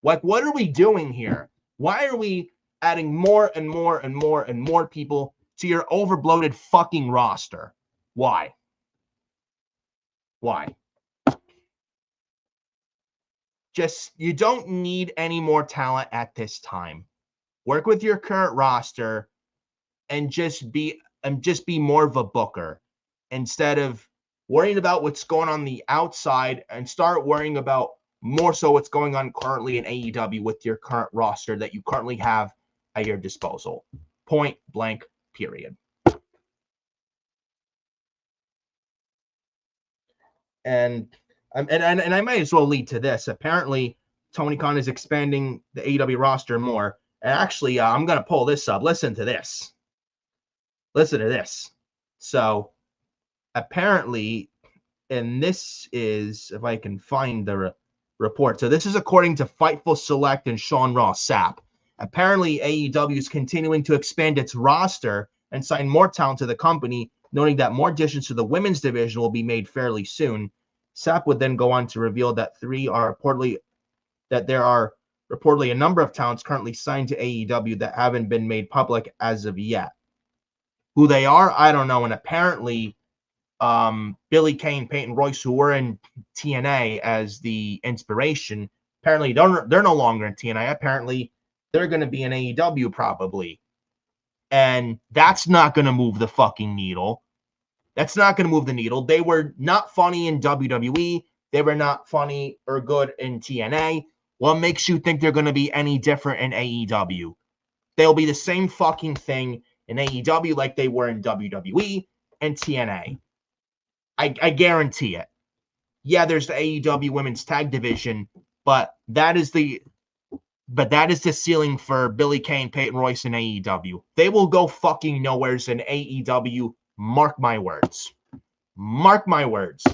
Like, what are we doing here? Why are we adding more and more and more and more people to your overbloated fucking roster? Why? Why? Just, you don't need any more talent at this time. Work with your current roster and just be more of a booker instead of worrying about what's going on the outside, and start worrying about more so what's going on currently in AEW with your current roster that you currently have at your disposal. Point blank, period. And I might as well lead to this. Apparently, Tony Khan is expanding the AEW roster more. And actually, I'm going to pull this up. Listen to this. Listen to this. So, apparently, and this is, if I can find the report. So, this is according to Fightful Select and Sean Ross Sapp. Apparently, AEW is continuing to expand its roster and sign more talent to the company, noting that more additions to the women's division will be made fairly soon. Sapp would then go on to reveal that there are reportedly a number of talents currently signed to AEW that haven't been made public as of yet. Who they are, I don't know. And apparently, Billy Kay and Peyton Royce, who were in TNA as the inspiration, apparently they're no longer in TNA. Apparently, they're going to be in AEW probably. And that's not going to move the fucking needle. That's not going to move the needle. They were not funny in WWE. They were not funny or good in TNA. What makes you think they're going to be any different in AEW? They'll be the same fucking thing in AEW like they were in WWE and TNA. I guarantee it. Yeah, there's the AEW Women's Tag Division, but that is the ceiling for Billy Kay and Peyton Royce in AEW. They will go fucking nowheres in AEW. Mark my words. Mark my words.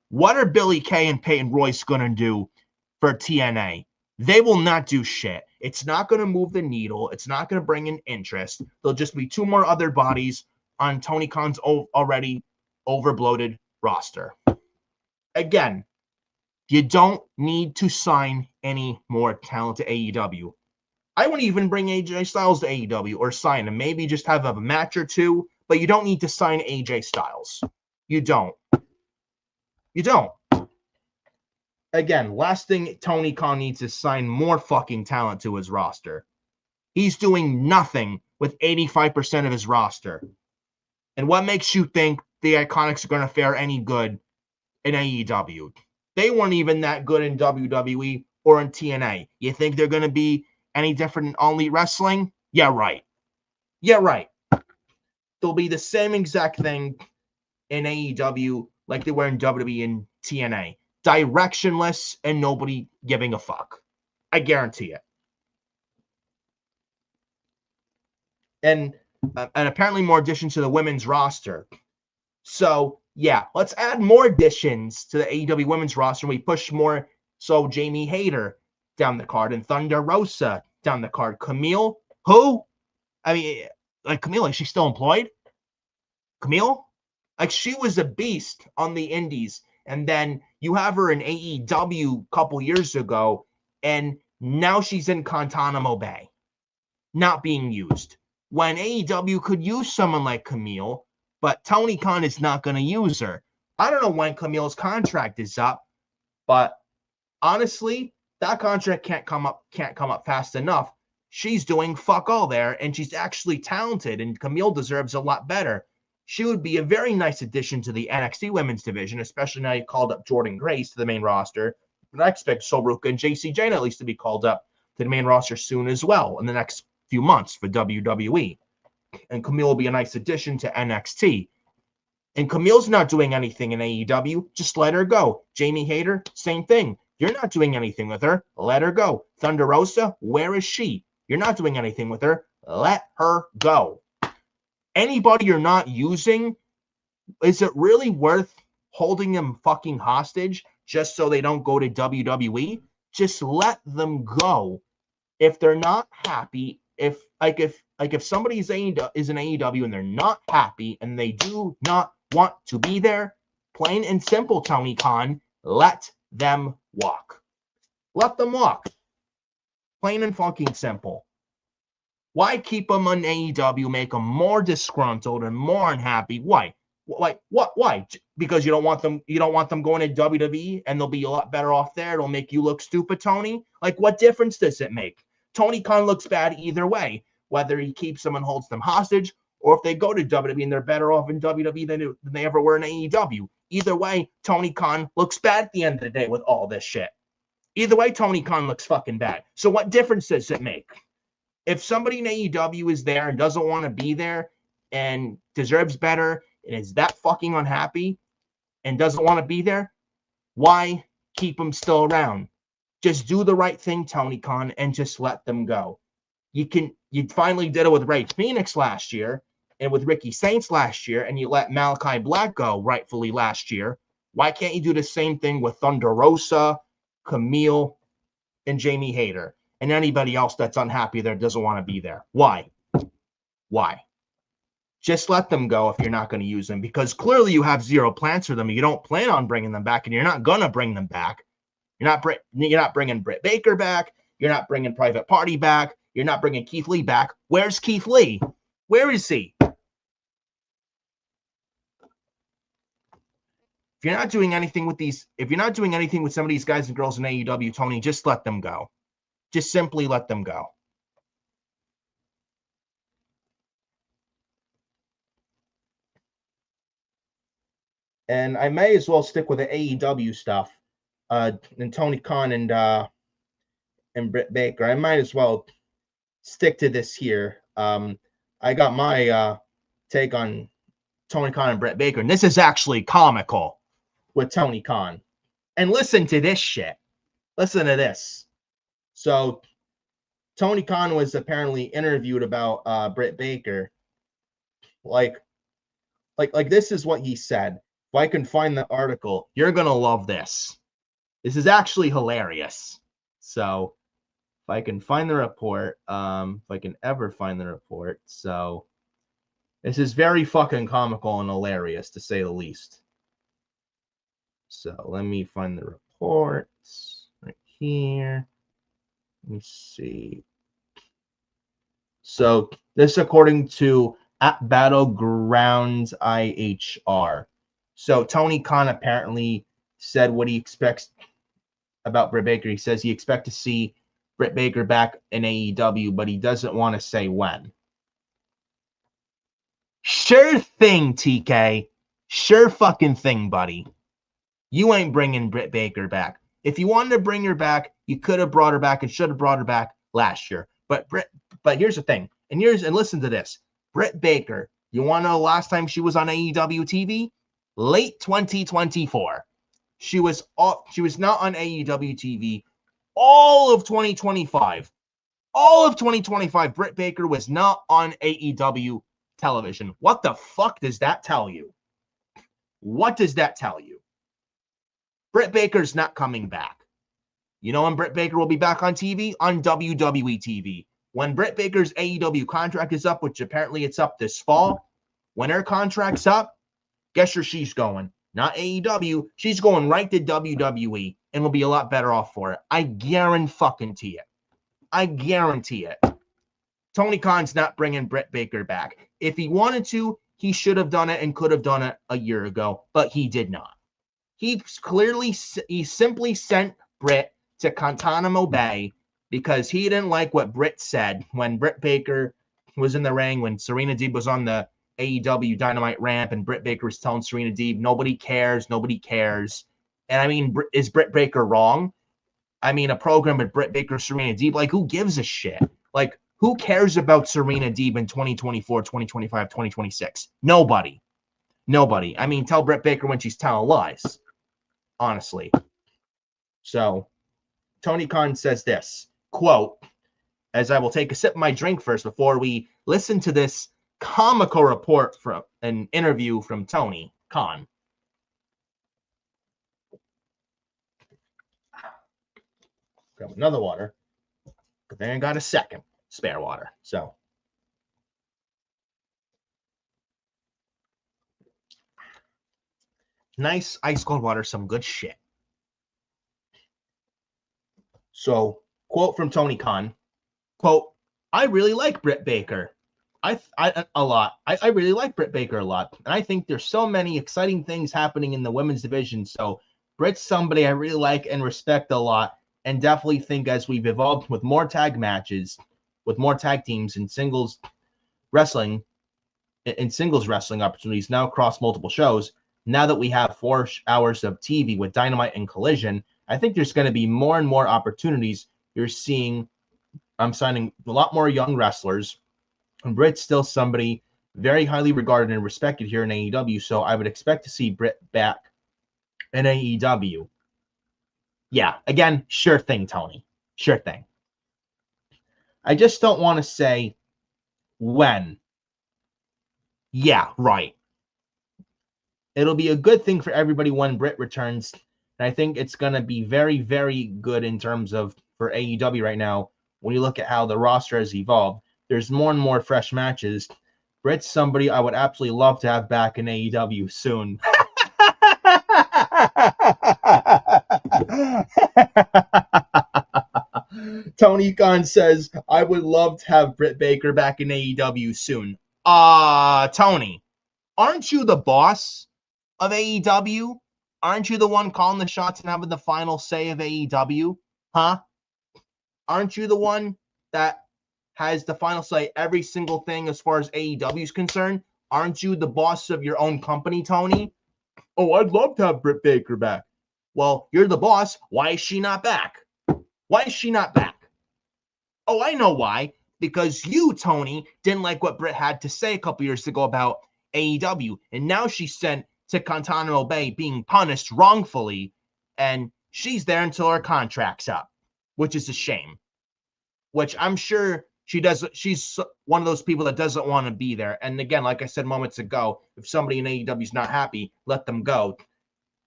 What are Billy Kay and Peyton Royce going to do for TNA? They will not do shit. It's not going to move the needle. It's not going to bring in interest. There'll just be two more other bodies on Tony Khan's already overbloated roster. Again, you don't need to sign any more talent to AEW. I wouldn't even bring AJ Styles to AEW or sign him. Maybe just have a match or two, but you don't need to sign AJ Styles. You don't. You don't. Again, last thing Tony Khan needs is sign more fucking talent to his roster. He's doing nothing with 85% of his roster. And what makes you think the Iconics are going to fare any good in AEW? They weren't even that good in WWE or in TNA. You think they're going to be any different in All Elite Wrestling? Yeah, right. Yeah, right. They'll be the same exact thing in AEW like they were in WWE and TNA. Directionless and nobody giving a fuck. I guarantee it. And apparently more additions to the women's roster. So, yeah, let's add more additions to the AEW women's roster. We push more so Jamie Hayter down the card, and Thunder Rosa down the card. Camille, who? I mean, like Camille, like she's still employed? Camille? Like she was a beast on the indies. And then you have her in AEW a couple years ago, and now she's in Guantanamo Bay, not being used. When AEW could use someone like Camille, but Tony Khan is not going to use her. I don't know when Camille's contract is up, but honestly, that contract can't come up fast enough. She's doing fuck all there, and she's actually talented, and Camille deserves a lot better. She would be a very nice addition to the NXT women's division, especially now you called up Jordan Grace to the main roster. But I expect Soruka and JC Jane at least to be called up to the main roster soon as well in the next few months for WWE. And Camille will be a nice addition to NXT. And Camille's not doing anything in AEW. Just let her go. Jamie Hayter, same thing. You're not doing anything with her. Let her go. Thunder Rosa, where is she? You're not doing anything with her. Let her go. Anybody you're not using, is it really worth holding them fucking hostage just so they don't go to WWE? Just let them go. If they're not happy, if somebody is in AEW and they're not happy and they do not want to be there, plain and simple, Tony Khan, let them walk. Let them walk. Plain and fucking simple. Why keep them on AEW, make them more disgruntled and more unhappy? Why? Why? Because you don't want them going to WWE and they'll be a lot better off there. It'll make you look stupid, Tony. Like, what difference does it make? Tony Khan looks bad either way, whether he keeps them and holds them hostage, or if they go to WWE and they're better off in WWE than they ever were in AEW. Either way, Tony Khan looks bad at the end of the day with all this shit. Either way, Tony Khan looks fucking bad. So what difference does it make? If somebody in AEW is there and doesn't want to be there and deserves better and is that fucking unhappy and doesn't want to be there, why keep them still around? Just do the right thing, Tony Khan, and just let them go. You finally did it with Ray Phoenix last year and with Ricky Saints last year, and you let Malachi Black go rightfully last year. Why can't you do the same thing with Thunder Rosa, Camille, and Jamie Hayter, and anybody else that's unhappy there doesn't want to be there? Why? Just let them go if you're not going to use them, because clearly you have zero plans for them. You don't plan on bringing them back, and you're not going to bring them back. You're not bringing Britt Baker back. You're not bringing Private Party back. You're not bringing Keith Lee back. Where's Keith Lee? Where is he? If you're not doing anything with some of these guys and girls in AEW, Tony, just let them go. Just simply let them go. And I may as well stick with the AEW stuff. And Tony Khan and Britt Baker. I might as well stick to this here. I got my take on Tony Khan and Britt Baker, and this is actually comical with Tony Khan. And listen to this shit. Listen to this. So Tony Khan was apparently interviewed about Britt Baker. Like this is what he said. If I can find the article, you're gonna love this. This is actually hilarious. So if I can find the report, if I can ever find the report. So this is very fucking comical and hilarious, to say the least. So let me find the reports right here. Let me see. So this according to at Battlegrounds IHR. So Tony Khan apparently said what he expects about Britt Baker. He says he expects to see Britt Baker back in AEW, but he doesn't want to say when. Sure thing, TK. Sure fucking thing, buddy. You ain't bringing Britt Baker back. If you wanted to bring her back, you could have brought her back and should have brought her back last year. But here's the thing. And listen to this. Britt Baker, you want to know the last time she was on AEW TV? Late 2024. She was not on AEW TV all of 2025. All of 2025, Britt Baker was not on AEW television. What the fuck does that tell you? What does that tell you? Britt Baker's not coming back. You know when Britt Baker will be back on TV? On WWE TV. When Britt Baker's AEW contract is up, which apparently it's up this fall, when her contract's up, guess where she's going? Not AEW. She's going right to WWE and will be a lot better off for it. I guarantee it. I guarantee it. Tony Khan's not bringing Britt Baker back. If he wanted to, he should have done it and could have done it a year ago, but he did not. He simply sent Britt to Guantanamo Bay because he didn't like what Britt said when Britt Baker was in the ring, when Serena Deeb was on the AEW Dynamite ramp, and Britt Baker was telling Serena Deeb, nobody cares. And I mean, is Britt Baker wrong? I mean, a program with Britt Baker, Serena Deeb, like, who gives a shit? Like, who cares about Serena Deeb in 2024, 2025, 2026? Nobody. I mean, tell Britt Baker when she's telling lies, honestly. So, Tony Khan says this, quote, as I will take a sip of my drink first before we listen to this comical report from an interview from Tony Khan. Grab another water, but then I got a second spare water. So, nice ice cold water, some good shit. So, quote from Tony Khan, quote, I really like Britt Baker. I really like Britt Baker a lot. And I think there's so many exciting things happening in the women's division. So Britt's somebody I really like and respect a lot, and definitely think as we've evolved with more tag matches, with more tag teams and singles wrestling opportunities now across multiple shows, now that we have 4 hours of TV with Dynamite and Collision, I think there's going to be more and more opportunities. You're seeing I'm signing a lot more young wrestlers. And Britt's still somebody very highly regarded and respected here in AEW, so I would expect to see Britt back in AEW. Yeah, again, sure thing, Tony. Sure thing. I just don't want to say when. Yeah, right. It'll be a good thing for everybody when Britt returns. And I think it's going to be very, very good in terms of for AEW right now. When you look at how the roster has evolved, there's more and more fresh matches. Britt's somebody I would absolutely love to have back in AEW soon. Tony Khan says, I would love to have Britt Baker back in AEW soon. Tony, aren't you the boss of AEW? Aren't you the one calling the shots and having the final say of AEW? Huh? Aren't you the one that has the final say every single thing as far as AEW is concerned? Aren't you the boss of your own company, Tony? Oh, I'd love to have Britt Baker back. Well, you're the boss. Why is she not back? Why is she not back? Oh, I know why. Because you, Tony, didn't like what Britt had to say a couple years ago about AEW. And now she's sent to Guantanamo Bay being punished wrongfully. And she's there until her contract's up, which is a shame. Which I'm sure she does. She's one of those people that doesn't want to be there. And again, like I said moments ago, if somebody in AEW is not happy, let them go.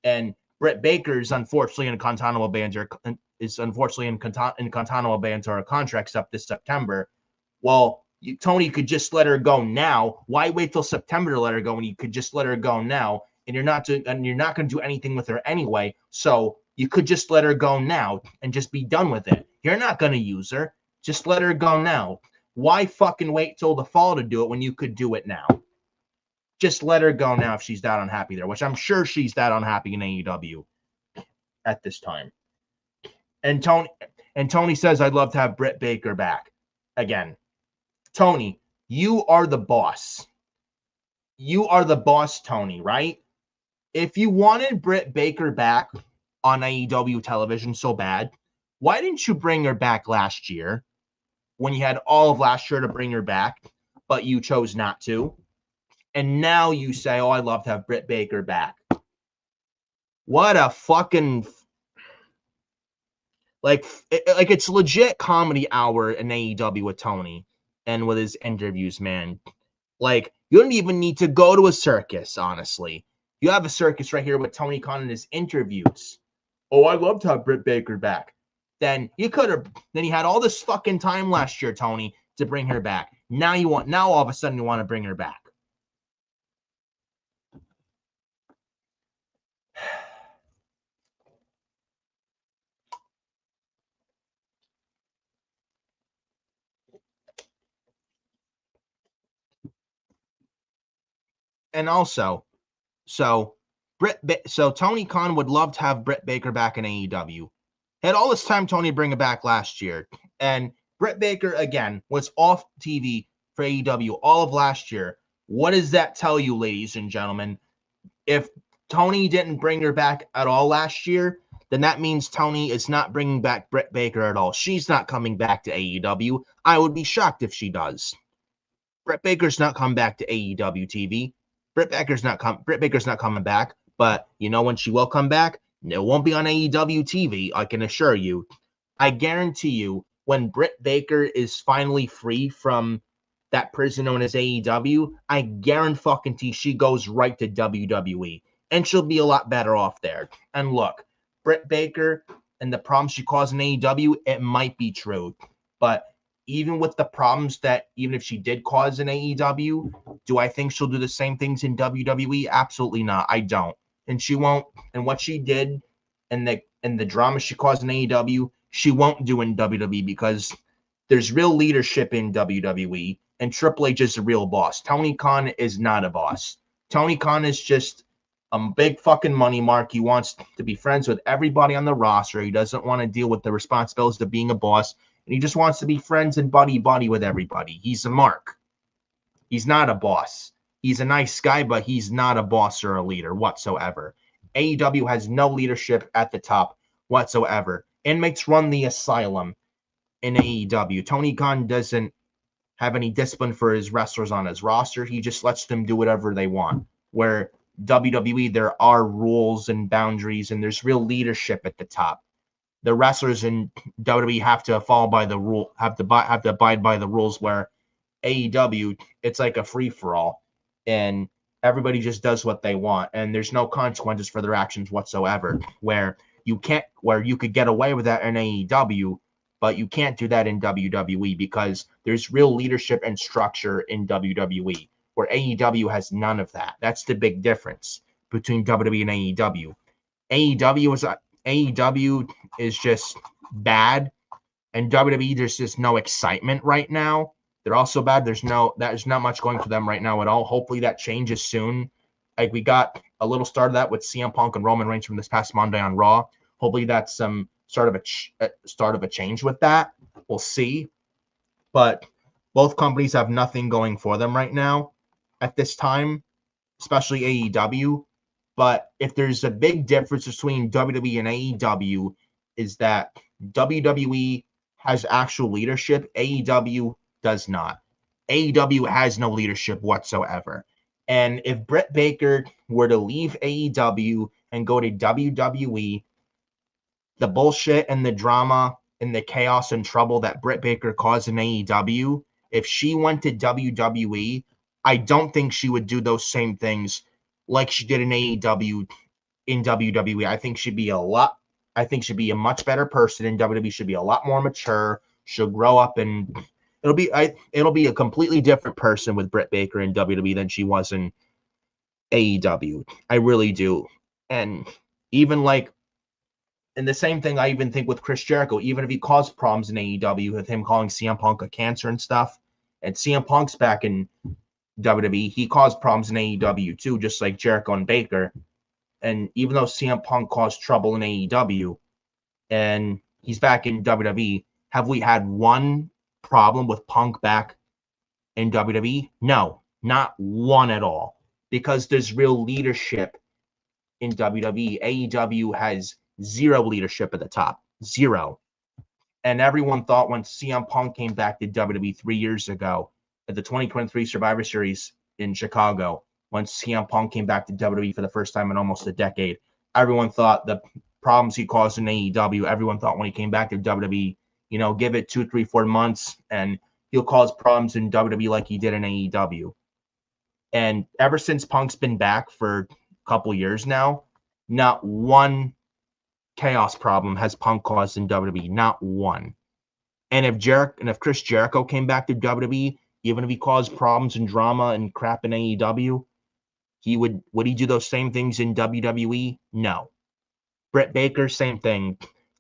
And Britt Baker is unfortunately in Guantanamo Bay until her contract's up this September. Well, Tony could just let her go now. Why wait till September to let her go when you could just let her go now? And you're not going to do anything with her anyway. So you could just let her go now and just be done with it. You're not going to use her. Just let her go now. Why fucking wait till the fall to do it when you could do it now? Just let her go now if she's that unhappy there, which I'm sure she's that unhappy in AEW at this time. And Tony says, I'd love to have Britt Baker back. Again, Tony, you are the boss. You are the boss, Tony, right? If you wanted Britt Baker back on AEW television so bad, why didn't you bring her back last year when you had all of last year to bring her back, but you chose not to? And now you say, oh, I'd love to have Britt Baker back. What a fucking... Like it's legit comedy hour in AEW with Tony and with his interviews, man. Like, you don't even need to go to a circus, honestly. You have a circus right here with Tony Khan and his interviews. Oh, I'd love to have Britt Baker back. then you could have. Then you had all this fucking time last year, Tony, to bring her back. Now all of a sudden you want to bring her back. And also, so Tony Khan would love to have Britt Baker back in AEW. Had all this time Tony bring it back last year, and Britt Baker again was off TV for AEW all of last year. What does that tell you, ladies and gentlemen? If Tony didn't bring her back at all last year, then that means Tony is not bringing back Britt Baker at all. She's not coming back to AEW. I would be shocked if she does. Britt Baker's not coming back to AEW TV. Britt Baker's not coming back. But you know when she will come back? It won't be on AEW TV, I can assure you. I guarantee you, when Britt Baker is finally free from that prison known as AEW, I guarantee she goes right to WWE. And she'll be a lot better off there. And look, Britt Baker and the problems she caused in AEW, it might be true. But even with the problems that, even if she did cause in AEW, do I think she'll do the same things in WWE? Absolutely not. I don't. And she won't. And what she did and the drama she caused in AEW, she won't do in WWE, because there's real leadership in WWE, and Triple H is a real boss. Tony Khan is not a boss. Tony Khan is just a big fucking money mark. He wants to be friends with everybody on the roster. He doesn't want to deal with the responsibilities of being a boss, and he just wants to be friends and buddy with everybody. He's a mark. He's not a boss. He's a nice guy, but he's not a boss or a leader whatsoever. AEW has no leadership at the top whatsoever. Inmates run the asylum in AEW. Tony Khan doesn't have any discipline for his wrestlers on his roster. He just lets them do whatever they want. Where WWE, there are rules and boundaries, and there's real leadership at the top. The wrestlers in WWE have to follow by the rule, have to abide by the rules, where AEW, it's like a free-for-all, and everybody just does what they want, and there's no consequences for their actions whatsoever, where you could get away with that in AEW, but you can't do that in WWE, because there's real leadership and structure in WWE, where AEW has none of that. That's the big difference between WWE and AEW. AEW is just bad, and WWE, there's just no excitement right now. They're also bad. There's not much going for them right now at all. Hopefully that changes soon. Like, we got a little start of that with CM Punk and Roman Reigns from this past Monday on Raw. Hopefully that's some start of a change with that. We'll see. But both companies have nothing going for them right now at this time, especially AEW. But if there's a big difference between WWE and AEW, is that WWE has actual leadership. AEW does not. AEW has no leadership whatsoever. And if Britt Baker were to leave AEW and go to WWE, the bullshit and the drama and the chaos and trouble that Britt Baker caused in AEW, if she went to WWE, I don't think she would do those same things like she did in AEW in WWE. I think she'd be a much better person in WWE. She'd be a lot more mature. She'll grow up, and it'll be a completely different person with Britt Baker in WWE than she was in AEW. I really do. And even like, and the same thing I even think with Chris Jericho, even if he caused problems in AEW with him calling CM Punk a cancer and stuff, and CM Punk's back in WWE, he caused problems in AEW too, just like Jericho and Baker. And even though CM Punk caused trouble in AEW and he's back in WWE, have we had one problem with Punk back in WWE? No, not one at all. Because there's real leadership in WWE. AEW has zero leadership at the top. Zero. And everyone thought when CM Punk came back to WWE 3 years ago at the 2023 Survivor Series in Chicago, when CM Punk came back to WWE for the first time in almost a decade, everyone thought the problems he caused in AEW, everyone thought when he came back to WWE, give it 2, 3, 4 months and he'll cause problems in WWE like he did in AEW. And ever since Punk's been back for a couple years now, not one chaos problem has Punk caused in WWE? Not one. And if Chris Jericho came back to WWE, even if he caused problems and drama and crap in AEW, would he do those same things in WWE? No. Britt Baker, same thing.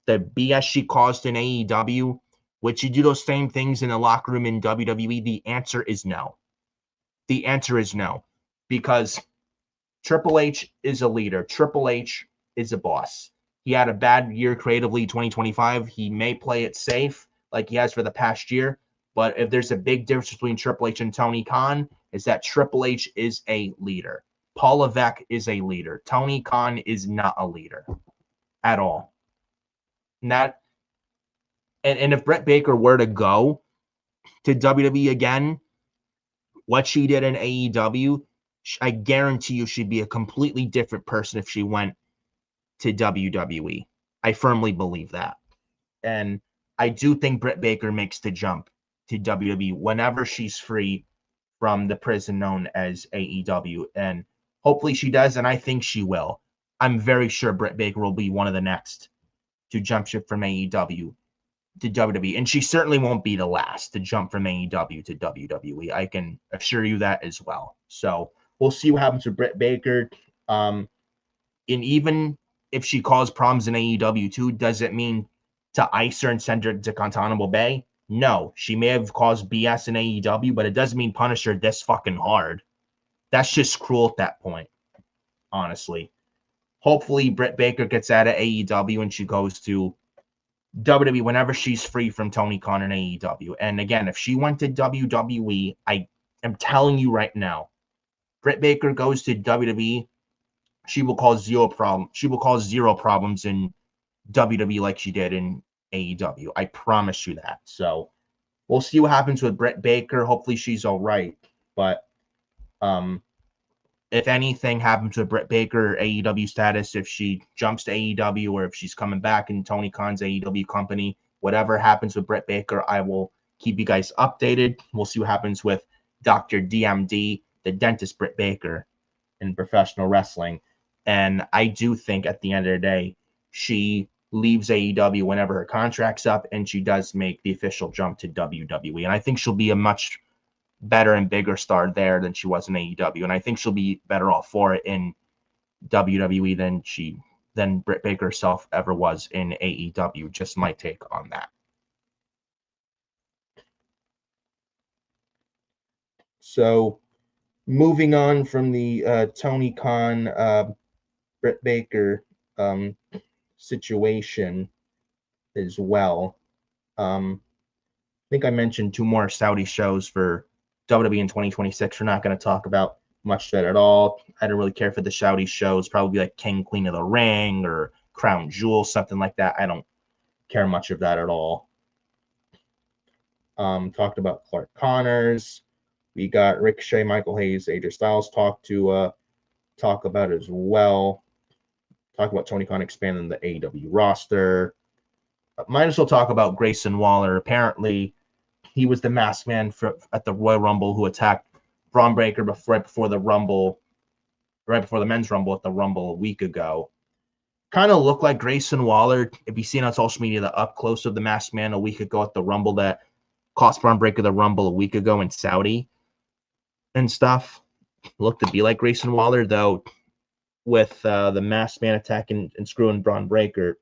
The BS she caused in AEW, would she do those same things in the locker room in WWE? The answer is no. The answer is no. Because Triple H is a leader. Triple H is a boss. He had a bad year creatively 2025. He may play it safe like he has for the past year. But if there's a big difference between Triple H and Tony Khan, is that Triple H is a leader. Paul Levesque is a leader. Tony Khan is not a leader at all. And if Britt Baker were to go to WWE again, what she did in AEW, I guarantee you she'd be a completely different person if she went to WWE. I firmly believe that. And I do think Britt Baker makes the jump to WWE whenever she's free from the prison known as AEW. And hopefully she does, and I think she will. I'm very sure Britt Baker will be one of the next to jump ship from AEW to WWE. And she certainly won't be the last to jump from AEW to WWE. I can assure you that as well. So we'll see what happens with Britt Baker. And even if she caused problems in AEW too, does it mean to ice her and send her to Guantanamo Bay? No. She may have caused BS in AEW, but it doesn't mean punish her this fucking hard. That's just cruel at that point, honestly. Hopefully Britt Baker gets out of AEW and she goes to WWE whenever she's free from Tony Khan and AEW. And again, if she went to WWE, I am telling you right now, Britt Baker goes to WWE, she will cause zero problem. She will cause zero problems in WWE like she did in AEW. I promise you that. So we'll see what happens with Britt Baker. Hopefully she's all right. But if anything happens with Britt Baker, AEW status, if she jumps to AEW or if she's coming back in Tony Khan's AEW company, whatever happens with Britt Baker, I will keep you guys updated. We'll see what happens with Dr. DMD, the dentist Britt Baker in professional wrestling. And I do think at the end of the day, she leaves AEW whenever her contract's up and she does make the official jump to WWE. And I think she'll be a much better and bigger star there than she was in AEW. And I think she'll be better off for it in WWE than Britt Baker herself ever was in AEW. Just my take on that. So moving on from the Tony Khan, Britt Baker situation as well. I think I mentioned 2 more Saudi shows for WWE in 2026. We're not going to talk about much of that at all. I don't really care for the Saudi shows. Probably like King, Queen of the Ring or Crown Jewel, something like that. I don't care much of that at all. Talked about Clark Connors. We got Ricochet, Michael Hayes, AJ Styles talk about as well. Talk about Tony Khan expanding the AEW roster. Might as well talk about Grayson Waller. Apparently, he was the masked man at the Royal Rumble who attacked Braun Breaker right before the men's Rumble at the Rumble a week ago. Kind of looked like Grayson Waller. If you've seen on social media the up close of the masked man a week ago at the Rumble that cost Braun Breaker the Rumble a week ago in Saudi and stuff, looked to be like Grayson Waller, though, with the masked man attacking and screwing Braun Breaker.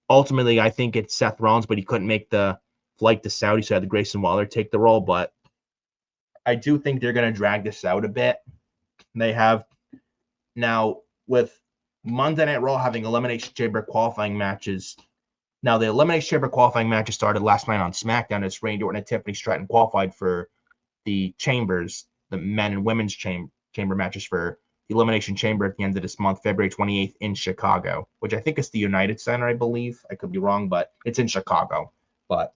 Ultimately, I think it's Seth Rollins, but he couldn't make the flight to Saudi, so I had the Grayson Waller take the role. But I do think they're going to drag this out a bit. They have now, with Monday Night Raw having Elimination Chamber qualifying matches. Now, the Elimination Chamber qualifying matches started last night on SmackDown as Randy Orton and Tiffany Stratton qualified for the chambers, the men and women's chamber matches for the Elimination Chamber at the end of this month, February 28th in Chicago, which I think is the United Center, I believe. I could be wrong, but it's in Chicago. But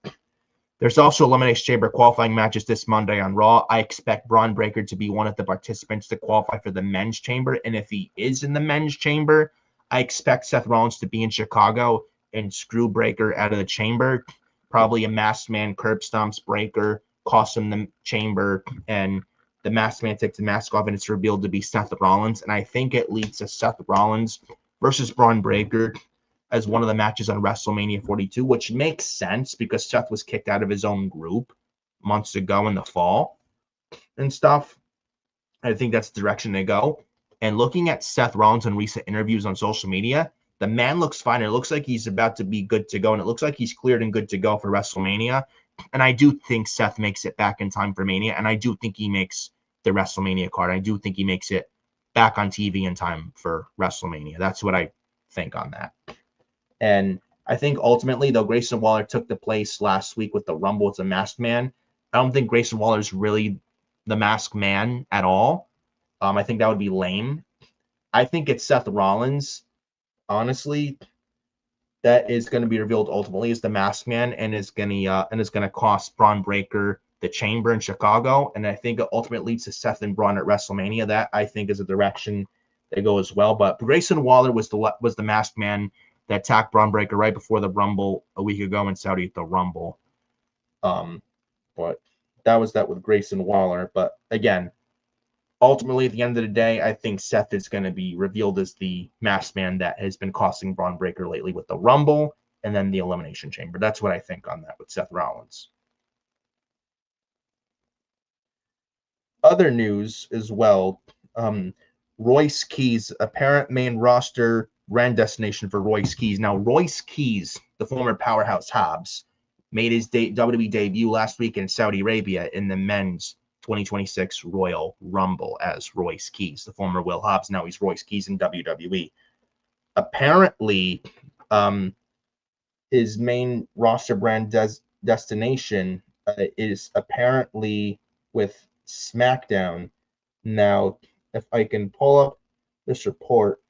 there's also Elimination Chamber qualifying matches this Monday on Raw. I expect Braun Breaker to be one of the participants to qualify for the men's chamber. And if he is in the men's chamber, I expect Seth Rollins to be in Chicago and screw Breaker out of the chamber. Probably a masked man curb stomps Breaker, costs him the chamber, and the masked man takes the mask off and it's revealed to be Seth Rollins. And I think it leads to Seth Rollins versus Braun Breaker as one of the matches on WrestleMania 42, which makes sense because Seth was kicked out of his own group months ago in the fall and stuff. I think that's the direction they go. And looking at Seth Rollins in recent interviews on social media, the man looks fine. It looks like he's about to be good to go, and it looks like he's cleared and good to go for WrestleMania. And I do think Seth makes it back in time for Mania, and I do think he makes the WrestleMania card. I do think he makes it back on TV in time for WrestleMania. That's what I think on that. And I think ultimately, though, Grayson Waller took the place last week with the Rumble as a masked man. I don't think Grayson Waller is really the masked man at all. I think that would be lame. I think it's Seth Rollins, honestly, that is going to be revealed ultimately as the masked man, and is going to cost Braun Breaker the Chamber in Chicago. And I think it ultimately leads to Seth and Braun at WrestleMania. That I think is a direction they go as well. But Grayson Waller was the masked man that attacked Braun Breaker right before the Rumble a week ago in Saudi at the Rumble. But that was that with Grayson Waller. But again, ultimately, at the end of the day, I think Seth is going to be revealed as the masked man that has been costing Braun Breaker lately with the Rumble and then the Elimination Chamber. That's what I think on that with Seth Rollins. Other news as well, Royce Keys, apparent main roster brand destination for Royce Keys. Now, Royce Keys, the former powerhouse Hobbs, made his WWE debut last week in Saudi Arabia in the men's 2026 Royal Rumble as Royce Keys, the former Will Hobbs. Now he's Royce Keys in WWE. Apparently, his main roster brand destination is apparently with SmackDown. Now, if I can pull up this report,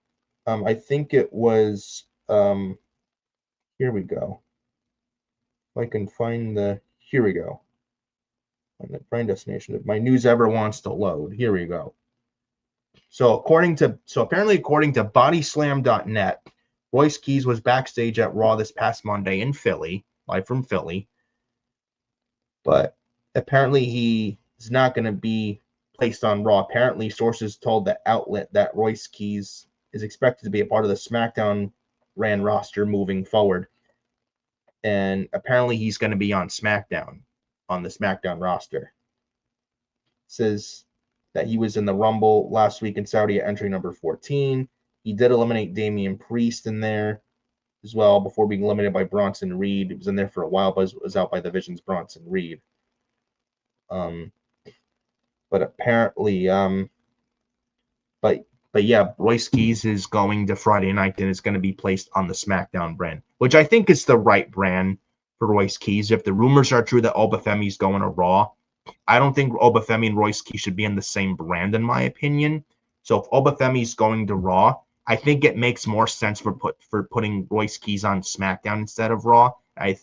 I think it was, here we go. If I can find here we go. On the brand destination, if my news ever wants to load, here we go. So apparently according to bodyslam.net, Royce Keys was backstage at Raw this past Monday in Philly, live from Philly. But apparently he is not going to be placed on Raw. Apparently, sources told the outlet that Royce Keys is expected to be a part of the SmackDown ran roster moving forward. And apparently he's going to be on SmackDown, on the SmackDown roster. It says that he was in the Rumble last week in Saudi at entry number 14. He did eliminate Damian Priest in there as well before being eliminated by Bronson Reed. He was in there for a while, but was out by the Vision's Bronson Reed. But apparently, but yeah, Royce Keys is going to Friday night and is going to be placed on the SmackDown brand, which I think is the right brand for Royce Keys. If the rumors are true that Oba Femi is going to Raw, I don't think Oba Femi and Royce Keys should be in the same brand, in my opinion. So if Oba Femi is going to Raw, I think it makes more sense for putting Royce Keys on SmackDown instead of Raw. I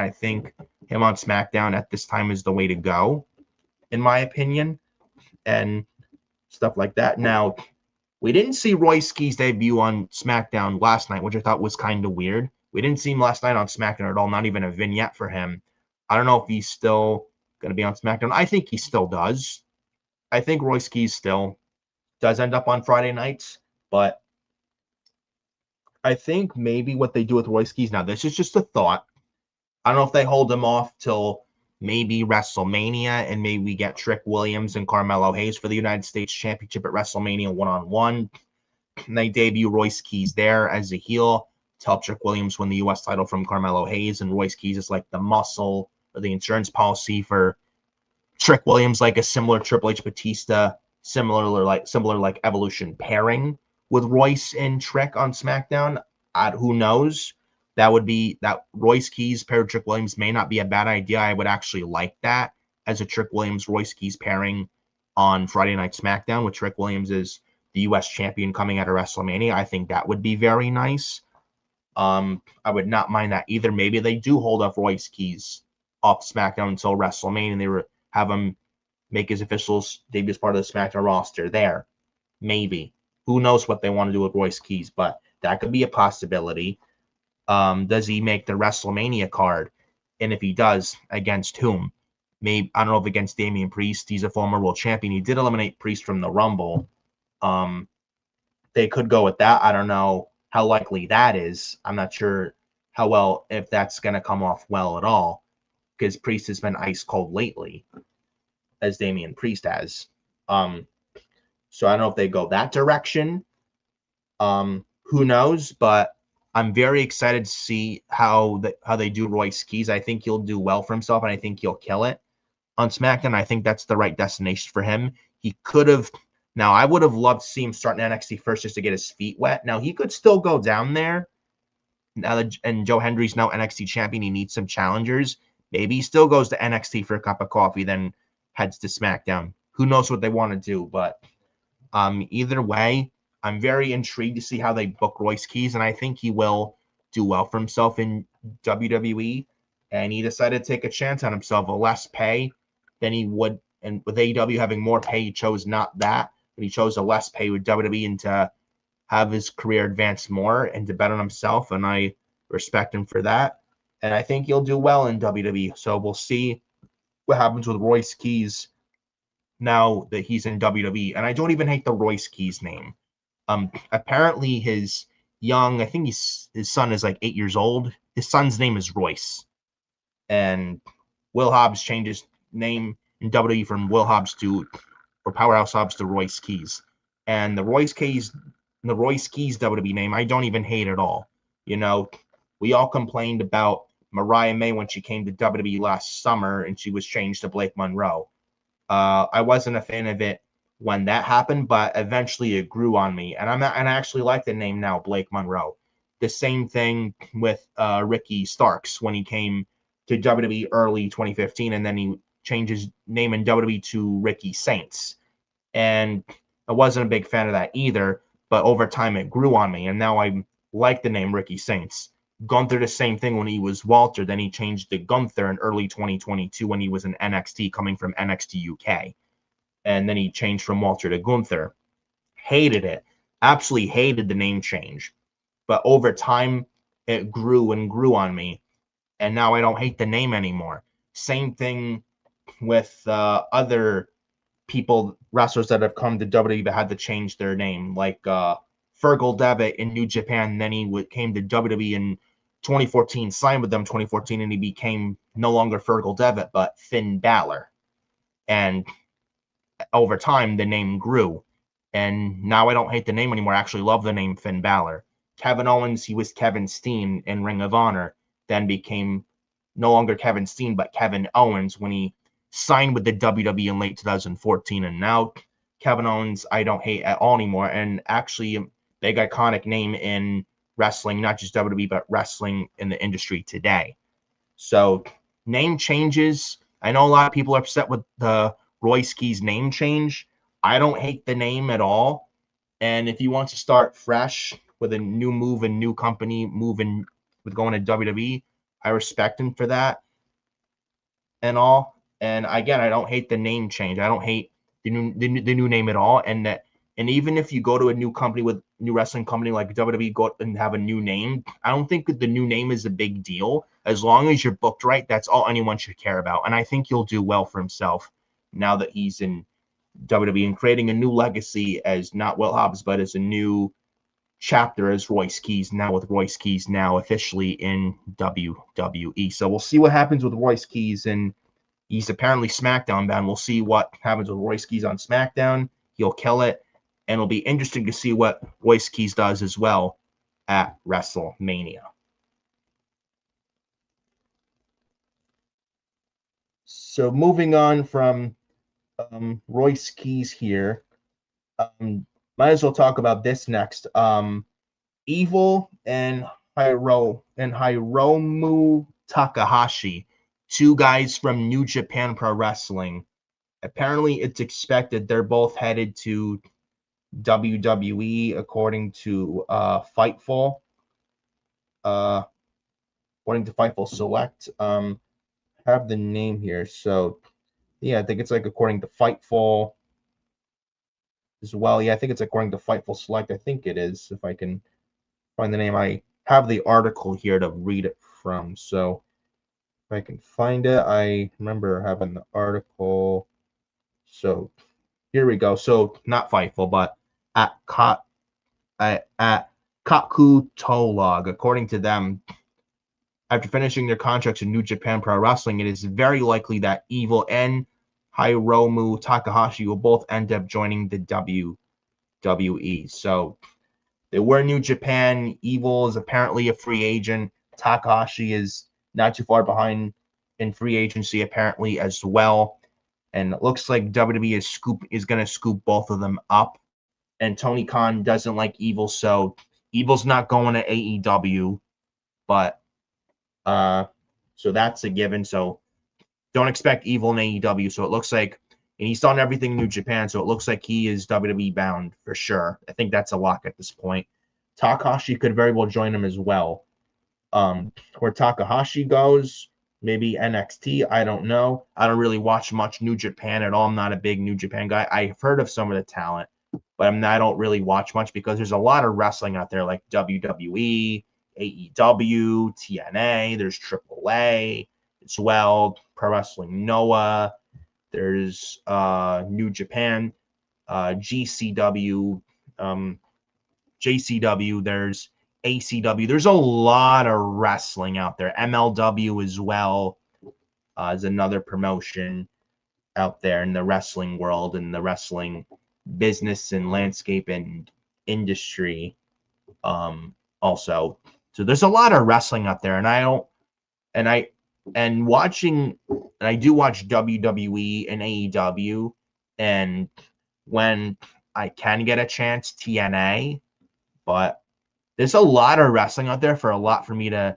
think him on SmackDown at this time is the way to go, in my opinion, and stuff like that. Now, we didn't see Royce Keys debut on SmackDown last night, which I thought was kind of weird. We didn't see him last night on SmackDown at all, not even a vignette for him. I don't know if he's still going to be on SmackDown. I think he still does. I think Royce Keys still does end up on Friday nights, but I think maybe what they do with Royce Keys, now this is just a thought. I don't know if they hold him off till maybe WrestleMania, and maybe we get Trick Williams and Carmelo Hayes for the United States Championship at WrestleMania one-on-one. And they debut Royce Keys there as a heel to help Trick Williams win the U.S. title from Carmelo Hayes, and Royce Keys is like the muscle or the insurance policy for Trick Williams, like a similar Triple H Batista, similar like Evolution pairing with Royce and Trick on SmackDown. Who knows? That Royce Keys paired Trick Williams may not be a bad idea. I would actually like that as a Trick Williams Royce Keys pairing on Friday Night SmackDown, with Trick Williams as the U.S. champion coming out of WrestleMania. I think that would be very nice. I would not mind that either. Maybe they do hold off Royce Keys off SmackDown until WrestleMania, and they have him make his official debut as part of the SmackDown roster there. Maybe. Who knows what they want to do with Royce Keys, but that could be a possibility. Does he make the WrestleMania card? And if he does, against whom? Maybe, I don't know if against Damian Priest. He's a former world champion. He did eliminate Priest from the Rumble. They could go with that. I don't know how likely that is. I'm not sure how well, if that's going to come off well at all, because Priest has been ice cold lately, as Damian Priest has. So I don't know if they go that direction. Who knows? But I'm very excited to see how they do Royce Keys. I think he'll do well for himself, and I think he'll kill it on SmackDown. I think that's the right destination for him. He could have. Now, I would have loved to see him start in NXT first just to get his feet wet. Now, he could still go down there. Now that, and Joe Hendry's now NXT champion, he needs some challengers. Maybe he still goes to NXT for a cup of coffee, then heads to SmackDown. Who knows what they want to do? But either way, I'm very intrigued to see how they book Royce Keys, and I think he will do well for himself in WWE. And he decided to take a chance on himself, a less pay than he would. And with AEW having more pay, he chose not that, but he chose a less pay with WWE and to have his career advance more and to bet on himself. And I respect him for that. And I think he'll do well in WWE. So we'll see what happens with Royce Keys now that he's in WWE. And I don't even hate the Royce Keys name. Apparently his young, I think his son is like 8 years old. His son's name is Royce. And Will Hobbs changed his name in WWE from Will Hobbs or Powerhouse Hobbs to Royce Keys. And the Royce Keys WWE name, I don't even hate at all. You know, we all complained about Mariah May when she came to WWE last summer and she was changed to Blake Monroe. I wasn't a fan of it when that happened, but eventually it grew on me, and I actually like the name now, Blake Monroe. The same thing with Ricky Starks when he came to WWE early 2015, and then he changed his name in WWE to Ricky Saints, and I wasn't a big fan of that either. But over time, it grew on me, and now I like the name Ricky Saints. Gunther, the same thing when he was Walter. Then he changed to Gunther in early 2022 when he was in NXT, coming from NXT UK. And then he changed from Walter to Gunther. Hated it. Absolutely hated the name change. But over time, it grew and grew on me. And now I don't hate the name anymore. Same thing with other people, wrestlers that have come to WWE but had to change their name, like Fergal Devitt in New Japan. Then he came to WWE in 2014, signed with them 2014, and he became no longer Fergal Devitt, but Finn Balor. And over time, the name grew. And now I don't hate the name anymore. I actually love the name Finn Balor. Kevin Owens, he was Kevin Steen in Ring of Honor, then became no longer Kevin Steen, but Kevin Owens when he signed with the WWE in late 2014. And now Kevin Owens, I don't hate at all anymore. And actually, a big iconic name in wrestling, not just WWE, but wrestling in the industry today. So name changes. I know a lot of people are upset with the Royce Keys name change. I don't hate the name at all. And if he wants to start fresh with a new move and new company, moving with going to WWE, I respect him for that and all. And again, I don't hate the name change. I don't hate the new name at all. And even if you go to a new company with new wrestling company like WWE, go and have a new name, I don't think that the new name is a big deal. As long as you're booked right, that's all anyone should care about. And I think he'll do well for himself now that he's in WWE and creating a new legacy as not Will Hobbs, but as a new chapter as Royce Keys, now with Royce Keys now officially in WWE. So we'll see what happens with Royce Keys, and he's apparently SmackDown bound. We'll see what happens with Royce Keys on SmackDown. He'll kill it, and it'll be interesting to see what Royce Keys does as well at WrestleMania. So moving on from Royce Keys here, might as well talk about this next. Evil and Hiromu Takahashi, two guys from New Japan Pro Wrestling. Apparently, it's expected they're both headed to WWE, according to Fightful. According to Fightful Select, I have the name here. So, yeah, I think it's like according to Fightful as well. Yeah, I think it's according to Fightful Select. I think it is, if I can find the name. I have the article here to read it from. So if I can find it, I remember having the article. So here we go. So not Fightful, but at Kaku Tolog. According to them, after finishing their contracts in New Japan Pro Wrestling, it is very likely that Evil and Hiromu Takahashi will both end up joining the WWE. So they were New Japan. Evil is apparently a free agent. Takahashi is not too far behind in free agency apparently as well. And it looks like WWE is going to scoop both of them up. And Tony Khan doesn't like Evil, so Evil's not going to AEW. But so that's a given. So don't expect Evil in AEW. So it looks like, and he's done everything in New Japan, so it looks like he is WWE bound for sure. I think that's a lock at this point. Takahashi could very well join him as well. Where Takahashi goes, maybe NXT, I don't know. I don't really watch much New Japan at all. I'm not a big New Japan guy. I've heard of some of the talent, but I don't really watch much because there's a lot of wrestling out there like WWE, AEW, TNA, there's AAA as well, Pro Wrestling Noah, there's New Japan, GCW, JCW, there's ACW. There's a lot of wrestling out there. MLW as well is another promotion out there in the wrestling world and the wrestling business and landscape and industry also. So there's a lot of wrestling out there, and I do watch WWE and AEW, and when I can get a chance, TNA, but there's a lot of wrestling out there for me to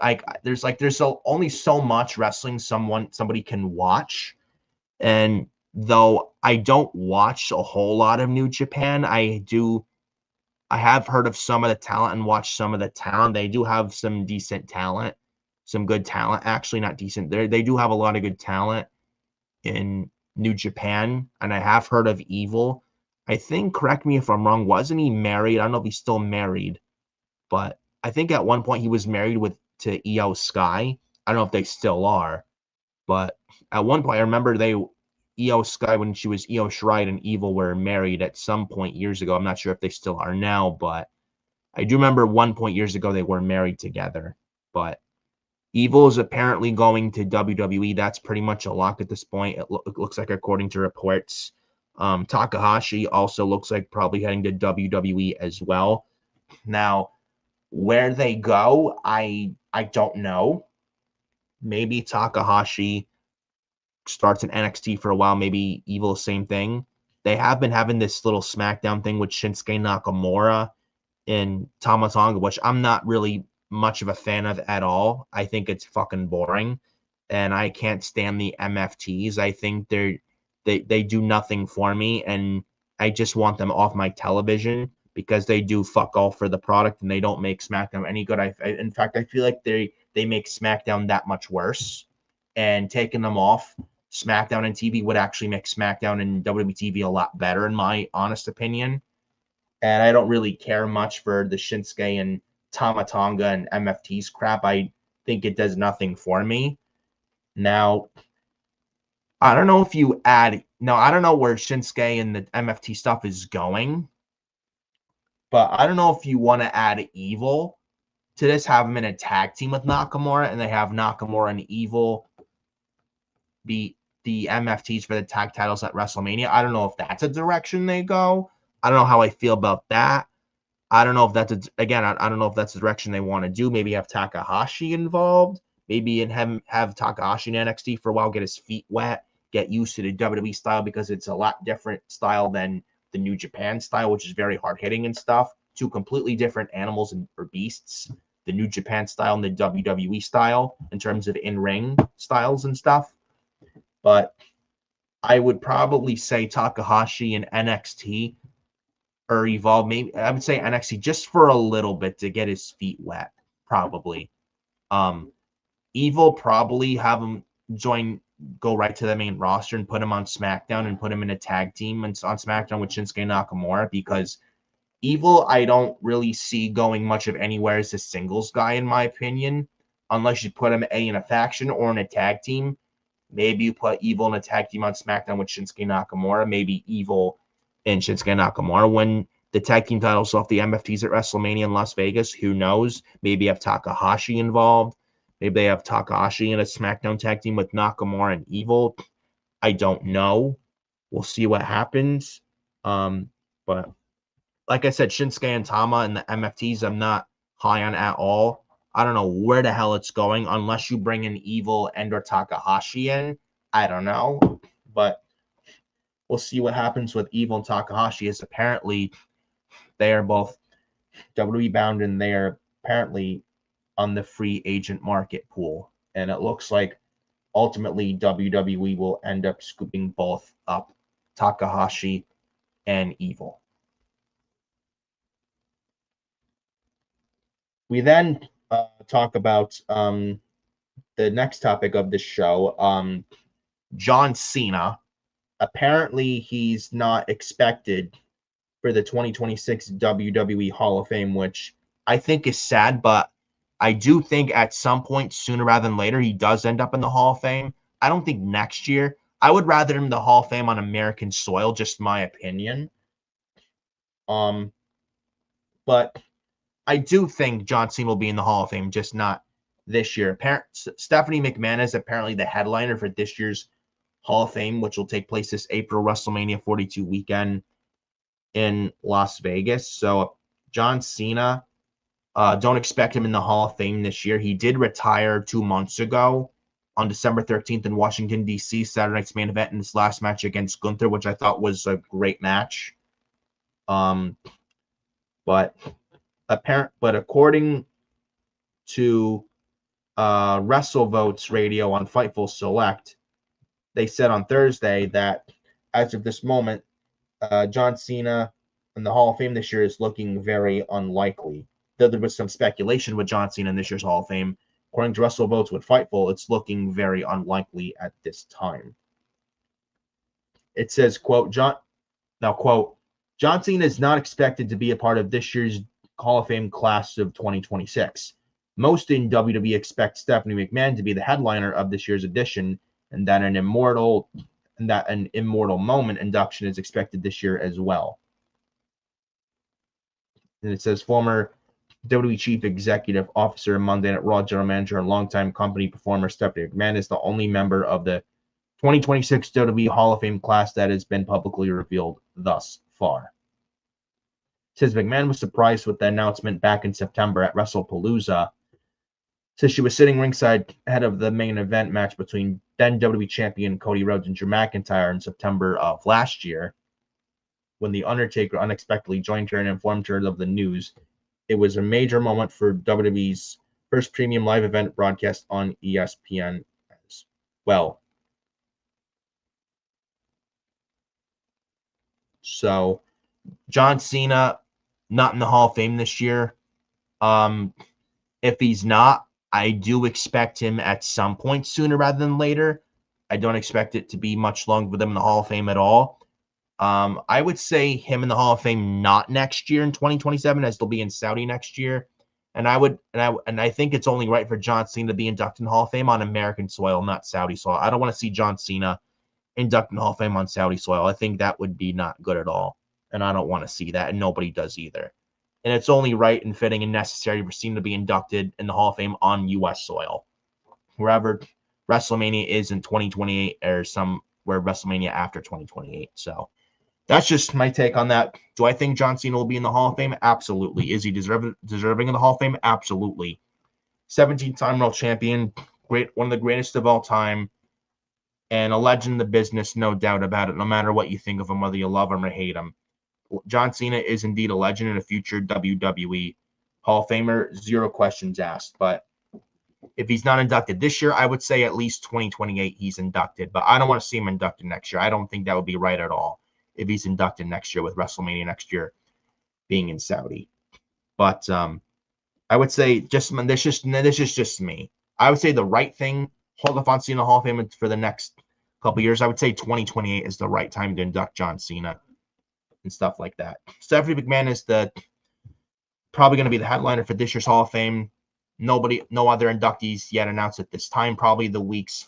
like. There's only so much wrestling somebody can watch, and though I don't watch a whole lot of New Japan, I have heard of some of the talent and watched some of the talent. They do have some decent talent, some good talent. Actually, not decent. They do have a lot of good talent in New Japan, and I have heard of Evil. I think, correct me if I'm wrong, wasn't he married? I don't know if he's still married, but I think at one point he was married to Io Sky. I don't know if they still are, but at one point I remember Io Sky, when she was Io Shirai and Evil, were married at some point years ago. I'm not sure if they still are now, but I do remember one point years ago they were married together. But Evil is apparently going to WWE. That's pretty much a lock at this point. It looks like, according to reports. Takahashi also looks like probably heading to WWE as well. Now, where they go, I don't know. Maybe Takahashi starts in NXT for a while. Maybe Evil, same thing. They have been having this little SmackDown thing with Shinsuke Nakamura and Tama Tonga, which I'm not really much of a fan of at all. I think it's fucking boring, and I can't stand the MFTs. I think they do nothing for me, and I just want them off my television because they do fuck all for the product and they don't make SmackDown any good. In fact, I feel like they make SmackDown that much worse, and taking them off SmackDown and TV would actually make SmackDown and WWE TV a lot better, in my honest opinion. And I don't really care much for the Shinsuke and Tama Tonga and MFTs crap. I think it does nothing for me. Now, I don't know I don't know where Shinsuke and the MFT stuff is going, but I don't know if you want to add Evil to this, have him in a tag team with Nakamura, and they have Nakamura and Evil beat the MFTs for the tag titles at WrestleMania. I don't know if that's a direction they go. I don't know how I feel about that. I don't know if that's I don't know if that's the direction they want to do. Maybe have Takahashi involved. Maybe have Takahashi in NXT for a while, get his feet wet, get used to the WWE style, because it's a lot different style than the New Japan style, which is very hard hitting and stuff. Two completely different animals or beasts. The New Japan style and the WWE style in terms of in-ring styles and stuff. But I would probably say Takahashi and NXT or Evolve. Maybe I would say NXT just for a little bit to get his feet wet, probably. Evil, probably have him go right to the main roster and put him on SmackDown and put him in a tag team on SmackDown with Shinsuke Nakamura, because Evil, I don't really see going much of anywhere as a singles guy, in my opinion, unless you put him in a faction or in a tag team. Maybe you put Evil in a tag team on SmackDown with Shinsuke Nakamura, maybe Evil and Shinsuke Nakamura. When the tag team titles off the MFTs at WrestleMania in Las Vegas. Who knows? Maybe have Takahashi involved. Maybe they have Takahashi in a SmackDown tag team with Nakamura and Evil. I don't know. We'll see what happens. But like I said, Shinsuke and Tama and the MFTs, I'm not high on at all. I don't know where the hell it's going unless you bring in Evil and or Takahashi in. I don't know. But we'll see what happens with Evil and Takahashi, as apparently they are both WWE bound and they are apparently on the free agent market pool. And it looks like ultimately WWE will end up scooping both up, Takahashi and Evil. We then talk about the next topic of the show, John Cena. Apparently, he's not expected for the 2026 WWE Hall of Fame, which I think is sad, but I do think at some point, sooner rather than later, he does end up in the Hall of Fame. I don't think next year. I would rather him in the Hall of Fame on American soil, just my opinion. But I do think John Cena will be in the Hall of Fame, just not this year. Stephanie McMahon is apparently the headliner for this year's Hall of Fame, which will take place this April WrestleMania 42 weekend in Las Vegas. So John Cena, don't expect him in the Hall of Fame this year. He did retire 2 months ago on December 13th in Washington, D.C., Saturday night's main event in his last match against Gunther, which I thought was a great match. But according to WrestleVotes Radio on Fightful Select, they said on Thursday that as of this moment, John Cena in the Hall of Fame this year is looking very unlikely. Though there was some speculation with John Cena in this year's Hall of Fame, according to WrestleVotes with Fightful, it's looking very unlikely at this time. It says, quote, John Cena is not expected to be a part of this year's Hall of Fame class of 2026. Most in WWE expect Stephanie McMahon to be the headliner of this year's edition, and that an immortal moment induction is expected this year as well. And it says former WWE Chief Executive Officer, Monday Night Raw General Manager, and longtime company performer Stephanie McMahon is the only member of the 2026 WWE Hall of Fame class that has been publicly revealed thus far. It says McMahon was surprised with the announcement back in September at WrestlePalooza. Says she was sitting ringside ahead of the main event match between then WWE Champion Cody Rhodes and Drew McIntyre in September of last year, when The Undertaker unexpectedly joined her and informed her of the news. It was a major moment for WWE's first premium live event broadcast on ESPN as well. So, John Cena, not in the Hall of Fame this year. If he's not, I do expect him at some point sooner rather than later. I don't expect it to be much longer with him in the Hall of Fame at all. I would say him in the Hall of Fame not next year in 2027, as they'll be in Saudi next year. And I think it's only right for John Cena to be inducted in the Hall of Fame on American soil, not Saudi soil. I don't want to see John Cena inducted in the Hall of Fame on Saudi soil. I think that would be not good at all. And I don't want to see that, and nobody does either. And it's only right and fitting and necessary for Cena to be inducted in the Hall of Fame on U.S. soil. Wherever WrestleMania is in 2028 or somewhere WrestleMania after 2028. So that's just my take on that. Do I think John Cena will be in the Hall of Fame? Absolutely. Is he deserving of the Hall of Fame? Absolutely. 17-time world champion, one of the greatest of all time, and a legend in the business, no doubt about it, no matter what you think of him, whether you love him or hate him. John Cena is indeed a legend and a future WWE Hall of Famer, zero questions asked. But if he's not inducted this year, I would say at least 2028 he's inducted. But I don't want to see him inducted next year. I don't think that would be right at all if he's inducted next year with WrestleMania next year being in Saudi. But I would say this is just me. I would say the right thing, hold off on Cena Hall of Fame for the next couple years. I would say 2028 is the right time to induct John Cena and stuff like that. Stephanie McMahon is probably going to be the headliner for this year's Hall of Fame. No other inductees yet announced at this time. Probably the weeks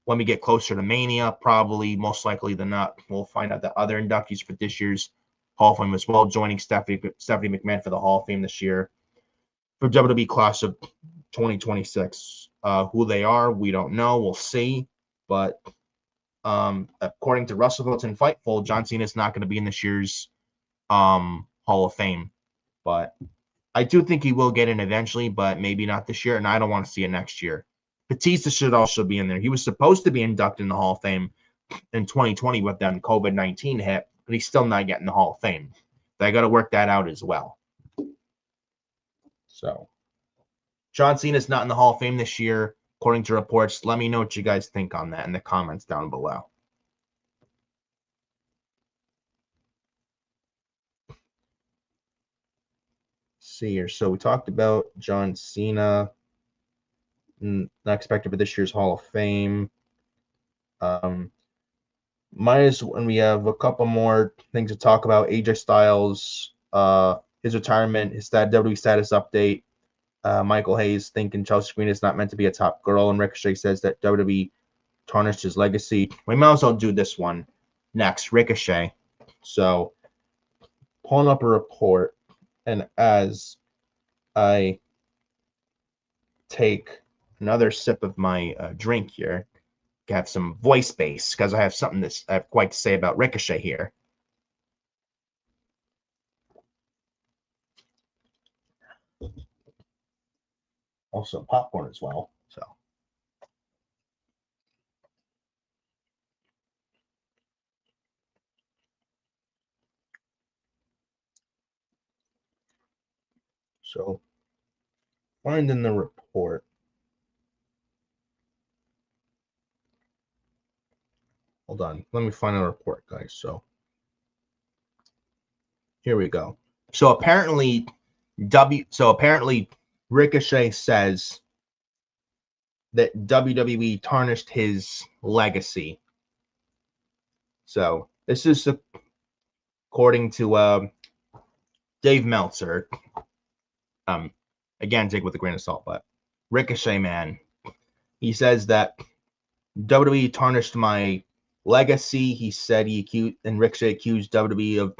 when we get closer to Mania, probably most likely than not, we'll find out the other inductees for this year's Hall of Fame as well, joining Stephanie McMahon for the Hall of Fame this year for WWE class of 2026. Who they are, we don't know. We'll see. But according to WrestleVotes and Fightful, John Cena is not going to be in this year's Hall of Fame. But I do think he will get in eventually, but maybe not this year, and I don't want to see it next year. Batista should also be in there. He was supposed to be inducted in the Hall of Fame in 2020, but then COVID-19 hit, but he's still not getting the Hall of Fame. So I got to work that out as well. So John Cena's not in the Hall of Fame this year, according to reports. Let me know what you guys think on that in the comments down below. See here. So we talked about John Cena, not expected for this year's Hall of Fame. When we have a couple more things to talk about. AJ Styles, his retirement, his WWE status update. Michael Hayes thinking Chelsea Green is not meant to be a top girl, and Ricochet says that WWE tarnished his legacy. We might as well do this one next. Ricochet. So pulling up a report, and as I take another sip of my drink here, have some voice bass because I have something that I have quite to say about Ricochet here. Also popcorn as well. So finding the report. Hold on. Let me find a report, guys. So here we go. So apparently Ricochet says that WWE tarnished his legacy. So this is according to Dave Meltzer. Again, take it with a grain of salt, but Ricochet, man, he says that WWE tarnished my legacy. He said Ricochet accused WWE of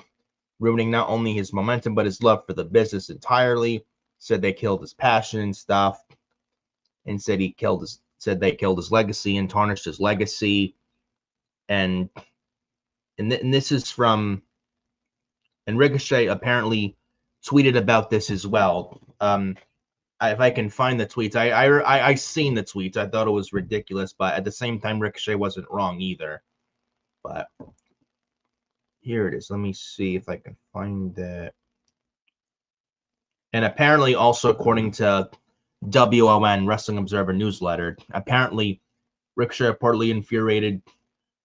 ruining not only his momentum but his love for the business entirely. Said they killed his passion and stuff, and said they killed his legacy and tarnished his legacy. And this is from, and Ricochet apparently tweeted about this as well. If I can find the tweets, I seen the tweets. I thought it was ridiculous, but at the same time, Ricochet wasn't wrong either. But here it is. Let me see if I can find it. And apparently, also according to WON Wrestling Observer newsletter, apparently Ricochet reportedly infuriated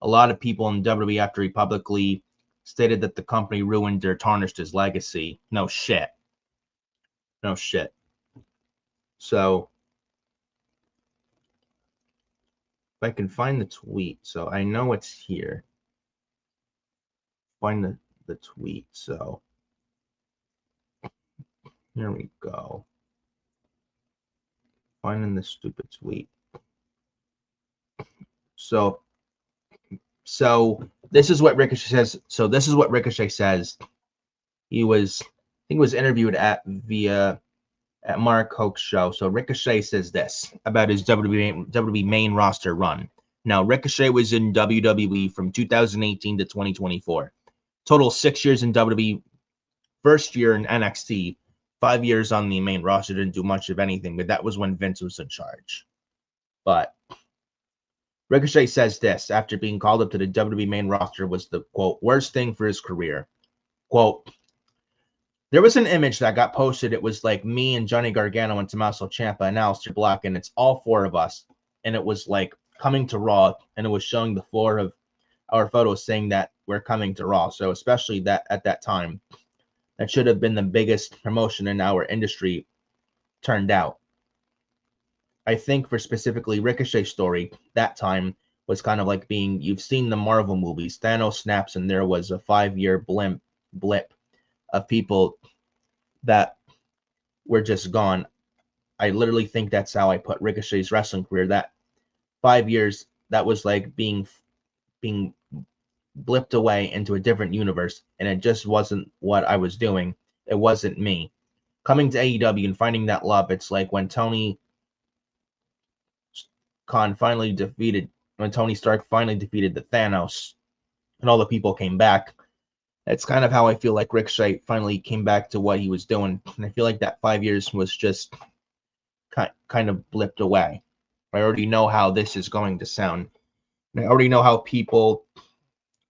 a lot of people in WWE after he publicly stated that the company ruined or tarnished his legacy. No shit. No shit. So if I can find the tweet, so I know it's here. Find the tweet. So here we go. Finding the stupid tweet. So this is what Ricochet says. So this is what Ricochet says. He was interviewed at Mark Hoke's show. So Ricochet says this about his WWE main roster run. Now, Ricochet was in WWE from 2018 to 2024. Total 6 years in WWE. First year in NXT. 5 years on the main roster. Didn't do much of anything, but that was when Vince was in charge. But Ricochet says this after being called up to the WWE main roster was the, quote, worst thing for his career. Quote, there was an image that got posted. It was like me and Johnny Gargano and Tomasso Ciampa and Aleister Black, and it's all four of us. And it was like coming to Raw, and it was showing the floor of our photos saying that we're coming to Raw. So especially that at that time, that should have been the biggest promotion in our industry, turned out. I think for specifically Ricochet's story, that time was kind of like being, you've seen the Marvel movies, Thanos snaps and there was a 5-year blip of people that were just gone. I literally think that's how I put Ricochet's wrestling career, that 5 years that was like being blipped away into a different universe, and it just wasn't what I was doing. It wasn't me. Coming to AEW and finding that love, it's like when Tony Stark finally defeated the Thanos, and all the people came back. That's kind of how I feel like Ricochet finally came back to what he was doing, and I feel like that 5 years was just kind of blipped away. I already know how this is going to sound. And I already know how people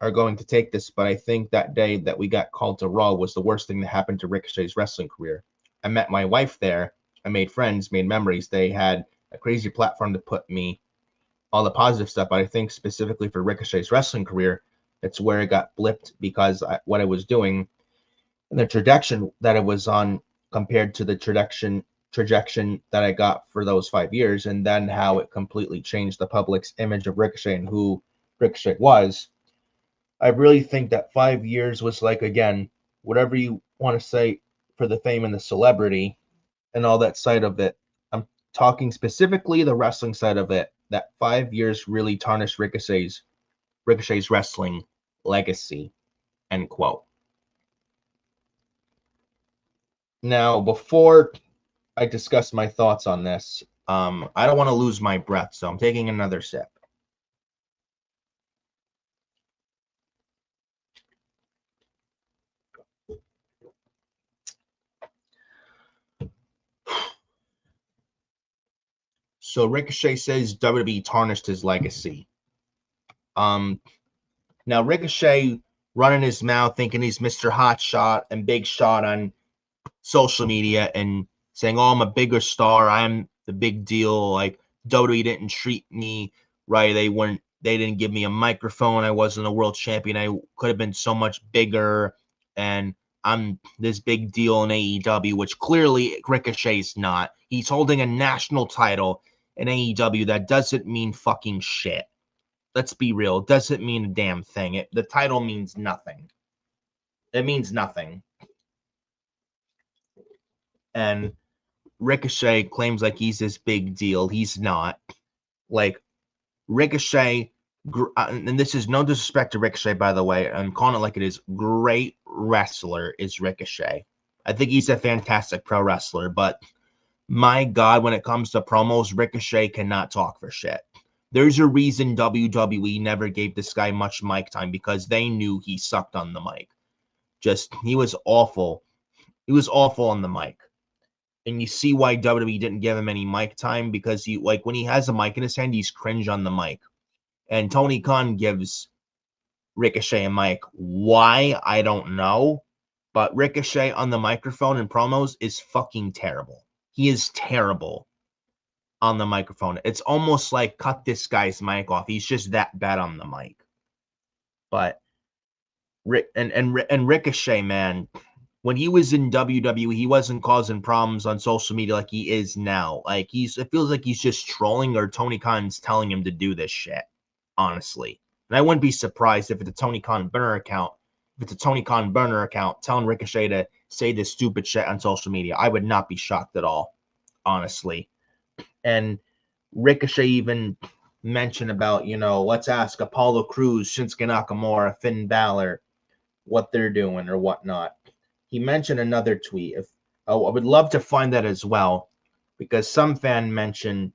are going to take this, but I think that day that we got called to Raw was the worst thing that happened to Ricochet's wrestling career. I met my wife there. I made friends, made memories. They had a crazy platform to put me all the positive stuff, but I think specifically for Ricochet's wrestling career, it's where it got blipped because what I was doing and the trajectory that it was on compared to the trajectory that I got for those 5 years, and then how it completely changed the public's image of Ricochet and who Ricochet was. I really think that 5 years was like, again, whatever you want to say for the fame and the celebrity and all that side of it. I'm talking specifically the wrestling side of it. That 5 years really tarnished Ricochet's wrestling legacy, end quote. Now, before I discuss my thoughts on this, I don't want to lose my breath, so I'm taking another sip. So Ricochet says WWE tarnished his legacy. Now Ricochet running his mouth, thinking he's Mr. Hot Shot and Big Shot on social media and saying, "Oh, I'm a bigger star. I'm the big deal. Like WWE didn't treat me right. They didn't give me a microphone. I wasn't a world champion. I could have been so much bigger, and I'm this big deal in AEW," which clearly Ricochet's not. He's holding a national title in AEW. That doesn't mean fucking shit. Let's be real. It doesn't mean a damn thing. The title means nothing. It means nothing. And Ricochet claims like he's this big deal. He's not. Like, Ricochet, and this is no disrespect to Ricochet, by the way, I'm calling it like it is, great wrestler is Ricochet. I think he's a fantastic pro wrestler, but my God, when it comes to promos, Ricochet cannot talk for shit. There's a reason WWE never gave this guy much mic time, because they knew he sucked on the mic. He was awful. He was awful on the mic. And you see why WWE didn't give him any mic time, because when he has a mic in his hand, he's cringe on the mic. And Tony Khan gives Ricochet a mic. Why? I don't know. But Ricochet on the microphone and promos is fucking terrible. He is terrible on the microphone. It's almost like, cut this guy's mic off. He's just that bad on the mic. But Ricochet, man, when he was in WWE, he wasn't causing problems on social media like he is now. Like, it feels like he's just trolling, or Tony Khan's telling him to do this shit, honestly. And I wouldn't be surprised if it's a Tony Khan burner account. If it's a Tony Khan burner account telling Ricochet to say this stupid shit on social media, I would not be shocked at all, honestly. And Ricochet even mentioned about, let's ask Apollo Crews, Shinsuke Nakamura, Finn Balor, what they're doing or whatnot. He mentioned another tweet. I would love to find that as well, because some fan mentioned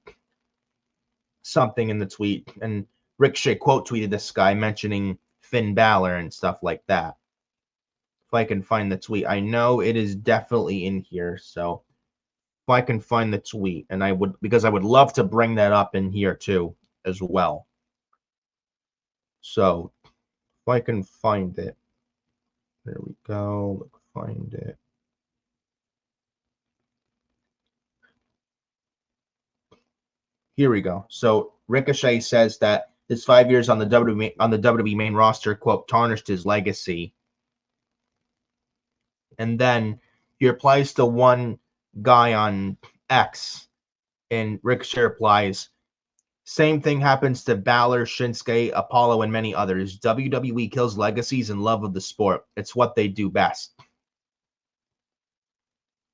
something in the tweet, and Ricochet quote tweeted this guy mentioning Finn Balor and stuff like that. If I can find the tweet, I know it is definitely in here. So if I can find the tweet, and because I would love to bring that up in here too as well. So if I can find it, there we go. Let's find it. Here we go. So Ricochet says that his 5 years on the WWE main roster, quote, tarnished his legacy. And then he replies to one guy on X, and Ricochet replies, "Same thing happens to Balor, Shinsuke, Apollo, and many others. WWE kills legacies and love of the sport. It's what they do best."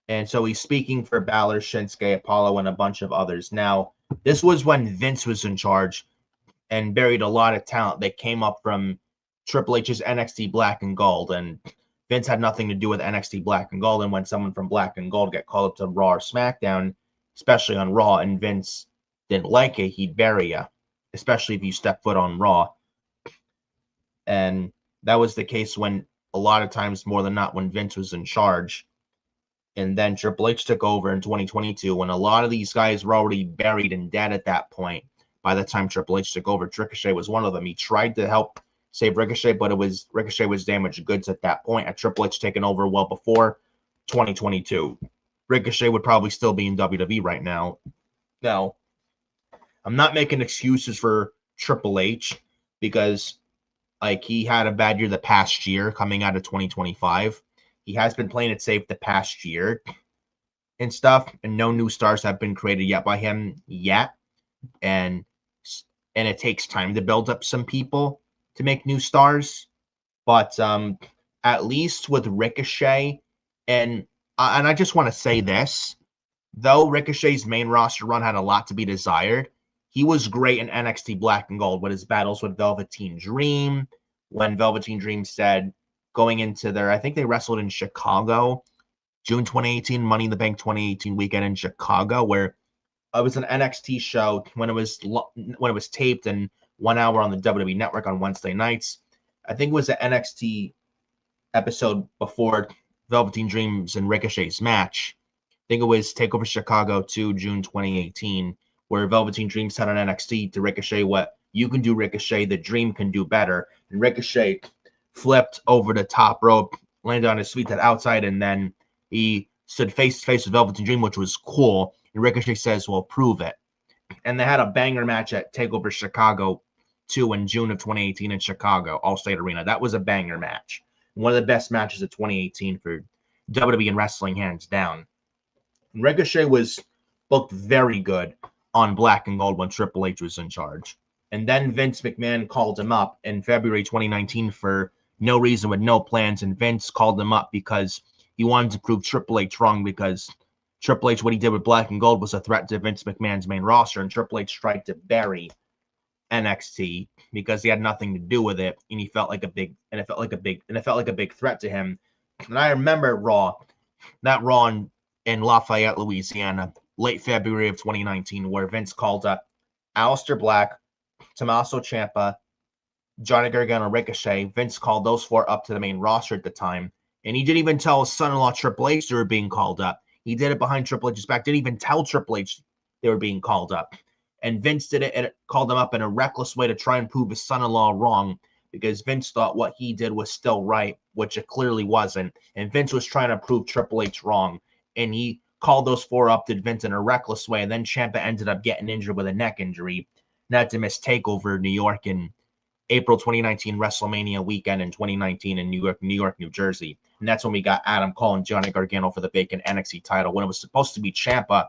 And so he's speaking for Balor, Shinsuke, Apollo, and a bunch of others. Now, this was when Vince was in charge, and buried a lot of talent that came up from Triple H's NXT Black and Gold. And Vince had nothing to do with NXT Black and Gold. And when someone from Black and Gold got called up to Raw or SmackDown, especially on Raw, and Vince didn't like it, he'd bury you, especially if you step foot on Raw. And that was the case when a lot of times, more than not, when Vince was in charge. And then Triple H took over in 2022 when a lot of these guys were already buried and dead at that point. By the time Triple H took over, Ricochet was one of them. He tried to help save Ricochet, but Ricochet was damaged goods at that point. At Triple H taking over well before 2022, Ricochet would probably still be in WWE right now. Now, I'm not making excuses for Triple H because, like, he had a bad year the past year coming out of 2025. He has been playing it safe the past year and stuff, and no new stars have been created yet by him yet. And it takes time to build up some people to make new stars. But at least with Ricochet, and I just want to say this, though Ricochet's main roster run had a lot to be desired, he was great in NXT Black and Gold with his battles with Velveteen Dream, when Velveteen Dream said, going into I think they wrestled in Chicago, June 2018, Money in the Bank 2018 weekend in Chicago, where it was an NXT show when it was taped and 1 hour on the WWE Network on Wednesday nights. I think it was an NXT episode before Velveteen Dream's and Ricochet's match. I think it was TakeOver Chicago 2, June 2018, where Velveteen Dream said on NXT to Ricochet, "What you can do, Ricochet, the Dream can do better." And Ricochet flipped over the top rope, landed on his feet to the outside, and then he stood face to face with Velveteen Dream, which was cool. And Ricochet says, "Well, prove it." And they had a banger match at TakeOver Chicago 2 in June of 2018 in Chicago, Allstate Arena. That was a banger match. One of the best matches of 2018 for WWE and wrestling, hands down. And Ricochet was booked very good on Black and Gold when Triple H was in charge. And then Vince McMahon called him up in February 2019 for no reason with no plans. And Vince called him up because he wanted to prove Triple H wrong, because Triple H, what he did with Black and Gold was a threat to Vince McMahon's main roster. And Triple H tried to bury NXT because he had nothing to do with it. And he felt like it felt like a big threat to him. And I remember that Raw in Lafayette, Louisiana, late February of 2019, where Vince called up Aleister Black, Tomasso Ciampa, Johnny Gargano, Ricochet. Vince called those four up to the main roster at the time. And he didn't even tell his son-in-law Triple H they were being called up. He did it behind Triple H's back. Didn't even tell Triple H they were being called up. And Vince did it and called them up in a reckless way to try and prove his son-in-law wrong, because Vince thought what he did was still right, which it clearly wasn't. And Vince was trying to prove Triple H wrong. And he called those four up to Vince in a reckless way. And then Ciampa ended up getting injured with a neck injury. Not to miss TakeOver New York in April 2019, WrestleMania weekend in 2019 in New York, New Jersey. And that's when we got Adam Cole and Johnny Gargano for the vacant NXT title, when it was supposed to be Ciampa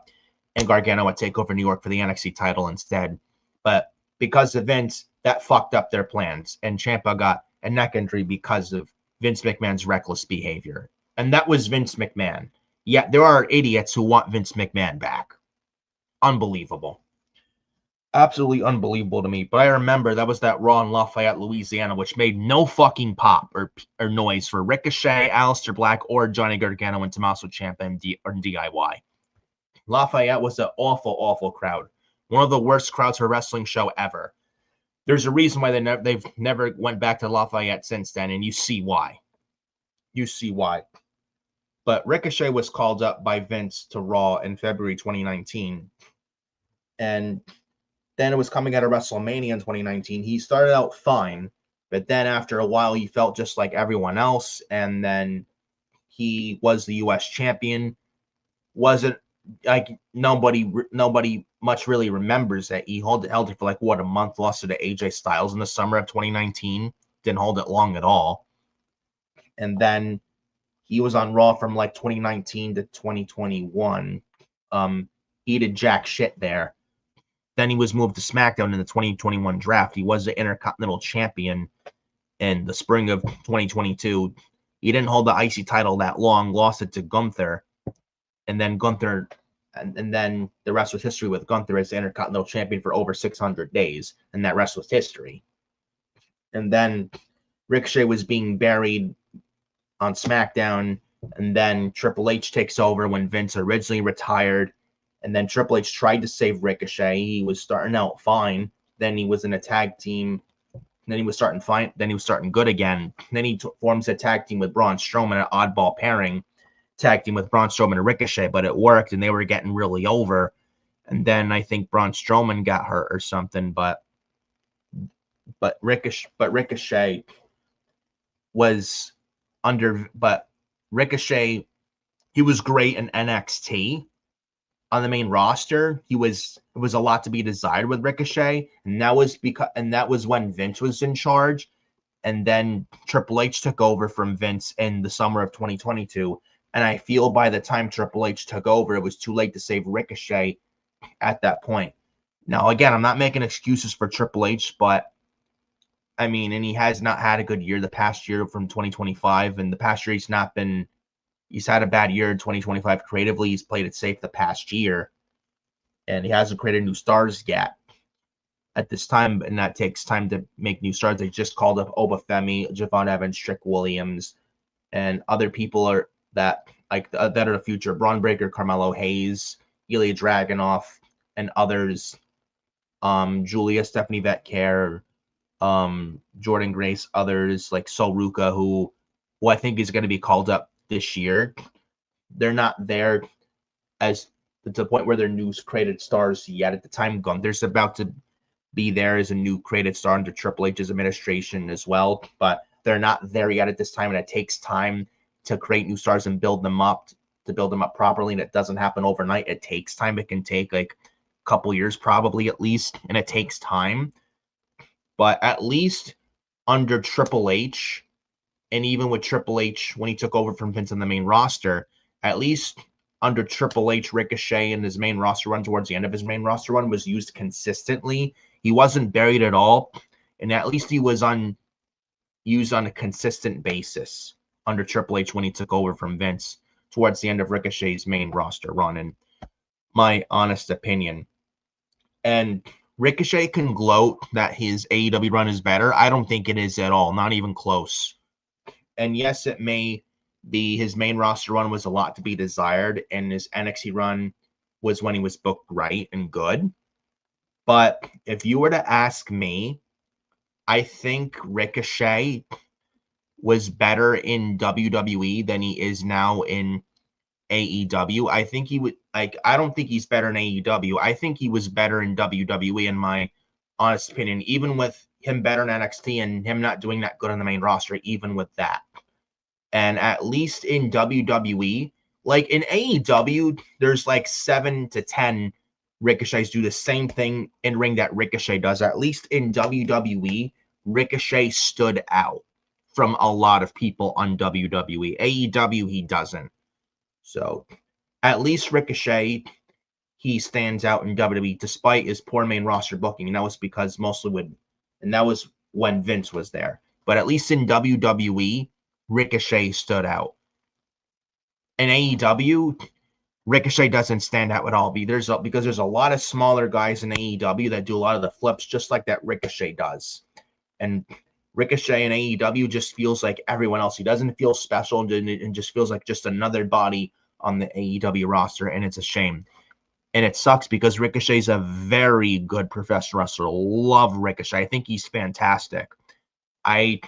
and Gargano at TakeOver New York for the NXT title instead. But because of Vince, that fucked up their plans. And Ciampa got a neck injury because of Vince McMahon's reckless behavior. And that was Vince McMahon. Yet there are idiots who want Vince McMahon back. Unbelievable. Absolutely unbelievable to me. But I remember that was that Raw in Lafayette, Louisiana, which made no fucking pop or noise for Ricochet, Aleister Black, or Johnny Gargano and Tommaso Ciampa and DIY. Lafayette was an awful, awful crowd. One of the worst crowds for a wrestling show ever. There's a reason why they've never went back to Lafayette since then, and you see why. You see why. But Ricochet was called up by Vince to Raw in February 2019. And then it was coming out of WrestleMania in 2019. He started out fine, but then after a while, he felt just like everyone else. And then he was the U.S. champion. Wasn't like nobody much really remembers that he held it for like a month, lost it to AJ Styles in the summer of 2019. Didn't hold it long at all. And then he was on Raw from like 2019 to 2021. He did jack shit there. Then he was moved to SmackDown in the 2021 draft. He was the Intercontinental Champion in the spring of 2022. He didn't hold the IC title that long, lost it to Gunther. And then Gunther and then the rest was history with Gunther as the Intercontinental Champion for over 600 days, and that rest was history. And then Ricochet was being buried on SmackDown, and then Triple H takes over when Vince originally retired, and then Triple H tried to save Ricochet. He was starting out fine. Then he was in a tag team. Then he was starting fine. Then he was starting good again. Then he forms a tag team with Braun Strowman, an oddball pairing tag team with Braun Strowman and Ricochet, but it worked, and they were getting really over. And then I think Braun Strowman got hurt or something, but Ricochet was Ricochet, he was great in NXT on the main roster. It was a lot to be desired with Ricochet, and that was when Vince was in charge, and then Triple H took over from Vince in the summer of 2022. And I feel by the time Triple H took over, it was too late to save Ricochet at that point. Now, again, I'm not making excuses for Triple H, but I mean, and he has not had a good year the past year from 2025, and the past year he's had a bad year in 2025 creatively. He's played it safe the past year, and he hasn't created new stars yet at this time, and that takes time to make new stars. They just called up Oba Femi, Javon Evans, Trick Williams, and other people that are the future. Braun Breaker, Carmelo Hayes, Ilya Dragunov, and others. Julia, Stephanie Vetcare, Jordan Grace, others like Sol Ruka, who I think is going to be called up this year. They're not there as to the point where they're new created stars yet. At the time, Gunther's about to be there as a new created star under Triple H's administration as well, but they're not there yet at this time, and it takes time to create new stars and build them up properly, and it doesn't happen overnight. It takes time. It can take like a couple years probably at least, and it takes time. But at least under Triple H, and even with Triple H when he took over from Vince on the main roster, at least under Triple H, Ricochet and his main roster run towards the end of his main roster run was used consistently. He wasn't buried at all, and at least he was used on a consistent basis under Triple H when he took over from Vince towards the end of Ricochet's main roster run, in my honest opinion. And Ricochet can gloat that his AEW run is better. I don't think it is at all, not even close. And yes, it may be his main roster run was a lot to be desired, and his NXT run was when he was booked right and good. But if you were to ask me, I think Ricochet was better in WWE than he is now in AEW. I think he would I don't think he's better in AEW. I think he was better in WWE, in my honest opinion, even with him better in NXT and him not doing that good on the main roster, even with that. And at least in WWE, like in AEW, there's like 7 to 10 Ricochets do the same thing in ring that Ricochet does. At least in WWE, Ricochet stood out from a lot of people on WWE. AEW, he doesn't. So at least Ricochet, he stands out in WWE despite his poor main roster booking. And that was because that was when Vince was there. But at least in WWE, Ricochet stood out. In AEW, Ricochet doesn't stand out at all because there's a lot of smaller guys in AEW that do a lot of the flips just like that Ricochet does. And Ricochet in AEW just feels like everyone else. He doesn't feel special and just feels like just another body on the AEW roster, and it's a shame. And it sucks because Ricochet's a very good professional wrestler. Love Ricochet. I think he's fantastic. I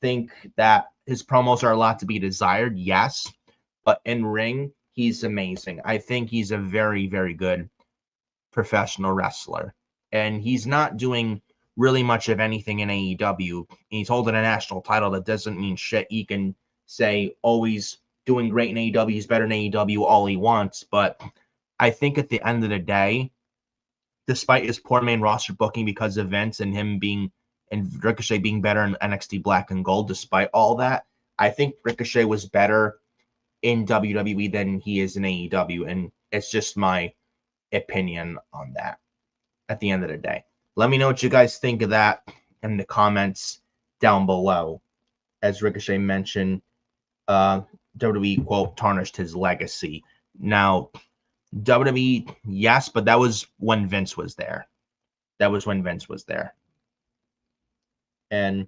think that his promos are a lot to be desired, yes, but in ring, he's amazing. I think he's a very, very good professional wrestler. And he's not doing really much of anything in AEW. He's holding a national title. That doesn't mean shit. He can say, oh, he's doing great in AEW. He's better in AEW all he wants. But I think at the end of the day, despite his poor main roster booking because of Vince and Ricochet being better in NXT Black and Gold, despite all that, I think Ricochet was better in WWE than he is in AEW. And it's just my opinion on that at the end of the day. Let me know what you guys think of that in the down below. As Ricochet mentioned, WWE, quote, tarnished his legacy. Now, WWE, yes, but that was when Vince was there. And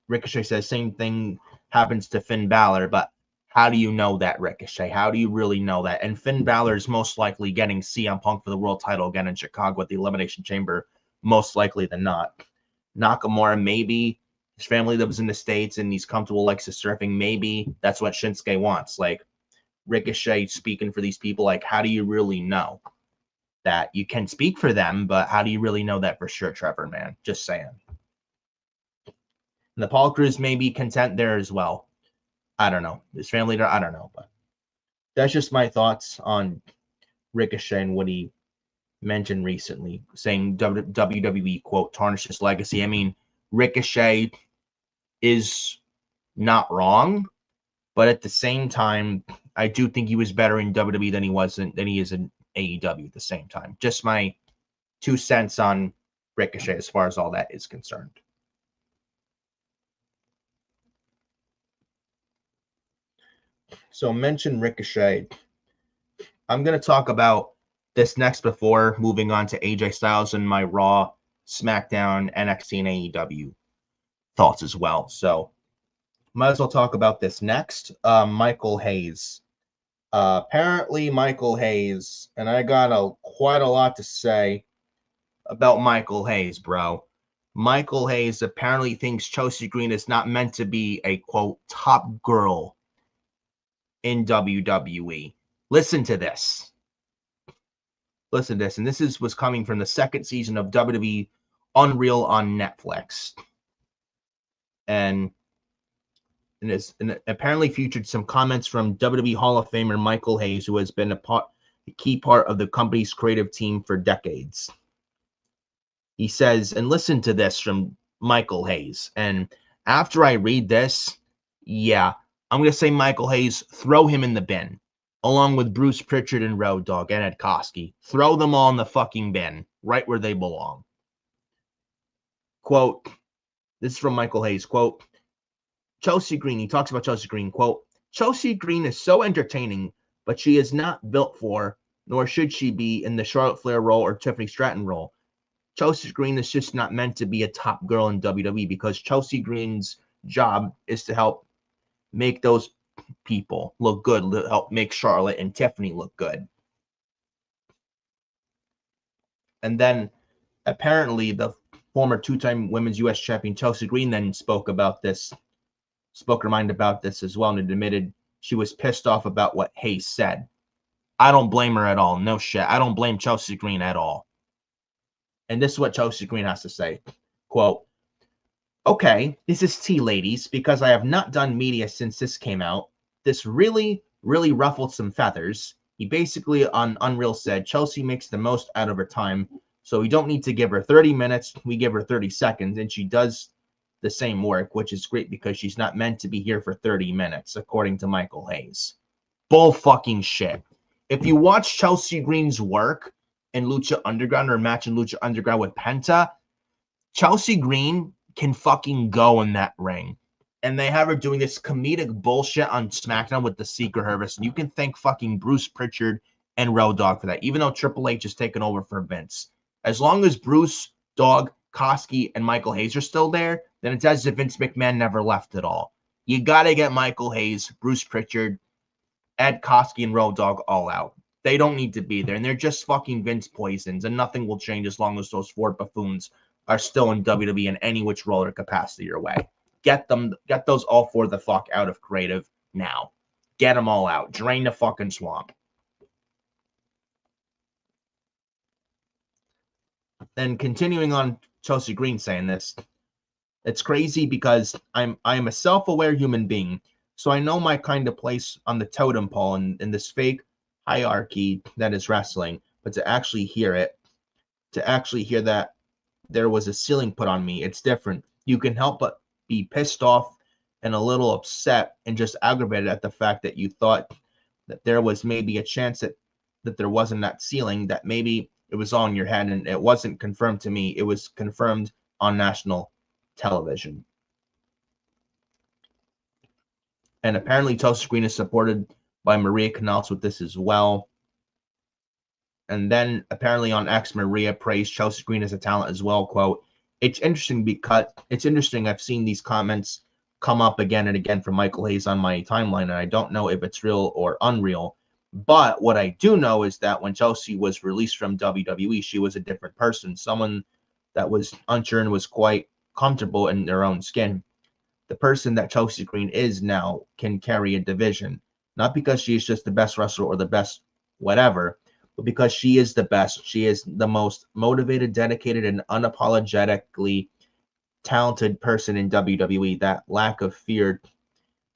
Ricochet says same thing happens to Finn Balor, but how do you know that, Ricochet? How do you really know that? And Finn Balor is most likely getting CM Punk for the world title again in Chicago at the Elimination Chamber, most likely than not. Nakamura, maybe. His family lives in the States and he's comfortable, likes his surfing. Maybe that's what Shinsuke wants. Like, Ricochet speaking for these people, like, how do you really know that? You can speak for them, but how do you really know that for sure, Trevor, man? Just saying. And the Paul Cruz may be content there as well. I don't know. His family, I don't know. But that's just my thoughts on Ricochet and what he mentioned recently, saying WWE, quote, tarnish his legacy. I mean, Ricochet is not wrong, but at the same time, I do think he was better in WWE than he is in AEW at the same time. Just my 2 cents on Ricochet as far as all that is concerned. So mention Ricochet. I'm going to talk about this next before moving on to AJ Styles and my Raw, SmackDown, NXT, and AEW thoughts as well. So might as well talk about this next. Michael Hayes. Apparently Michael Hayes, and I got quite a lot to say about Michael Hayes, bro. Michael Hayes apparently thinks Chelsea Green is not meant to be a, quote, top girl in WWE. Listen to this. And this was coming from the second season of WWE Unreal on Netflix. And it apparently featured some comments from WWE Hall of Famer Michael Hayes, who has been a key part of the company's creative team for decades. He says, and listen to this from Michael Hayes. And after I read this, yeah, I'm going to say Michael Hayes, throw him in the bin, along with Bruce Pritchard and Road Dogg and Ed Koskey. Throw them all in the fucking bin, right where they belong. Quote, this is from Michael Hayes, quote, Chelsea Green, he talks about Chelsea Green, quote, Chelsea Green is so entertaining, but she is not built for, nor should she be, in the Charlotte Flair role or Tiffany Stratton role. Chelsea Green is just not meant to be a top girl in WWE because Chelsea Green's job is to help make those people look good, help make Charlotte and Tiffany look good. And then apparently the former 2-time women's U.S. champion Chelsea Green then spoke her mind about this as well, and admitted she was pissed off about what Hayes said. I don't blame her at all. No shit. I don't blame Chelsea Green at all. And this is what Chelsea Green has to say. Quote, okay, this is tea, ladies, because I have not done media since this came out. This really, really ruffled some feathers. He basically on Unreal said Chelsea makes the most out of her time, so we don't need to give her 30 minutes. We give her 30 seconds, and she does the same work, which is great because she's not meant to be here for 30 minutes, according to Michael Hayes. Bull fucking shit. If you watch Chelsea Green's work in Lucha Underground or match in Lucha Underground with Penta, Chelsea Green can fucking go in that ring. And they have her doing this comedic bullshit on SmackDown with the Secret Service. And you can thank fucking Bruce Pritchard and Road Dogg for that, even though Triple H has taken over for Vince. As long as Bruce, Dogg, Koskey, and Michael Hayes are still there, then it's as if Vince McMahon never left at all. You got to get Michael Hayes, Bruce Pritchard, Ed Koskey, and Road Dogg all out. They don't need to be there, and they're just fucking Vince poisons, and nothing will change as long as those 4 buffoons are still in WWE in any which role or capacity your way. Get those all 4 the fuck out of creative now. Get them all out. Drain the fucking swamp. And continuing on Chelsea Green saying this, it's crazy because I'm a self-aware human being, so I know my kind of place on the totem pole in this fake hierarchy that is wrestling. But to actually hear that there was a ceiling put on me, it's different. You can help but be pissed off and a little upset and just aggravated at the fact that you thought that there was maybe a chance that there wasn't that ceiling, that maybe it was all in your head, and it wasn't confirmed to me. It was confirmed on national television. And apparently Chelsea Green is supported by Maria Canales with this as well. And then apparently on X, Maria praised Chelsea Green as a talent as well. Quote, it's interesting. I've seen these comments come up again and again from Michael Hayes on my timeline, and I don't know if it's real or unreal. But what I do know is that when Chelsea was released from WWE, she was a different person, someone that was unsure and was quite comfortable in their own skin. The person that Chelsea Green is now can carry a division, not because she's just the best wrestler or the best whatever, but because she is the best. She is the most motivated, dedicated, and unapologetically talented person in WWE. That lack of fear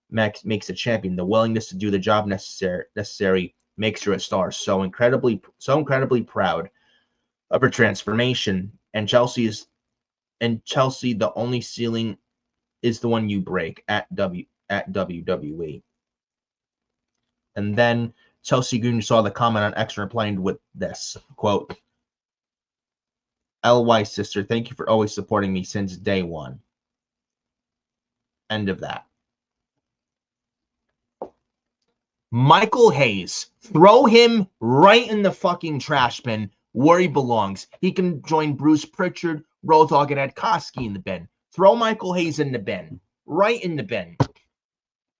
makes a champion. The willingness to do the job necessary makes her a star. So incredibly proud of her transformation. And Chelsea, the only ceiling is the one you break at WWE. And then Chelsea Green saw the comment on X and replied with this quote, "LY sister, thank you for always supporting me since day one." End of that. Michael Hayes, throw him right in the fucking trash bin where he belongs. He can join Bruce Pritchard, Road Dogg, and Ed Koskey in the bin. Throw Michael Hayes in the bin. Right in the bin.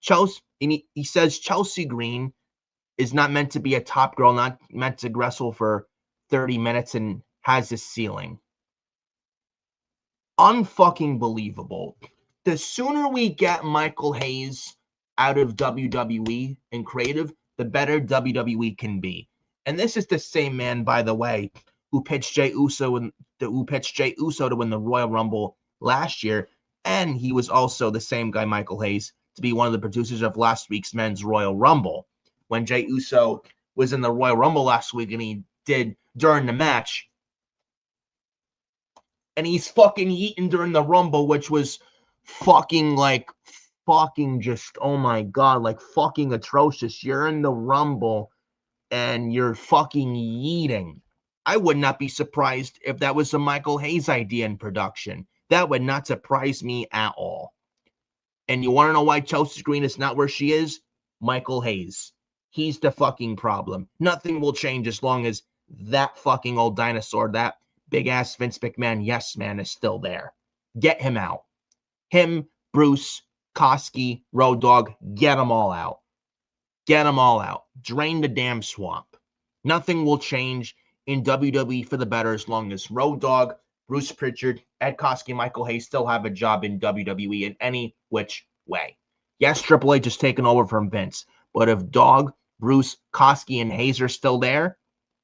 Chelsea, and he says Chelsea Green is not meant to be a top girl, not meant to wrestle for 30 minutes and has a ceiling. Unfucking believable. The sooner we get Michael Hayes out of WWE and creative, the better WWE can be. And this is the same man, by the way, who pitched Jey Uso to win the Royal Rumble last year, and he was also the same guy, Michael Hayes, to be one of the producers of last week's Men's Royal Rumble. When Jey Uso was in the Royal Rumble last week, and he did during the match, and he's fucking eating during the Rumble, which was fucking just, oh my God, like fucking atrocious. You're in the Rumble and you're fucking eating. I would not be surprised if that was a Michael Hayes idea in production. That would not surprise me at all. And you want to know why Chelsea Green is not where she is? Michael Hayes. He's the fucking problem. Nothing will change as long as that fucking old dinosaur, that big-ass Vince McMahon yes man, is still there. Get him out. Him, Bruce, Koskey, Road Dogg, get them all out. Get them all out. Drain the damn swamp. Nothing will change in WWE for the better as long as Road Dogg, Bruce Pritchard, Ed Koskey, Michael Hayes still have a job in WWE in any which way. Yes, Triple H is taking over from Vince, but if Dogg, Bruce, Koskey, and Hayes are still there,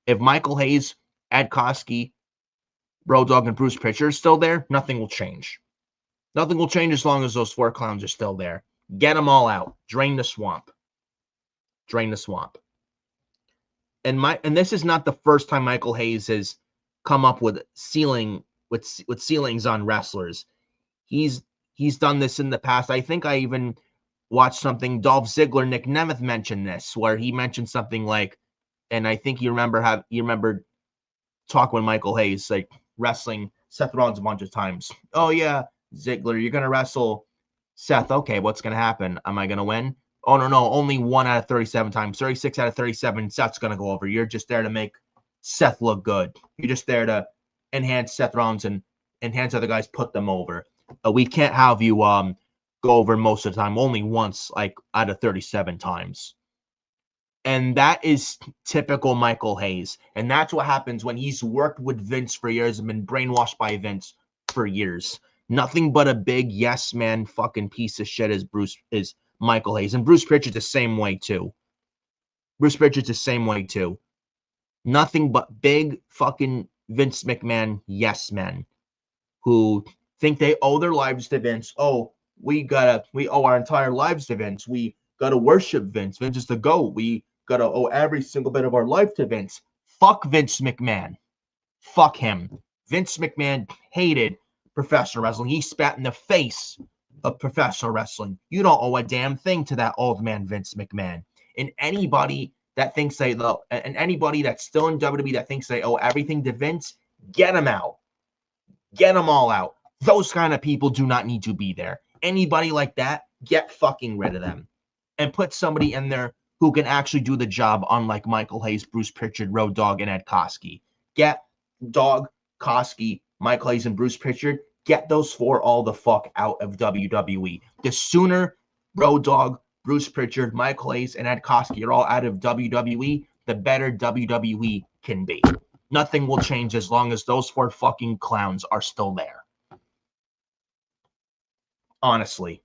if Michael Hayes, Ed Koskey, Road Dogg, and Bruce Pritchard are still there, nothing will change. Nothing will change as long as those four clowns are still there. Get them all out. Drain the swamp. Drain the swamp. And this is not the first time Michael Hayes has come up with ceilings on wrestlers. He's done this in the past. I think I even watched something Dolph Ziggler, Nick Nemeth mentioned this, where he mentioned something like, and I think you remember talking with Michael Hayes, like wrestling Seth Rollins a bunch of times. Oh yeah, Ziggler, you're gonna wrestle Seth. Okay, what's gonna happen? Am I gonna win? Oh no, only 1 out of 37 times. 36 out of 37, Seth's gonna go over. You're just there to make Seth look good. You're just there to enhance Seth Rollins and enhance other guys, put them over. We can't have you go over most of the time. Only once, like out of 37 times. And that is typical Michael Hayes. And that's what happens when he's worked with Vince for years and been brainwashed by Vince for years. Nothing but a big yes man fucking piece of shit is Michael Hayes. And Bruce Pritchard's the same way too. Nothing but big fucking Vince McMahon yes men who think they owe their lives to Vince. Oh, we owe our entire lives to Vince. We gotta worship Vince. Vince is the GOAT. We gotta owe every single bit of our life to Vince. Fuck Vince McMahon. Fuck him. Vince McMahon hated professional wrestling. He spat in the face of professional wrestling. You don't owe a damn thing to that old man, Vince McMahon. And anybody that thinks anybody that's still in WWE that thinks they owe everything to Vince, get them out. Get them all out. Those kind of people do not need to be there. Anybody like that, get fucking rid of them. And put somebody in there who can actually do the job, unlike Michael Hayes, Bruce Pritchard, Road Dogg, and Ed Koskey. Get Dogg, Koskey, Michael Hayes, and Bruce Pritchard. Get those 4 all the fuck out of WWE. The sooner Road Dogg, Bruce Pritchard, Michael Hayes, and Ed Koskey are all out of WWE, the better WWE can be. Nothing will change as long as those 4 fucking clowns are still there. Honestly.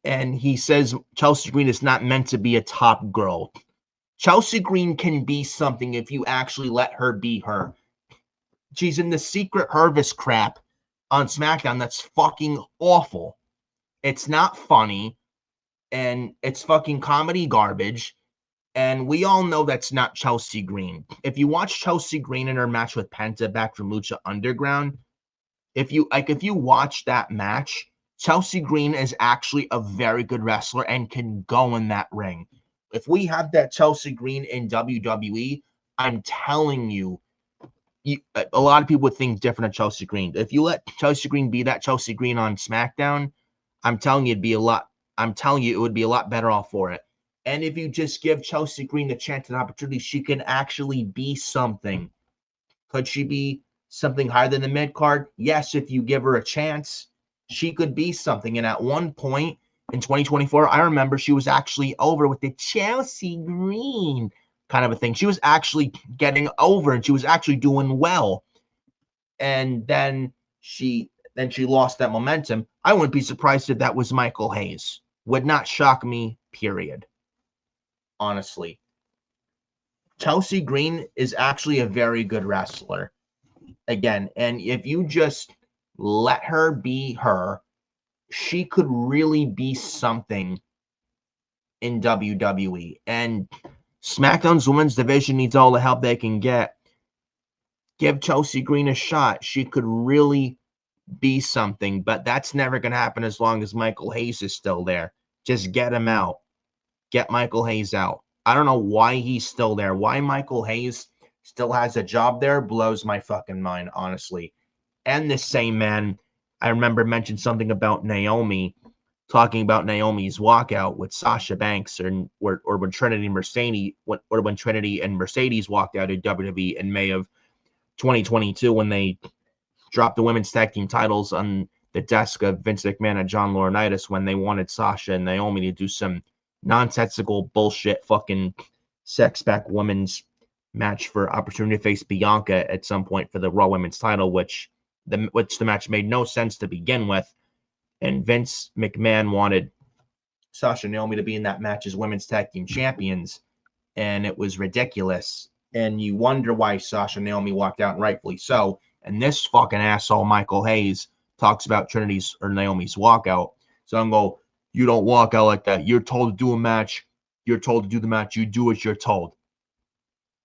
And he says Chelsea Green is not meant to be a top girl. Chelsea Green can be something if you actually let her be her. She's in the Secret Harvest crap on SmackDown that's fucking awful. It's not funny, and it's fucking comedy garbage, and we all know that's not Chelsea Green. If you watch Chelsea Green in her match with Penta back from Lucha Underground, if you watch that match, Chelsea Green is actually a very good wrestler and can go in that ring. If we have that Chelsea Green in WWE, I'm telling you, a lot of people would think different of Chelsea Green. If you let Chelsea Green be that Chelsea Green on SmackDown, I'm telling you it would be a lot better off for it. And if you just give Chelsea Green the chance and opportunity, she can actually be something. Could she be something higher than the mid card? Yes, if you give her a chance, she could be something. And at one point in 2024, I remember she was actually over with the Chelsea Green kind of a thing. She was actually getting over and she was actually doing well. And then she lost that momentum. I wouldn't be surprised if that was Michael Hayes. Would not shock me, period. Honestly. Chelsea Green is actually a very good wrestler. Again, and if you just let her be her, she could really be something in WWE. And SmackDown's women's division needs all the help they can get. Give Chelsea Green a shot. She could really be something, but that's never going to happen as long as Michael Hayes is still there. Just get him out. Get Michael Hayes out. I don't know why he's still there. Why Michael Hayes still has a job there blows my fucking mind, honestly. And this same man, I remember mentioned something about Naomi, talking about Naomi's walkout with Sasha Banks, or when Trinity and Mercedes walked out of WWE in May of 2022 when they dropped the women's tag team titles on the desk of Vince McMahon and John Laurinaitis when they wanted Sasha and Naomi to do some nonsensical bullshit fucking sex-pack women's match for opportunity to face Bianca at some point for the Raw Women's title, which the match made no sense to begin with. And Vince McMahon wanted Sasha and Naomi to be in that match as women's tag team champions, and it was ridiculous. And you wonder why Sasha and Naomi walked out, and rightfully so. And this fucking asshole Michael Hayes talks about Trinity's or Naomi's walkout. So I'm going, you don't walk out like that. You're told to do a match. You're told to do the match. You do what you're told.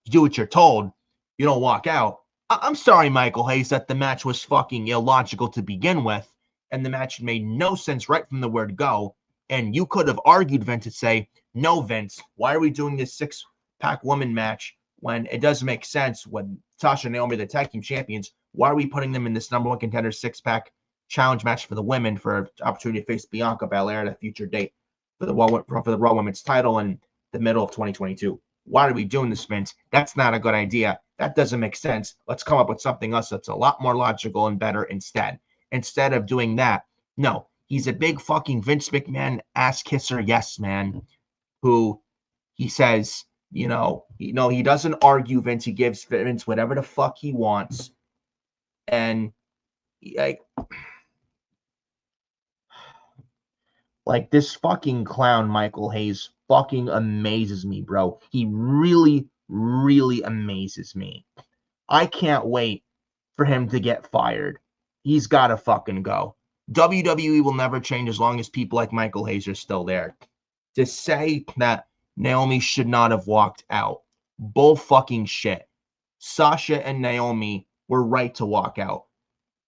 You do what you're told. You don't walk out. I'm sorry, Michael Hayes, that the match was fucking illogical to begin with. And the match made no sense right from the word go. And you could have argued, Vince, to say, no, Vince, why are we doing this six-pack woman match when it doesn't make sense when Sasha and Naomi are the tag team champions? Why are we putting them in this number one contender six-pack challenge match for the women for an opportunity to face Bianca Belair at a future date for the Raw Women's title in the middle of 2022? Why are we doing this, Vince? That's not a good idea. That doesn't make sense. Let's come up with something else that's a lot more logical and better instead. Instead of doing that, no, he's a big fucking Vince McMahon ass kisser, yes man, who he says, he doesn't argue Vince. He gives Vince whatever the fuck he wants. And like this fucking clown, Michael Hayes, fucking amazes me, bro. He really, really amazes me. I can't wait for him to get fired. He's got to fucking go. WWE will never change as long as people like Michael Hayes are still there. To say that Naomi should not have walked out, bull fucking shit. Sasha and Naomi were right to walk out.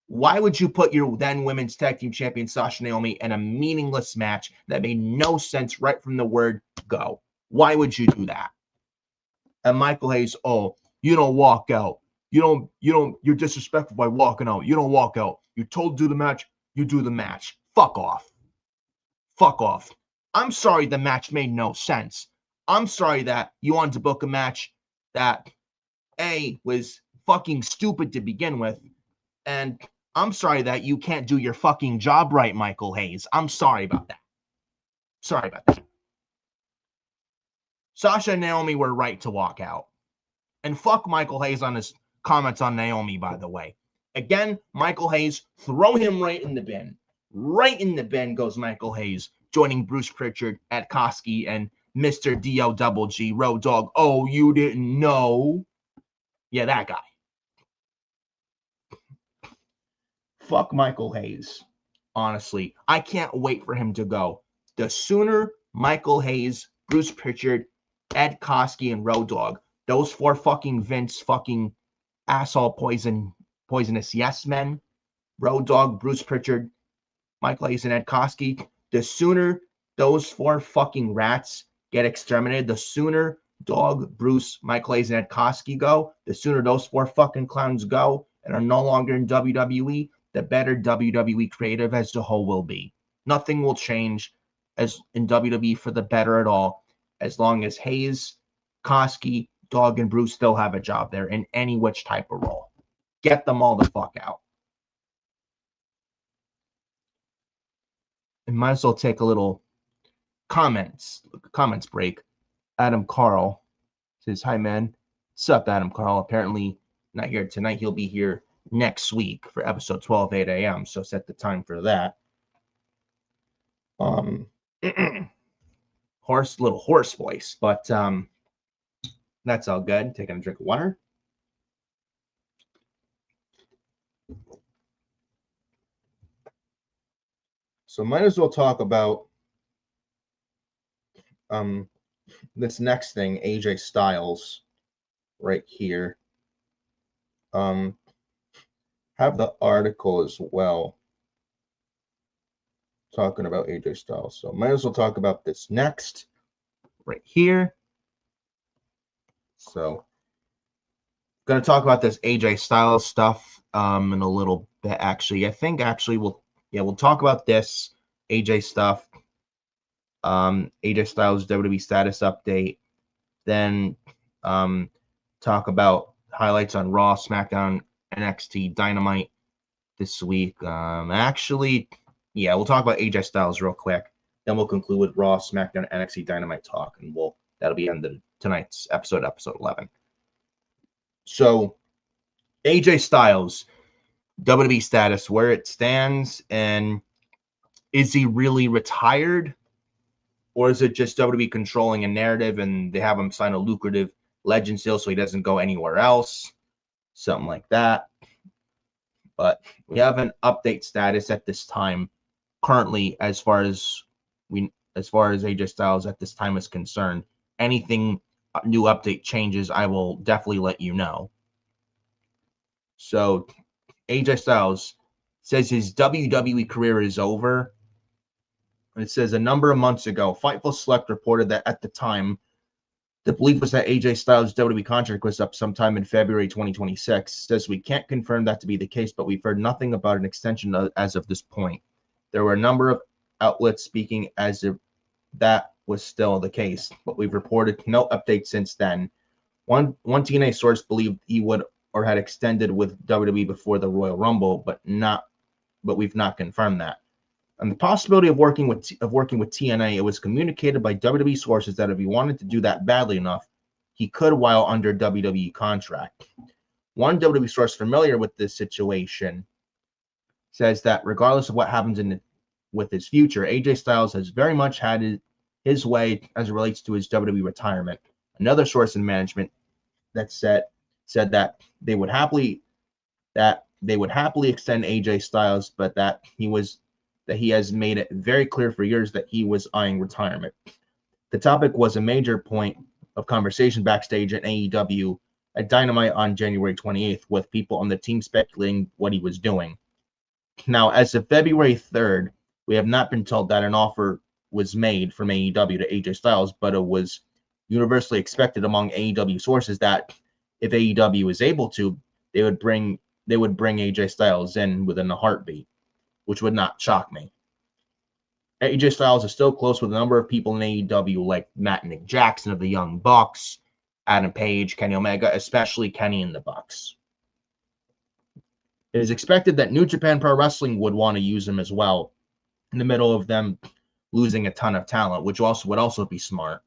Why would you put your then women's tag team champion Sasha and Naomi in a meaningless match that made no sense right from the word go? Why would you do that? And Michael Hayes, oh, you don't walk out. You're disrespectful by walking out. You don't walk out. You're told to do the match. You do the match. Fuck off. Fuck off. I'm sorry the match made no sense. I'm sorry that you wanted to book a match that A, was fucking stupid to begin with, and I'm sorry that you can't do your fucking job right, Michael Hayes. I'm sorry about that. Sorry about that. Sasha and Naomi were right to walk out. And fuck Michael Hayes on his comments on Naomi, by the way. Again, Michael Hayes, throw him right in the bin. Right in the bin goes Michael Hayes, joining Bruce Pritchard, Ed Koski, and Mr. D-O-double-G, Road Dogg. Oh, you didn't know? Yeah, that guy. Fuck Michael Hayes. Honestly, I can't wait for him to go. The sooner Michael Hayes, Bruce Pritchard, Ed Koski, and Road Dogg, those four fucking Vince fucking asshole poisonous yes men, Road Dogg, Bruce Pritchard, Michael Hayes, and Ed Koski, the sooner those four fucking rats get exterminated, the sooner Dog, Bruce, Michael Hayes, and Ed Koski go, the sooner those four fucking clowns go and are no longer in WWE, the better WWE creative as a whole will be. Nothing will change as in WWE for the better at all, as long as Hayes, Koski, Dog, and Bruce still have a job there in any which type of role. Get them all the fuck out. And might as well take a little comments break. Adam Carl says, hi, man. What's up, Adam Carl? Apparently not here tonight. He'll be here next week for episode 12, 8 a.m. So set the time for that. Little hoarse voice, but that's all good. Taking a drink of water. So might as well talk about this next thing, AJ Styles, right here. Have the article as well talking about AJ Styles. So might as well talk about this next right here. So going to talk about this AJ Styles stuff in a little bit. Actually, I think we'll talk about this AJ stuff. AJ Styles WWE status update. Then talk about highlights on Raw, SmackDown, NXT, Dynamite this week. We'll talk about AJ Styles real quick. Then we'll conclude with Raw, SmackDown, NXT, Dynamite talk, and that'll be end of tonight's episode 11. So, AJ Styles, WWE status, where it stands, and is he really retired? Or is it just WWE controlling a narrative and they have him sign a lucrative Legends deal so he doesn't go anywhere else? Something like that. But we have an update status at this time currently as far as AJ Styles at this time is concerned. Anything new update changes, I will definitely let you know. So AJ Styles says his WWE career is over. It says a number of months ago, Fightful Select reported that at the time, the belief was that AJ Styles' WWE contract was up sometime in February 2026. Says we can't confirm that to be the case, but we've heard nothing about an extension as of this point. There were a number of outlets speaking as if that was still the case, but we've reported no updates since then. One TNA source believed he would or had extended with WWE before the Royal Rumble, but we've not confirmed that. And the possibility of working with TNA, it was communicated by WWE sources that if he wanted to do that badly enough, he could while under WWE contract. One WWE source familiar with this situation says that regardless of what happens with his future, AJ Styles has very much had his way as it relates to his WWE retirement. Another source in management that said that they would happily extend AJ Styles, but that he has made it very clear for years that he was eyeing retirement. The topic was a major point of conversation backstage at AEW at Dynamite on January 28th, with people on the team speculating what he was doing. Now, as of February 3rd, we have not been told that an offer was made from AEW to AJ Styles, but it was universally expected among AEW sources that if AEW was able to, they would bring AJ Styles in within a heartbeat, which would not shock me. AJ Styles is still close with a number of people in AEW, like Matt and Nick Jackson of the Young Bucks, Adam Page, Kenny Omega, especially Kenny and the Bucks. It is expected that New Japan Pro Wrestling would want to use him as well, in the middle of them losing a ton of talent, which would also be smart,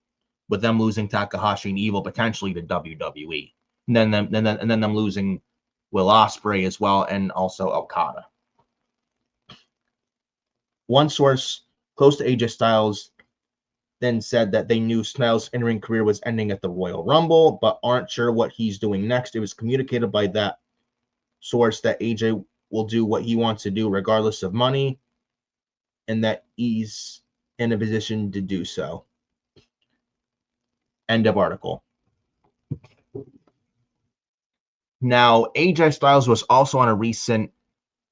with them losing Takahashi and Evil potentially to WWE, and then them losing Will Ospreay as well, and also Okada. One source close to AJ Styles then said that they knew Styles' in-ring career was ending at the Royal Rumble, but aren't sure what he's doing next. It was communicated by that source that AJ will do what he wants to do regardless of money, and that he's in a position to do so. End of article. Now, AJ Styles was also on a recent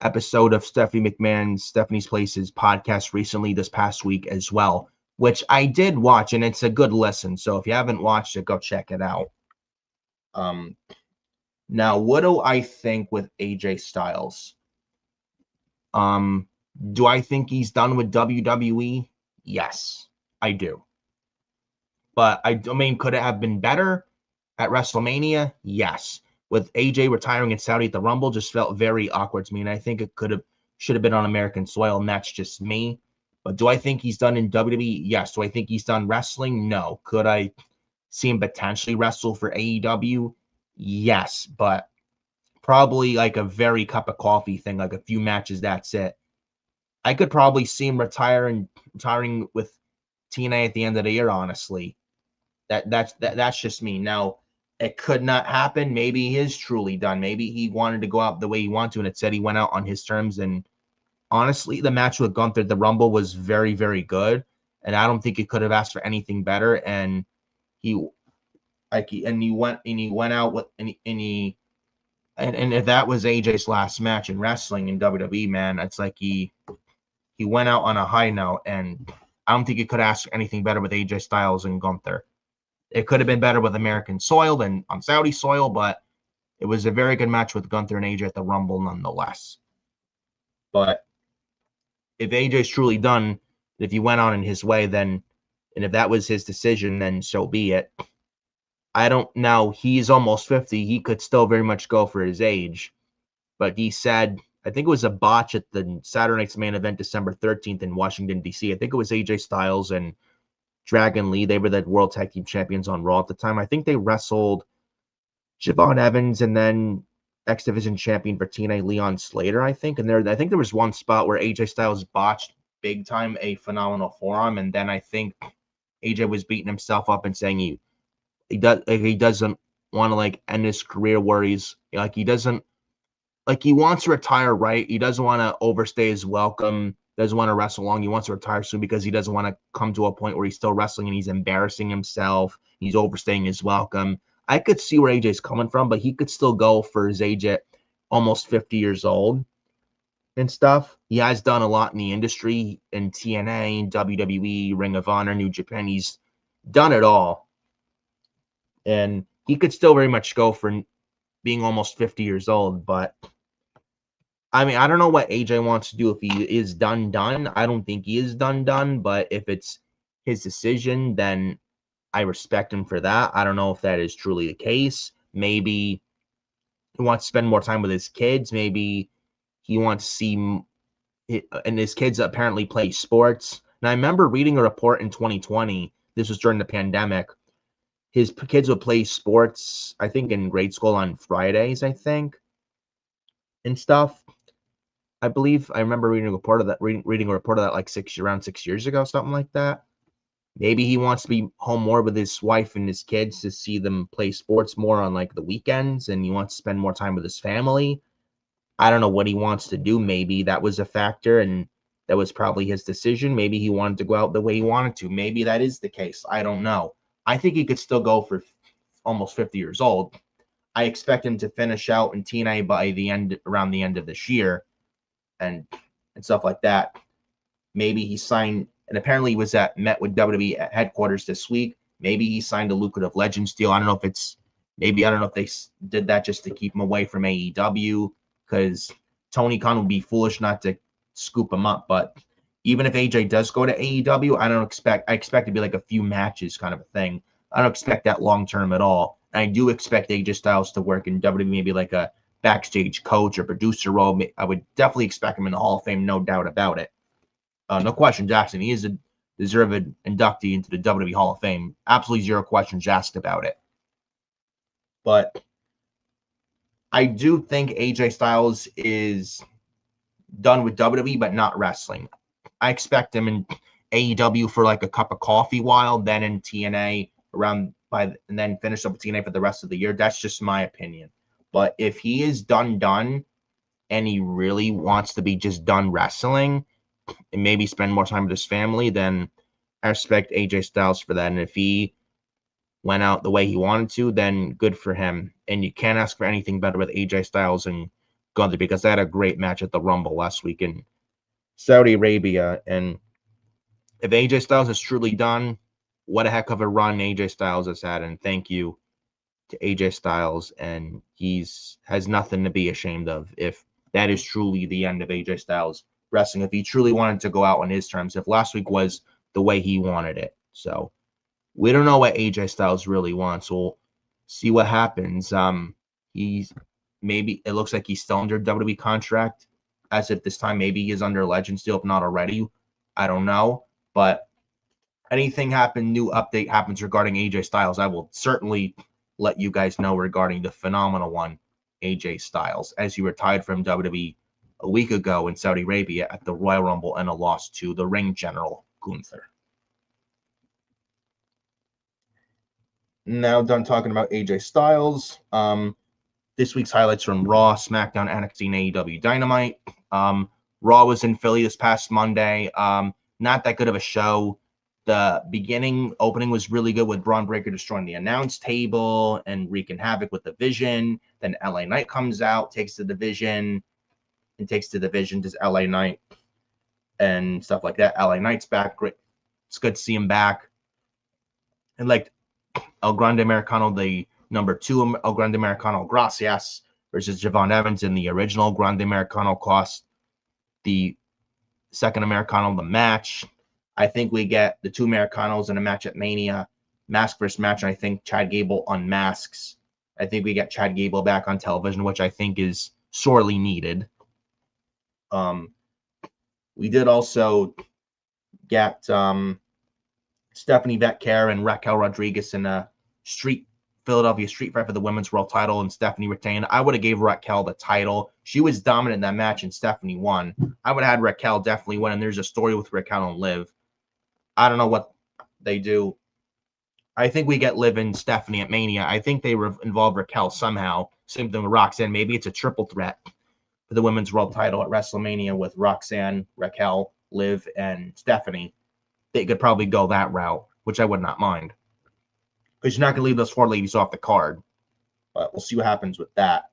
episode of Stephanie's Place's podcast recently this past week as well, which I did watch, and it's a good listen. So if you haven't watched it, go check it out. Now, what do I think with AJ Styles? Do I think he's done with WWE? Yes, I do. But I mean, could it have been better at WrestleMania? Yes. With AJ retiring in Saudi at the Rumble, just felt very awkward to me, and I think it should have been on American soil, and that's just me. But do I think he's done in WWE? Yes. Do I think he's done wrestling? No. Could I see him potentially wrestle for AEW? Yes, but probably like a very cup of coffee thing, like a few matches, that's it. I could probably see him retiring with TNA at the end of the year, honestly. That's just me. Now, it could not happen. Maybe he is truly done. Maybe he wanted to go out the way he wanted to, and it said he went out on his terms. And honestly, the match with Gunther, the Rumble, was very, very good, and I don't think he could have asked for anything better. And he went out with and if that was AJ's last match in wrestling in WWE, man, it's like he went out on a high note, and I don't think he could ask anything better with AJ Styles and Gunther. It could have been better with American soil than on Saudi soil, but it was a very good match with Gunther and AJ at the Rumble nonetheless. But if AJ's truly done, if he went on in his way, then, and if that was his decision, then so be it. Now he's almost 50. He could still very much go for his age. But he said, I think it was a botch at the Saturday Night's Main Event, December 13th in Washington, D.C. I think it was AJ Styles and Dragon Lee. They were the World Tag Team Champions on Raw at the time. I think they wrestled Javon Evans and then X Division Champion for TNA Leon Slater, I think. And I think there was one spot where AJ Styles botched big time a phenomenal forearm, and then I think AJ was beating himself up and saying he doesn't want to like end his career where he's like he wants to retire, right? He doesn't want to overstay his welcome. Doesn't want to wrestle long. He wants to retire soon because he doesn't want to come to a point where he's still wrestling and he's embarrassing himself. He's overstaying his welcome. I could see where AJ's coming from, but he could still go for his age at almost 50 years old and stuff. He has done a lot in the industry, in TNA, WWE, Ring of Honor, New Japan. He's done it all. And he could still very much go for being almost 50 years old, but I mean, I don't know what AJ wants to do. If he is done. I don't think he is done, but if it's his decision, then I respect him for that. I don't know if that is truly the case. Maybe he wants to spend more time with his kids. Maybe he wants to see, and his kids apparently play sports. And I remember reading a report in 2020, this was during the pandemic, his kids would play sports, I think in grade school on Fridays, I think, and stuff. I believe I remember reading a report of that like around 6 years ago, something like that. Maybe he wants to be home more with his wife and his kids to see them play sports more on like the weekends, and he wants to spend more time with his family. I don't know what he wants to do. Maybe that was a factor, and that was probably his decision. Maybe he wanted to go out the way he wanted to. Maybe that is the case. I don't know. I think he could still go for almost 50 years old. I expect him to finish out in TNA by around the end of this year. And stuff like that. Maybe he signed, and apparently he met with WWE at headquarters this week. Maybe he signed a lucrative Legends deal. I don't know if they did that just to keep him away from AEW, because Tony Khan would be foolish not to scoop him up. But even if AJ does go to AEW, I expect it to be like a few matches kind of a thing. I don't expect that long term at all. And I do expect AJ Styles to work in WWE, maybe like a backstage coach or producer role. I would definitely expect him in the Hall of Fame, no doubt about it. No question, Jackson. He is a deserved inductee into the WWE Hall of Fame. Absolutely zero questions asked about it. But I do think AJ Styles is done with WWE, but not wrestling. I expect him in AEW for like a cup of coffee while, then in TNA and then finish up with TNA for the rest of the year. That's just my opinion. But if he is done, and he really wants to be just done wrestling and maybe spend more time with his family, then I respect AJ Styles for that. And if he went out the way he wanted to, then good for him. And you can't ask for anything better with AJ Styles and Gunther, because they had a great match at the Rumble last week in Saudi Arabia. And if AJ Styles is truly done, what a heck of a run AJ Styles has had. And thank you to AJ Styles. And has nothing to be ashamed of if that is truly the end of AJ Styles wrestling, if he truly wanted to go out on his terms, if last week was the way he wanted it. So we don't know what AJ Styles really wants. We'll see what happens. It looks like he's still under WWE contract as of this time. Maybe he is under Legends still, if not already. I don't know. But anything new update happens regarding AJ Styles, I will certainly let you guys know regarding the phenomenal one, AJ Styles, as he retired from WWE a week ago in Saudi Arabia at the Royal Rumble and a loss to the ring general, Gunther. Now done talking about AJ Styles. This week's highlights from Raw, SmackDown, NXT, and AEW Dynamite. Raw was in Philly this past Monday. Not that good of a show. The opening was really good with Braun Breaker destroying the announce table and wreaking havoc with the Vision. Then LA Knight comes out, takes the division to LA Knight and stuff like that. LA Knight's back. Great. It's good to see him back. And like El Grande Americano, the number 2 El Grande Americano, Gracias, versus Javon Evans in the original Grande Americano, cost the second Americano the match. I think we get the 2 Americanos in a match at Mania, mask versus match. I think Chad Gable unmasks. I think we get Chad Gable back on television, which I think is sorely needed. We did also get Stephanie Vetker and Raquel Rodriguez in a Philadelphia street fight for the women's world title, and Stephanie retained. I would have gave Raquel the title. She was dominant in that match, and Stephanie won. I would have had Raquel definitely win, and there's a story with Raquel and Liv. I don't know what they do. I think we get Liv and Stephanie at Mania. I think they involve Raquel somehow. Same thing with Roxanne. Maybe it's a triple threat for the women's world title at WrestleMania with Roxanne, Raquel, Liv, and Stephanie. They could probably go that route, which I would not mind. Because you're not going to leave those 4 ladies off the card. But we'll see what happens with that.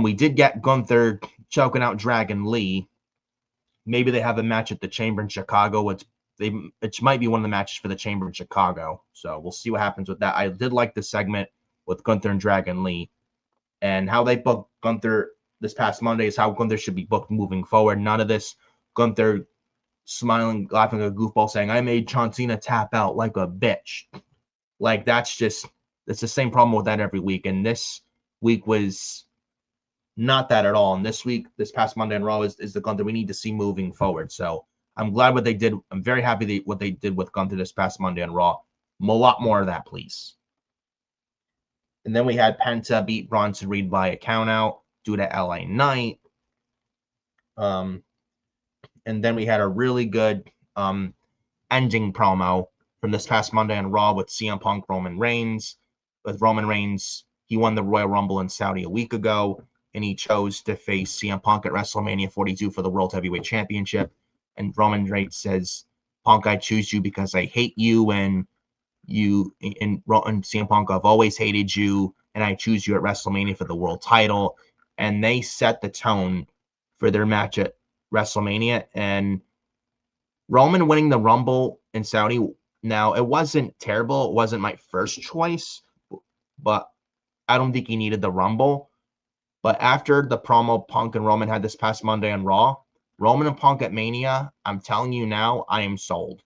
We did get Gunther choking out Dragon Lee. Maybe they have a match at the Chamber in Chicago. It might be one of the matches for the Chamber in Chicago. So we'll see what happens with that. I did like the segment with Gunther and Dragon Lee. And how they booked Gunther this past Monday is how Gunther should be booked moving forward. None of this Gunther smiling, laughing like a goofball, saying, I made John Cena tap out like a bitch. Like, that's the same problem with that every week. And this week was not that at all. And this past Monday in Raw is the Gunther we need to see moving forward. So I'm glad what they did. I'm very happy what they did with Gunther this past Monday in Raw. A lot more of that, please. And then we had Penta beat Bronson Reed by a countout due to LA Knight. And then we had a really good ending promo from this past Monday on Raw with CM Punk, Roman Reigns. With Roman Reigns, he won the Royal Rumble in Saudi a week ago, and he chose to face CM Punk at WrestleMania 42 for the World Heavyweight Championship. And Roman Reigns says, Punk, I choose you because I hate you, and CM Punk, I've always hated you, and I choose you at WrestleMania for the world title. And they set the tone for their match at WrestleMania. And Roman winning the Rumble in Saudi, now it wasn't terrible. It wasn't my first choice, but I don't think he needed the Rumble. But after the promo Punk and Roman had this past Monday on Raw, Roman and Punk at Mania, I'm telling you now, I am sold.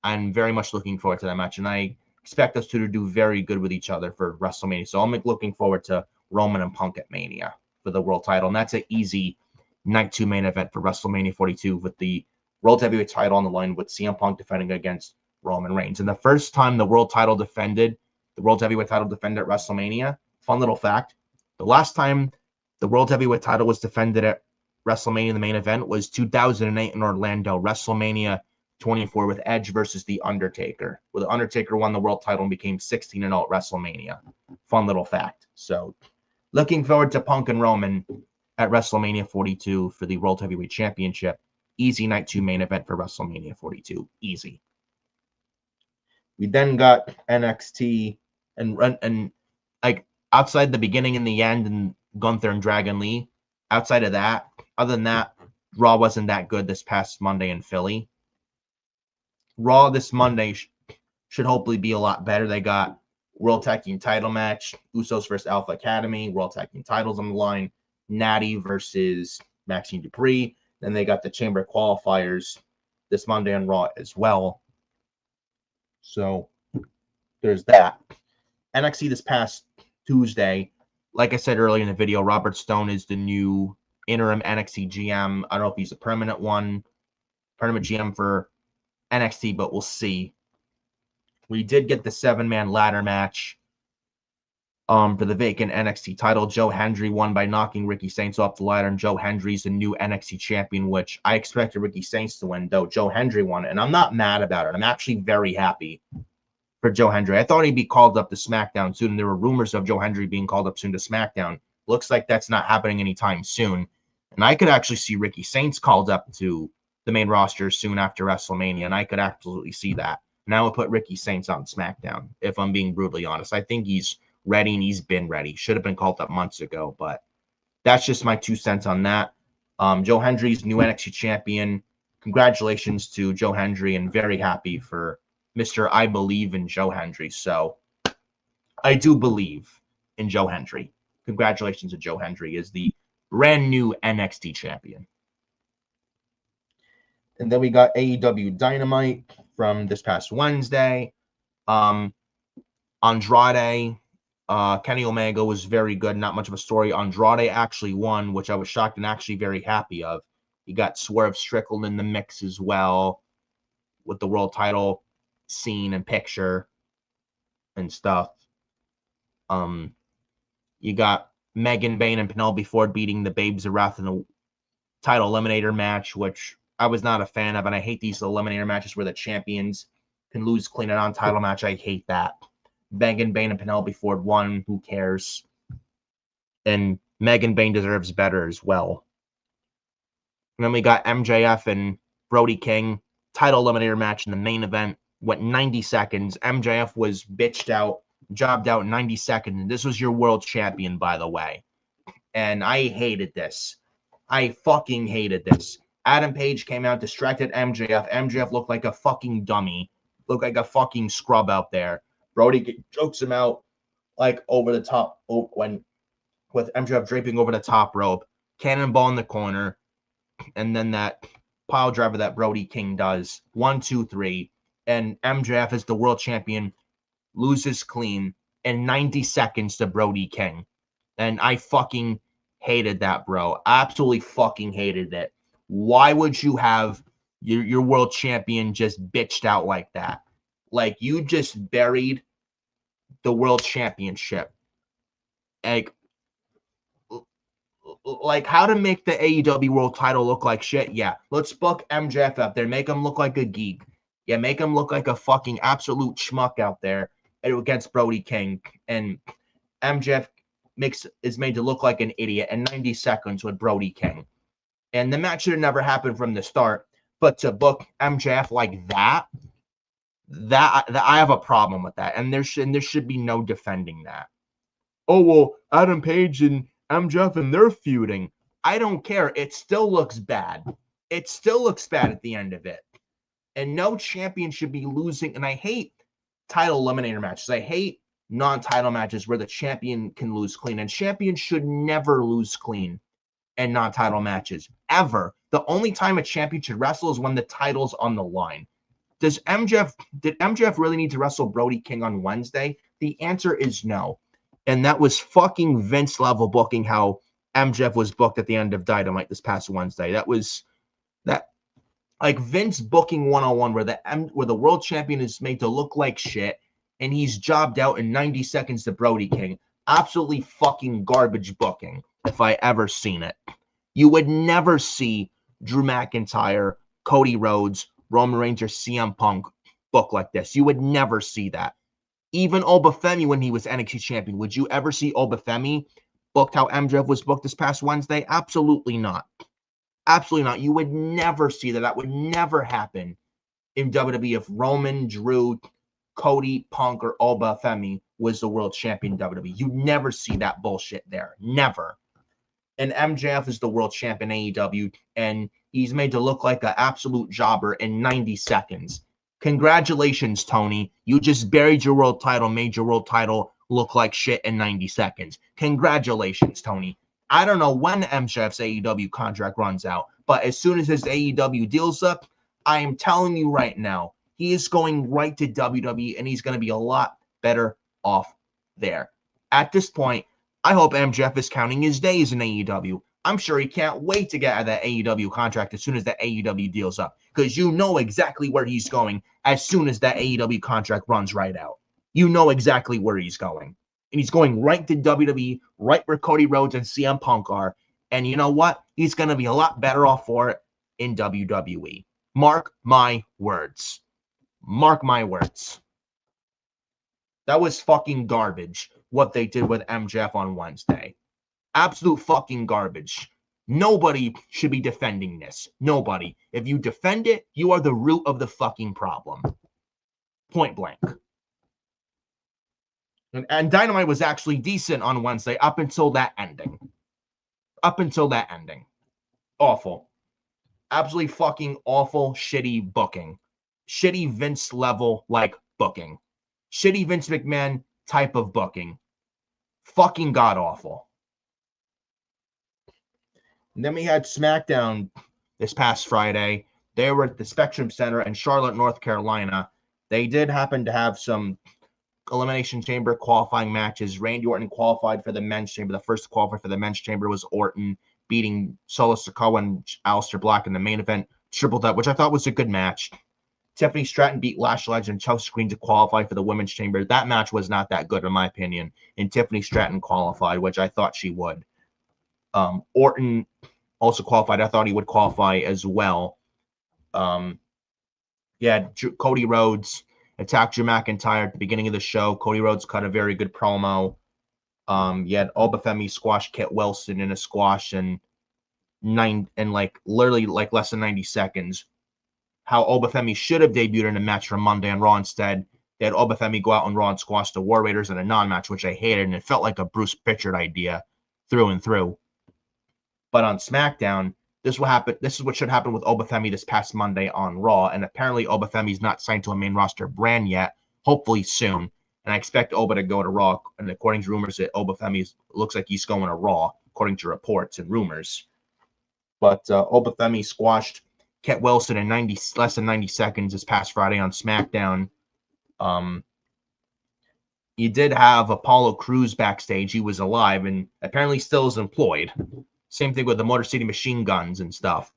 I'm very much looking forward to that match, and I expect us two to do very good with each other for WrestleMania. So I'm looking forward to Roman and Punk at Mania for the world title, and that's an easy night 2 main event for WrestleMania 42 with the World Heavyweight title on the line with CM Punk defending against Roman Reigns. And the first time the World Heavyweight title defended at WrestleMania, fun little fact, the last time the World Heavyweight title was defended at WrestleMania, the main event, was 2008 in Orlando, WrestleMania 24 with Edge versus The Undertaker, where The Undertaker won the world title and became 16-0 at WrestleMania. Fun little fact. So, looking forward to Punk and Roman at WrestleMania 42 for the World Heavyweight Championship. Easy night 2 main event for WrestleMania 42. Easy. We then got NXT and like outside the beginning and the end and Gunther and Dragon Lee, outside of that, other than that, Raw wasn't that good this past Monday in Philly. Raw this Monday should hopefully be a lot better. They got World Tag Team title match, Usos versus Alpha Academy, World Tag Team titles on the line, Natty versus Maxine Dupree. Then they got the Chamber qualifiers this Monday on Raw as well. So there's that. NXT this past Tuesday, like I said earlier in the video, Robert Stone is the new interim NXT GM. I don't know if he's a permanent GM for NXT, but we'll see. We did get the 7-man ladder match for the vacant NXT title. Joe Hendry won by knocking Ricky Saints off the ladder, and Joe Hendry's the new NXT champion, which I expected Ricky Saints to win, though Joe Hendry won, and I'm not mad about it. I'm actually very happy for Joe Hendry. I thought he'd be called up to SmackDown soon. There were rumors of Joe Hendry being called up soon to SmackDown. Looks like that's not happening anytime soon. And I could actually see Ricky Saints called up to the main roster soon after WrestleMania, and I could absolutely see that. And I would put Ricky Saints on SmackDown, if I'm being brutally honest. I think he's ready, and he's been ready. Should have been called up months ago, but that's just my 2 cents on that. Joe Hendry's new NXT champion. Congratulations to Joe Hendry, and very happy for Mr. I believe in Joe Hendry. So I do believe in Joe Hendry. Congratulations to Joe Hendry as the brand new NXT champion. And then we got AEW Dynamite from this past Wednesday. Andrade, Kenny Omega was very good. Not much of a story. Andrade actually won, which I was shocked and actually very happy of. You got Swerve Strickland in the mix as well with the world title scene and picture and stuff. You got Megan Bayne and Penelope Ford beating the Babes of Wrath in the title eliminator match, which I was not a fan of, and I hate these eliminator matches where the champions can lose clean and on title match. I hate that. Megan Bayne and Penelope Ford won. Who cares? And Megan Bayne deserves better as well. And then we got MJF and Brody King title eliminator match in the main event. Went 90 seconds. MJF was bitched out, jobbed out in 90 seconds. And this was your world champion, by the way. And I hated this. I fucking hated this. Adam Page came out, distracted MJF. MJF looked like a fucking dummy. Looked like a fucking scrub out there. Brody chokes him out like over the top with MJF draping over the top rope. Cannonball in the corner. And then that pile driver that Brody King does. 1, 2, 3. And MJF as the world champion loses clean in 90 seconds to Brody King. And I fucking hated that, bro. Absolutely fucking hated it. Why would you have your world champion just bitched out like that? Like, you just buried the world championship. Like how to make the AEW world title look like shit? Yeah, let's book MJF up there. Make him look like a geek. Yeah, make him look like a fucking absolute schmuck out there against Brody King. And MJF is made to look like an idiot in 90 seconds with Brody King. And the match should have never happened from the start. But to book MJF like that I have a problem with that. And there should be no defending that. Oh, well, Adam Page and MJF and they're feuding. I don't care. It still looks bad. It still looks bad at the end of it. And no champion should be losing. And I hate title eliminator matches. I hate non-title matches where the champion can lose clean. And champions should never lose clean in non-title matches. Ever. The only time a champion should wrestle is when the title's on the line. Did MJF really need to wrestle Brody King on Wednesday? The answer is no. And that was fucking Vince level booking how MJF was booked at the end of Dynamite this past Wednesday. That was that like Vince booking 101 where the world champion is made to look like shit and he's jobbed out in 90 seconds to Brody King. Absolutely fucking garbage booking if I ever seen it. You would never see Drew McIntyre, Cody Rhodes, Roman Reigns, or CM Punk book like this. You would never see that. Even Oba Femi when he was NXT champion, would you ever see Oba Femi booked how MJF was booked this past Wednesday? Absolutely not. Absolutely not. You would never see that. That would never happen in WWE if Roman, Drew, Cody, Punk, or Oba Femi was the world champion in WWE. You'd never see that bullshit there. Never. And MJF is the world champion in AEW, and he's made to look like an absolute jobber in 90 seconds. Congratulations, Tony. You just buried your world title, made your world title look like shit in 90 seconds. Congratulations, Tony. I don't know when MJF's AEW contract runs out, but as soon as his AEW deal's up, I am telling you right now, he is going right to WWE, and he's going to be a lot better off there. At this point, I hope MJF is counting his days in AEW. I'm sure he can't wait to get out of that AEW contract as soon as that AEW deal's up, because you know exactly where he's going as soon as that AEW contract runs right out. You know exactly where he's going. And he's going right to WWE, right where Cody Rhodes and CM Punk are. And you know what? He's going to be a lot better off for it in WWE. Mark my words. Mark my words. That was fucking garbage, what they did with MJF on Wednesday. Absolute fucking garbage. Nobody should be defending this. Nobody. If you defend it, you are the root of the fucking problem. Point blank. And Dynamite was actually decent on Wednesday up until that ending. Up until that ending. Awful. Absolutely fucking awful, shitty booking. Shitty Vince level like booking. Shitty Vince McMahon type of booking. Fucking god awful. And then we had SmackDown this past Friday. They were at the Spectrum Center in Charlotte, North Carolina. They did happen to have some Elimination Chamber qualifying matches. Randy Orton qualified for the men's chamber. The first to qualify for the men's chamber was Orton beating Solo Sikoa and Aleister Black in the main event. Triple threat, which I thought was a good match. Tiffany Stratton beat Lash Legend and Chelsea Green to qualify for the women's chamber. That match was not that good, in my opinion. And Tiffany Stratton qualified, which I thought she would. Orton also qualified. I thought he would qualify as well. Cody Rhodes attacked Drew McIntyre at the beginning of the show. Cody Rhodes cut a very good promo. You had Oba Femi squash Kit Wilson in a squash in literally less than 90 seconds. How Oba Femi should have debuted in a match from Monday on Raw instead. They had Oba Femi go out on Raw and squash the War Raiders in a non-match, which I hated, and it felt like a Bruce Pritchard idea through and through. But on SmackDown, this is what should happen with Oba Femi this past Monday on Raw, and apparently Oba Femi's not signed to a main roster brand yet. Hopefully soon, and I expect Oba to go to Raw. And according to rumors, that Oba Femi looks like he's going to Raw, according to reports and rumors. But Oba Femi squashed Kit Wilson in less than 90 seconds this past Friday on SmackDown. You did have Apollo Crews backstage. He was alive and apparently still is employed. Same thing with the Motor City Machine Guns and stuff.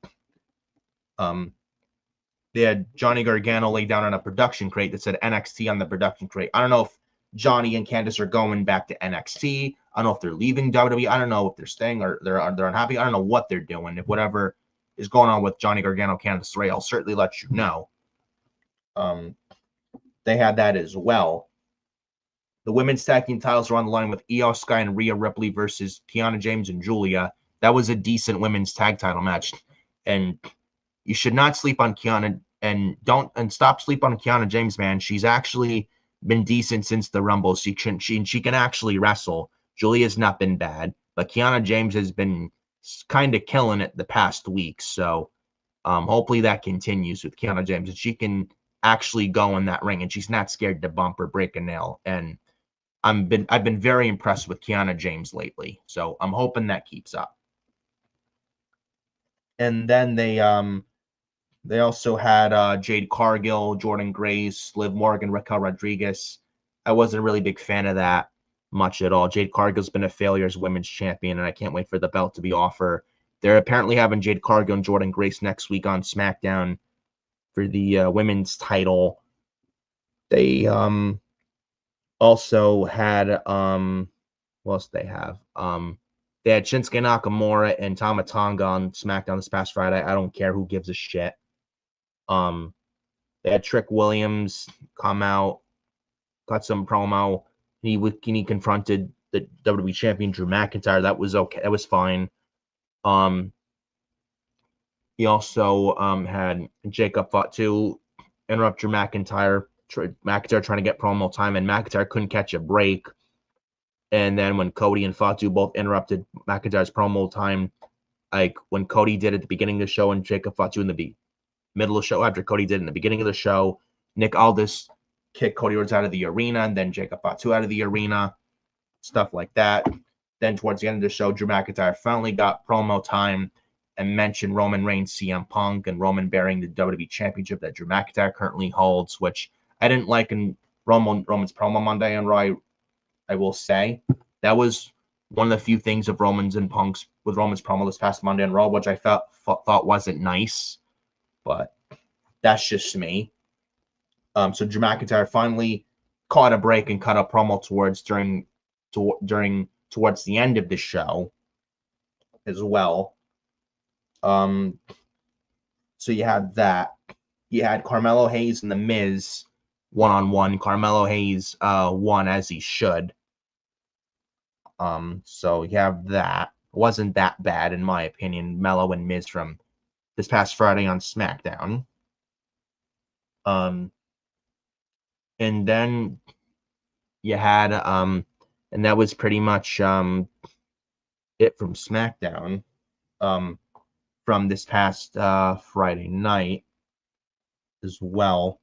They had Johnny Gargano lay down on a production crate that said NXT on the production crate. I don't know if Johnny and Candice are going back to NXT. I don't know if they're leaving WWE. I don't know if they're staying or they're unhappy. I don't know what they're doing. If whatever is going on with Johnny Gargano, Candice LeRae, I'll certainly let you know. They had that as well. The women's tag team titles are on the line with Io Sky and Rhea Ripley versus Kiana James and Julia. That was a decent women's tag title match. And you should not sleep on Kiana and stop sleep on Kiana James, man. She's actually been decent since the Rumble. She can actually wrestle. Julia's not been bad, but Kiana James has been kind of killing it the past week. So hopefully that continues with Kiana James, and she can actually go in that ring, and she's not scared to bump or break a nail. And I've been very impressed with Kiana James lately. So I'm hoping that keeps up. And then they also had Jade Cargill, Jordan Grace, Liv Morgan, Raquel Rodriguez. I wasn't a really big fan of that much at all. Jade Cargill's been a failure as women's champion, and I can't wait for the belt to be offered. They're apparently having Jade Cargill and Jordan Grace next week on SmackDown for the women's title. They also had what else did they have? They had Shinsuke Nakamura and Tama Tonga on SmackDown this past Friday. I don't care who gives a shit. They had Trick Williams come out, cut some promo. He confronted the WWE champion Drew McIntyre. That was okay. That was fine. He also had Jacob Fatu interrupt Drew McIntyre. McIntyre trying to get promo time, and McIntyre couldn't catch a break. And then when Cody and Fatu both interrupted McIntyre's promo time, like when Cody did at the beginning of the show and Jacob Fatu in the middle of the show, after Cody did in the beginning of the show, Nick Aldis kicked Cody Rhodes out of the arena, and then Jacob Fatu out of the arena, stuff like that. Then towards the end of the show, Drew McIntyre finally got promo time and mentioned Roman Reigns, CM Punk, and Roman bearing the WWE Championship that Drew McIntyre currently holds, which I didn't like in Roman's promo Monday on Raw. I will say that was one of the few things of Roman's promo this past Monday on Raw, which I thought wasn't nice, but that's just me. So Drew McIntyre finally caught a break and cut a promo towards the end of the show as well. So you had that. You had Carmelo Hayes and The Miz one-on-one. Carmelo Hayes won as he should. So you have that. It wasn't that bad, in my opinion, Melo and Miz from this past Friday on SmackDown. And then you had and that was pretty much it from SmackDown from this past Friday night as well.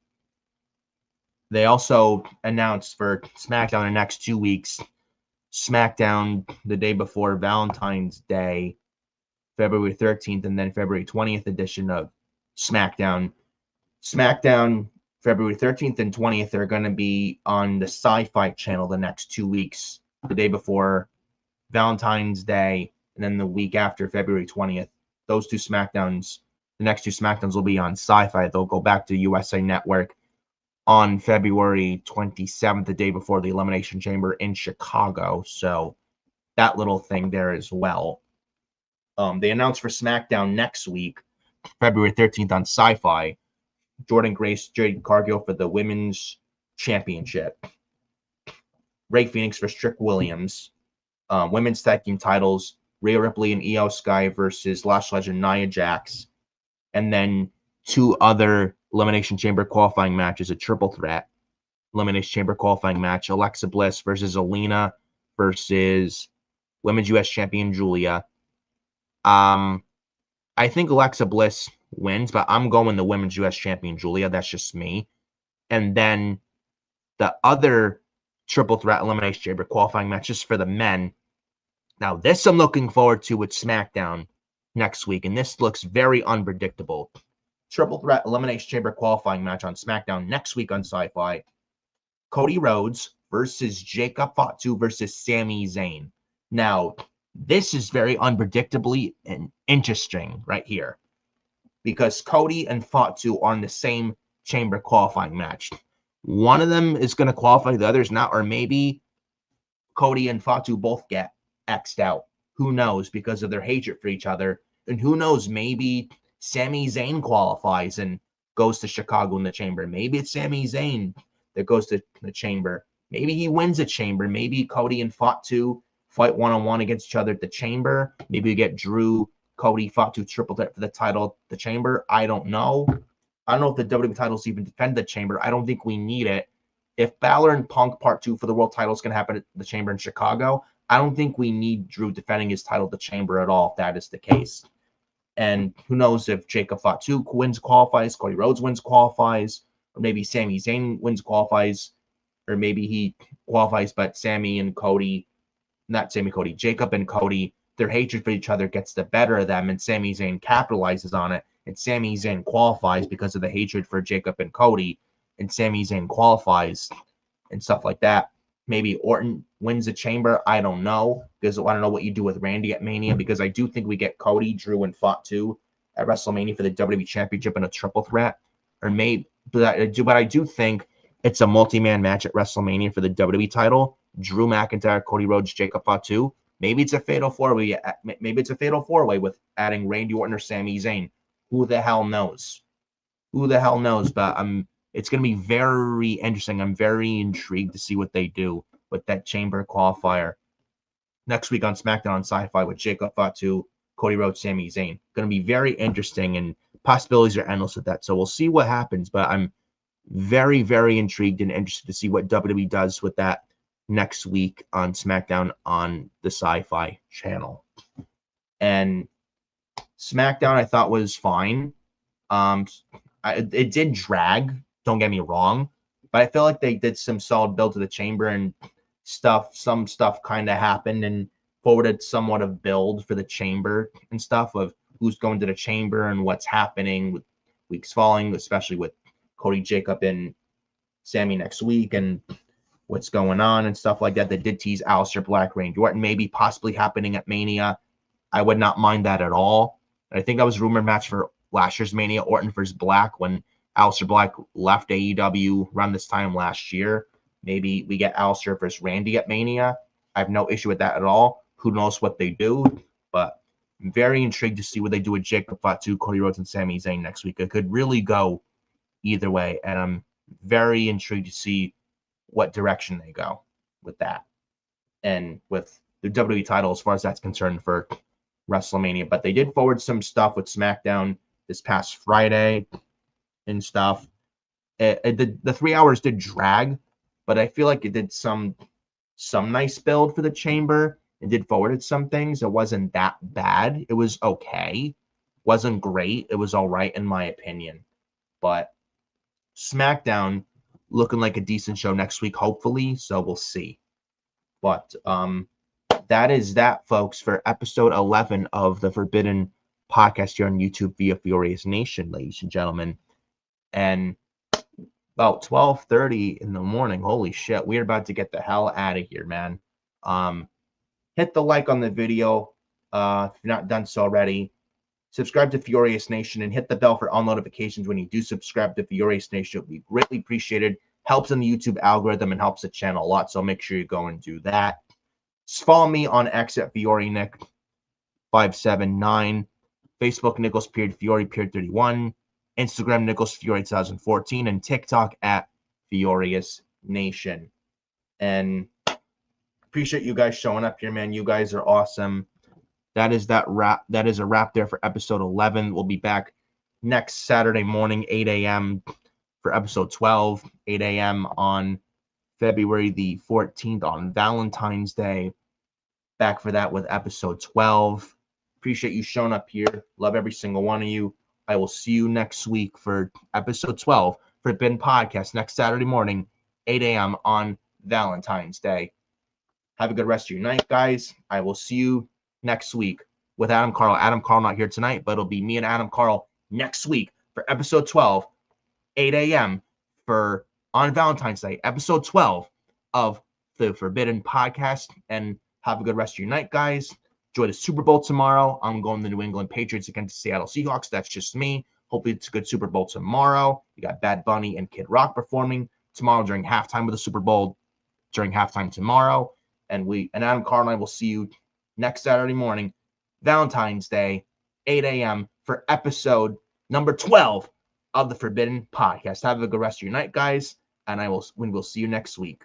They also announced for SmackDown in the next 2 weeks, SmackDown the day before Valentine's Day, February 13th, and then February 20th edition of SmackDown. SmackDown February 13th and 20th are going to be on the Sci-Fi channel the next 2 weeks, the day before Valentine's Day, and then the week after February 20th. Those two SmackDowns, the next two SmackDowns will be on Sci-Fi. They'll go back to USA Network on February 27th, the day before the Elimination Chamber in Chicago. So that little thing there as well. They announced for SmackDown next week, February 13th on Sci-Fi, Jordan Grace, Jade Cargill for the Women's Championship. Rey Fenix versus Trick Williams. Women's Tag Team titles, Rhea Ripley and Io Sky versus Lash Legend Nia Jax. And then 2 other Elimination Chamber qualifying matches, a triple threat Elimination Chamber qualifying match. Alexa Bliss versus Alina versus Women's U.S. Champion Julia. I think Alexa Bliss wins, but I'm going the Women's U.S. Champion Julia. That's just me. And then the other triple threat Elimination Chamber qualifying matches for the men. Now, this I'm looking forward to with SmackDown next week, and this looks very unpredictable. Triple threat Elimination Chamber qualifying match on SmackDown next week on Sci-Fi. Cody Rhodes versus Jacob Fatu versus Sami Zayn. Now, this is very unpredictably and interesting right here, because Cody and Fatu are in the same chamber qualifying match. One of them is going to qualify, the other's not, or maybe Cody and Fatu both get X'd out. Who knows, because of their hatred for each other. And who knows, maybe Sami Zayn qualifies and goes to Chicago in the chamber. Maybe it's Sami Zayn that goes to the chamber. Maybe he wins a chamber. Maybe Cody and Fatu fight one-on-one against each other at the chamber. Maybe we get Drew, Cody, Fatu triple threat for the title, the chamber. I don't know. I don't know if the WWE titles even defend the chamber. I don't think we need it. If Balor and Punk Part 2 for the world title is going to happen at the chamber in Chicago, I don't think we need Drew defending his title at the chamber at all, if that is the case. And who knows if Jacob Fatu wins, qualifies, Cody Rhodes wins, qualifies, or maybe Sami Zayn wins, qualifies, or maybe he qualifies, but Jacob and Cody their hatred for each other gets the better of them, and Sami Zayn capitalizes on it, and Sami Zayn qualifies because of the hatred for Jacob and Cody, and Sami Zayn qualifies and stuff like that. Maybe Orton wins the Chamber. I don't know, because I don't know what you do with Randy at Mania, because I do think we get Cody, Drew, and Fatu at WrestleMania for the WWE Championship in a triple threat. Or maybe, but I do think it's a multi-man match at WrestleMania for the WWE title. Drew McIntyre, Cody Rhodes, Jacob Fatu. Maybe it's a fatal four-way. Maybe it's a fatal four-way with adding Randy Orton or Sami Zayn. Who the hell knows? Who the hell knows? But it's going to be very interesting. I'm very intrigued to see what they do with that Chamber qualifier next week on SmackDown on Sci-Fi with Jacob Fatu, Cody Rhodes, Sami Zayn. Going to be very interesting, and possibilities are endless with that. So we'll see what happens. But I'm very, very intrigued and interested to see what WWE does with that next week on SmackDown on the Sci-Fi channel. And SmackDown I thought was fine. It did drag, don't get me wrong, but I feel like they did some solid build to the Chamber and stuff. Some stuff kind of happened and forwarded somewhat of build for the Chamber and stuff of who's going to the Chamber and what's happening with weeks following, especially with Cody, Jacob, and Sami next week, and what's going on and stuff like that. They did tease Aleister Black, Randy Orton, maybe possibly happening at Mania. I would not mind that at all. I think that was a rumored match for last year's Mania, Orton versus Black, when Aleister Black left AEW around this time last year. Maybe we get Aleister versus Randy at Mania. I have no issue with that at all. Who knows what they do, but I'm very intrigued to see what they do with Jacob Fatu, Cody Rhodes, and Sami Zayn next week. It could really go either way, and I'm very intrigued to see what direction they go with that and with the WWE title as far as that's concerned for WrestleMania. But they did forward some stuff with SmackDown this past Friday and stuff. The 3 hours did drag, but I feel like it did some nice build for the Chamber. It did forwarded some things. It wasn't that bad. It was okay. Wasn't great. It was all right in my opinion. But SmackDown looking like a decent show next week, hopefully. So we'll see. But that is that, folks, for episode 11 of the Forbidden Podcast here on YouTube via FioriousNation, ladies and gentlemen. And about 12:30 in the morning, holy shit, we're about to get the hell out of here, man. Hit the like on the video if you're not done so already. Subscribe to FioriousNation and hit the bell for all notifications when you do subscribe to FioriousNation. It would be greatly appreciated. Helps in the YouTube algorithm and helps the channel a lot, so make sure you go and do that. Just follow me on X at FioriNick579, Facebook Nicholas Fiore 31, Instagram Nicholas Fiore 2014, and TikTok at FioriousNation. And appreciate you guys showing up here, man. You guys are awesome. That is a wrap there for episode 11. We'll be back next Saturday morning, 8 a.m. for episode 12, 8 a.m. on February the 14th on Valentine's Day. Back for that with episode 12. Appreciate you showing up here. Love every single one of you. I will see you next week for episode 12 for Forbidden Podcast next Saturday morning, 8 a.m. on Valentine's Day. Have a good rest of your night, guys. I will see you next week with Adam Carl. Adam Carl not here tonight, but it'll be me and Adam Carl next week for episode 12, 8 a.m. for on Valentine's Day, episode 12 of the Forbidden Podcast. And have a good rest of your night, guys. Enjoy the Super Bowl tomorrow. I'm going to the New England Patriots against the Seattle Seahawks. That's just me. Hopefully it's a good Super Bowl tomorrow. You got Bad Bunny and Kid Rock performing tomorrow during halftime of the Super Bowl, during halftime tomorrow. And Adam Carl and I will see you next Saturday morning, Valentine's Day, 8 a.m. for episode number 12 of the Forbidden Podcast. Have a good rest of your night, guys, and we'll see you next week.